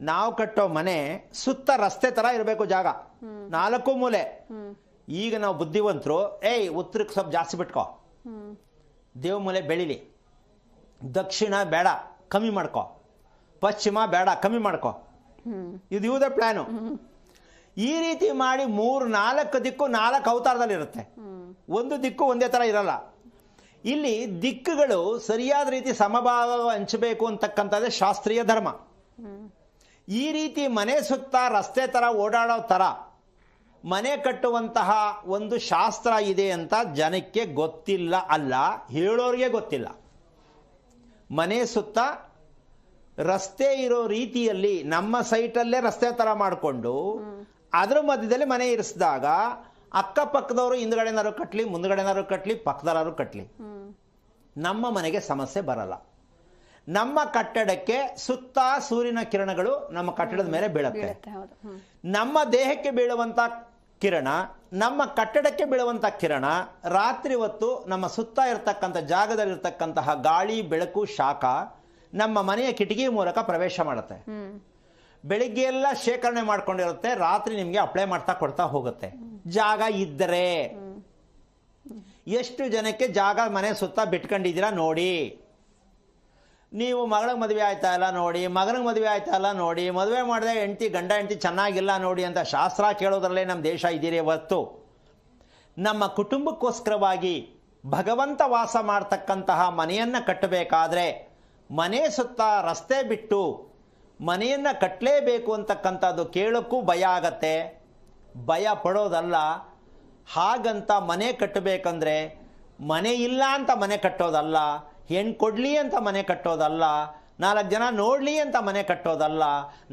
Speaker 2: ನಾವು ಕಟ್ಟೋ ಮನೆ ಸುತ್ತ ರಸ್ತೆ ಥರ ಇರಬೇಕು ಜಾಗ, 4 ಮೂಲೆ. ಈಗ ನಾವು ಬುದ್ಧಿವಂತರು, ಉತ್ತರಕ್ಕೆ ಸ್ವಲ್ಪ ಜಾಸ್ತಿ ಬಿಟ್ಕೋ, ದೇವ್ ಮೂಲೆ ಬೆಳಿಲಿ, ದಕ್ಷಿಣ ಬೇಡ ಕಮ್ಮಿ ಮಾಡ್ಕೋ, ಪಶ್ಚಿಮ ಬೇಡ ಕಮ್ಮಿ ಮಾಡ್ಕೋ, ಇದು ಇವುದೇ ಪ್ಲಾನು. ಈ ರೀತಿ ಮಾಡಿ 3-4 ದಿಕ್ಕು 4 ಅವತಾರದಲ್ಲಿರುತ್ತೆ. ಒಂದು ದಿಕ್ಕು ಒಂದೇ ಥರ ಇರಲ್ಲ. ಇಲ್ಲಿ ದಿಕ್ಕುಗಳು ಸರಿಯಾದ ರೀತಿ ಸಮಭಾಗ ಹಂಚಬೇಕು ಅಂತಕ್ಕಂಥದ್ದೇ ಶಾಸ್ತ್ರೀಯ ಧರ್ಮ. ಈ ರೀತಿ ಮನೆ ಸುತ್ತ ರಸ್ತೆ ಥರ ಓಡಾಡೋ ಥರ ಮನೆ ಕಟ್ಟುವಂತಹ ಒಂದು ಶಾಸ್ತ್ರ ಇದೆ ಅಂತ ಜನಕ್ಕೆ ಗೊತ್ತಿಲ್ಲ, ಅಲ್ಲ ಹೇಳೋರಿಗೆ ಗೊತ್ತಿಲ್ಲ. ಮನೆ ಸುತ್ತ ರಸ್ತೆ ಇರೋ ರೀತಿಯಲ್ಲಿ ನಮ್ಮ ಸೈಟಲ್ಲೇ ರಸ್ತೆ ಥರ ಮಾಡಿಕೊಂಡು ಅದ್ರ ಮಧ್ಯದಲ್ಲಿ ಮನೆ ಇರಿಸಿದಾಗ ಅಕ್ಕಪಕ್ಕದವರು ಹಿಂದ್ಗಡೆನಾರು ಕಟ್ಟಲಿ, ಮುಂದ್ಗಡೆನಾರು ಕಟ್ಟಲಿ, ಪಕ್ಕದಲ್ಲಾರು ಕಟ್ಟಲಿ, ನಮ್ಮ ಮನೆಗೆ ಸಮಸ್ಯೆ ಬರಲ್ಲ. ನಮ್ಮ ಕಟ್ಟಡಕ್ಕೆ ಸುತ್ತ ಸೂರ್ಯನ ಕಿರಣಗಳು ನಮ್ಮ ಕಟ್ಟಡದ ಮೇಲೆ ಬೀಳುತ್ತೆ.
Speaker 1: ಹೌದು.
Speaker 2: ನಮ್ಮ ದೇಹಕ್ಕೆ ಬೀಳುವಂತ ಕಿರಣ, ನಮ್ಮ ಕಟ್ಟಡಕ್ಕೆ ಬೀಳುವಂತ ಕಿರಣ ರಾತ್ರಿ ಹೊತ್ತು ನಮ್ಮ ಸುತ್ತ ಇರತಕ್ಕಂಥ ಜಾಗದಲ್ಲಿರ್ತಕ್ಕಂತಹ ಗಾಳಿ, ಬೆಳಕು, ಶಾಖ ನಮ್ಮ ಮನೆಯ ಕಿಟಕಿ ಮೂಲಕ ಪ್ರವೇಶ ಮಾಡುತ್ತೆ. ಬೆಳಿಗ್ಗೆ ಎಲ್ಲ ಶೇಖರಣೆ ಮಾಡ್ಕೊಂಡಿರುತ್ತೆ, ರಾತ್ರಿ ನಿಮಗೆ ಅಪ್ಲೈ ಮಾಡ್ತಾ ಕೊಡ್ತಾ ಹೋಗುತ್ತೆ. ಜಾಗ ಇದ್ದರೆ ಎಷ್ಟು ಜನಕ್ಕೆ ಜಾಗ ಮನೆ ಸುತ್ತ ಬಿಟ್ಕೊಂಡಿದ್ದೀರಾ ನೋಡಿ. ನೀವು ಮಗಳಿಗೆ ಮದುವೆ ಆಯ್ತಾ ಇಲ್ಲ ನೋಡಿ, ಮಗನಿಗೆ ಮದುವೆ ಆಯ್ತಾ ಇಲ್ಲ ನೋಡಿ, ಮದುವೆ ಮಾಡಿದೆ ಗಂಡ ಹೆಂಡತಿ ಚೆನ್ನಾಗಿಲ್ಲ ನೋಡಿ ಅಂತ ಶಾಸ್ತ್ರ ಕೇಳೋದ್ರಲ್ಲೇ ನಮ್ಮ ದೇಶ ಇದ್ದೀರಿ ಹೊತ್ತು ನಮ್ಮ ಕುಟುಂಬಕ್ಕೋಸ್ಕರವಾಗಿ ಭಗವಂತ ವಾಸ ಮಾಡ್ತಕ್ಕಂತಹ ಮನೆಯನ್ನು ಕಟ್ಟಬೇಕಾದ್ರೆ ಮನೆ ಸುತ್ತ ರಸ್ತೆ ಬಿಟ್ಟು ಮನೆಯನ್ನು ಕಟ್ಟಲೇಬೇಕು ಅಂತಕ್ಕಂಥದ್ದು ಕೇಳೋಕ್ಕೂ ಭಯ ಆಗತ್ತೆ. ಭಯ ಪಡೋದಲ್ಲ, ಹಾಗಂತ ಮನೆ ಕಟ್ಟಬೇಕಂದ್ರೆ ಮನೆ ಇಲ್ಲ ಅಂತ ಮನೆ ಕಟ್ಟೋದಲ್ಲ, ಹೆಣ್ಣು ಕೊಡಲಿ ಅಂತ ಮನೆ ಕಟ್ಟೋದಲ್ಲ, 4 ಜನ ನೋಡಲಿ ಅಂತ ಮನೆ ಕಟ್ಟೋದಲ್ಲ,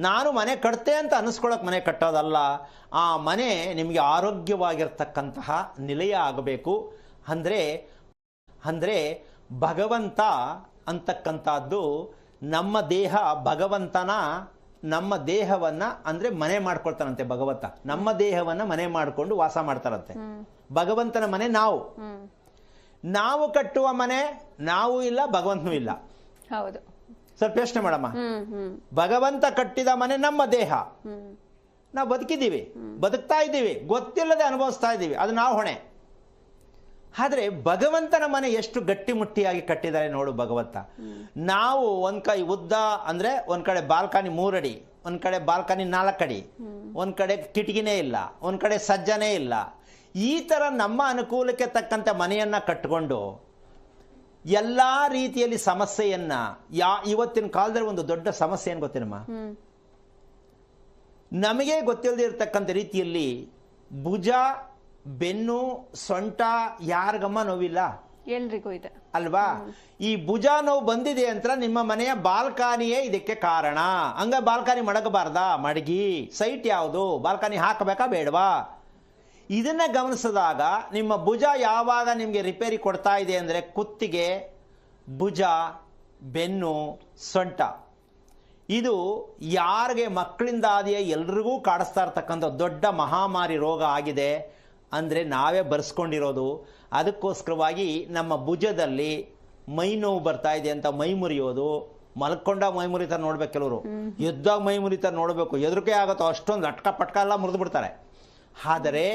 Speaker 2: ನಾನು ಮನೆ ಕಟ್ತೆ ಅಂತ ಅನ್ನಿಸ್ಕೊಳ್ಳೋಕೆ ಮನೆ ಕಟ್ಟೋದಲ್ಲ. ಆ ಮನೆ ನಿಮಗೆ ಆರೋಗ್ಯವಾಗಿರ್ತಕ್ಕಂತಹ ನಿಲಯ ಆಗಬೇಕು. ಅಂದರೆ ಭಗವಂತ ಅಂತಕ್ಕಂಥದ್ದು ನಮ್ಮ ದೇಹ ಭಗವಂತನ, ನಮ್ಮ ದೇಹವನ್ನು ಅಂದರೆ ಮನೆ ಮಾಡ್ಕೊಳ್ತಾನಂತೆ ಭಗವಂತ. ನಮ್ಮ ದೇಹವನ್ನು ಮನೆ ಮಾಡಿಕೊಂಡು ವಾಸ ಮಾಡ್ತಾರಂತೆ. ಭಗವಂತನ ಮನೆ ನಾವು ಕಟ್ಟುವ ಮನೆ ನಾವು ಇಲ್ಲ, ಭಗವಂತನೂ ಇಲ್ಲ.
Speaker 1: ಹೌದು.
Speaker 2: ಸ್ವಲ್ಪ ಯೋಚನೆ ಮಾಡಮ್ಮ. ಭಗವಂತ ಕಟ್ಟಿದ ಮನೆ ನಮ್ಮ ದೇಹ. ನಾವು ಬದುಕಿದ್ದೀವಿ, ಬದುಕ್ತಾ ಇದ್ದೀವಿ, ಗೊತ್ತಿಲ್ಲದೆ ಅನುಭವಿಸ್ತಾ ಇದ್ದೀವಿ, ಅದು ನಾವು ಹೊಣೆ. ಆದರೆ ಭಗವಂತನ ಮನೆ ಎಷ್ಟು ಗಟ್ಟಿಮುಟ್ಟಿಯಾಗಿ ಕಟ್ಟಿದ್ದಾರೆ ನೋಡು ಭಗವಂತ. ನಾವು ಒಂದ್ ಕೈ ಉದ್ದ ಅಂದ್ರೆ ಒಂದ್ ಕಡೆ ಬಾಲ್ಕನಿ 3 ಅಡಿ, ಒಂದ್ ಕಡೆ ಬಾಲ್ಕನಿ 4 ಅಡಿ, ಒಂದ್ ಕಡೆ ಕಿಟಕಿನೇ ಇಲ್ಲ, ಒಂದ್ ಕಡೆ ಸಜ್ಜನೇ ಇಲ್ಲ. ಈ ತರ ನಮ್ಮ ಅನುಕೂಲಕ್ಕೆ ತಕ್ಕಂತೆ ಮನೆಯನ್ನ ಕಟ್ಟಿಕೊಂಡು ಎಲ್ಲಾ ರೀತಿಯಲ್ಲಿ ಸಮಸ್ಯೆಯನ್ನ ಇವತ್ತಿನ ಕಾಲದಲ್ಲಿ ಒಂದು ದೊಡ್ಡ ಸಮಸ್ಯೆ ಏನು ಗೊತ್ತೇನಮ್ಮ, ನಮಗೆ ಗೊತ್ತಿಲ್ಲದೆ ಇರತಕ್ಕಂಥ ರೀತಿಯಲ್ಲಿ ಭುಜ, ಬೆನ್ನು, ಸೊಂಟ ಯಾರಿಗಮ್ಮ ನೋವಿಲ್ಲ?
Speaker 1: ಎಲ್ರಿಗೂ ಇದೆ
Speaker 2: ಅಲ್ವಾ? ಈ ಭುಜ ನೋವು ಬಂದಿದೆ ಅಂತ ನಿಮ್ಮ ಮನೆಯ ಬಾಲ್ಕನಿಯೇ ಇದಕ್ಕೆ ಕಾರಣ. ಹಂಗ ಬಾಲ್ಕನಿ ಮಡಗಬಾರ್ದಾ? ಮಡಗಿ. ಸೈಟ್ ಯಾವುದು? ಬಾಲ್ಕನಿ ಹಾಕಬೇಕಾ ಬೇಡವಾ? ಇದನ್ನ ಗಮನಿಸಿದಾಗ ನಿಮ್ಮ ಭುಜ ಯಾವಾಗ ನಿಮಗೆ ರಿಪೇರಿ ಕೊಡ್ತಾ ಇದೆ ಅಂದರೆ ಕುತ್ತಿಗೆ, ಭುಜ, ಬೆನ್ನು, ಸೊಂಟ. ಇದು ಯಾರಿಗೆ ಮಕ್ಕಳಿಂದ ಆದಿಯ ಎಲ್ರಿಗೂ ಕಾಡಿಸ್ತಾ ಇರ್ತಕ್ಕಂಥ ದೊಡ್ಡ ಮಹಾಮಾರಿ ರೋಗ ಆಗಿದೆ ಅಂದರೆ ನಾವೇ ಬರ್ಸ್ಕೊಂಡಿರೋದು. ಅದಕ್ಕೋಸ್ಕರವಾಗಿ ನಮ್ಮ ಭುಜದಲ್ಲಿ ಮೈ ನೋವು ಬರ್ತಾ ಇದೆ ಅಂತ ಮೈ ಮುರಿಯೋದು, ಮಲ್ಕೊಂಡಾಗ ಮೈ ಮುರಿತಾರೆ ನೋಡ್ಬೇಕು, ಕೆಲವರು ಎದ್ದಾಗ ಮೈ ಮುರಿತಾರೆ ನೋಡಬೇಕು, ಎದುರಿಕೆ ಆಗುತ್ತೋ ಅಷ್ಟೊಂದು ಲಟ್ಕ ಪಟ್ಕ ಎಲ್ಲ ಮುರಿದು ಬಿಡ್ತಾರೆ. ಆದರೆ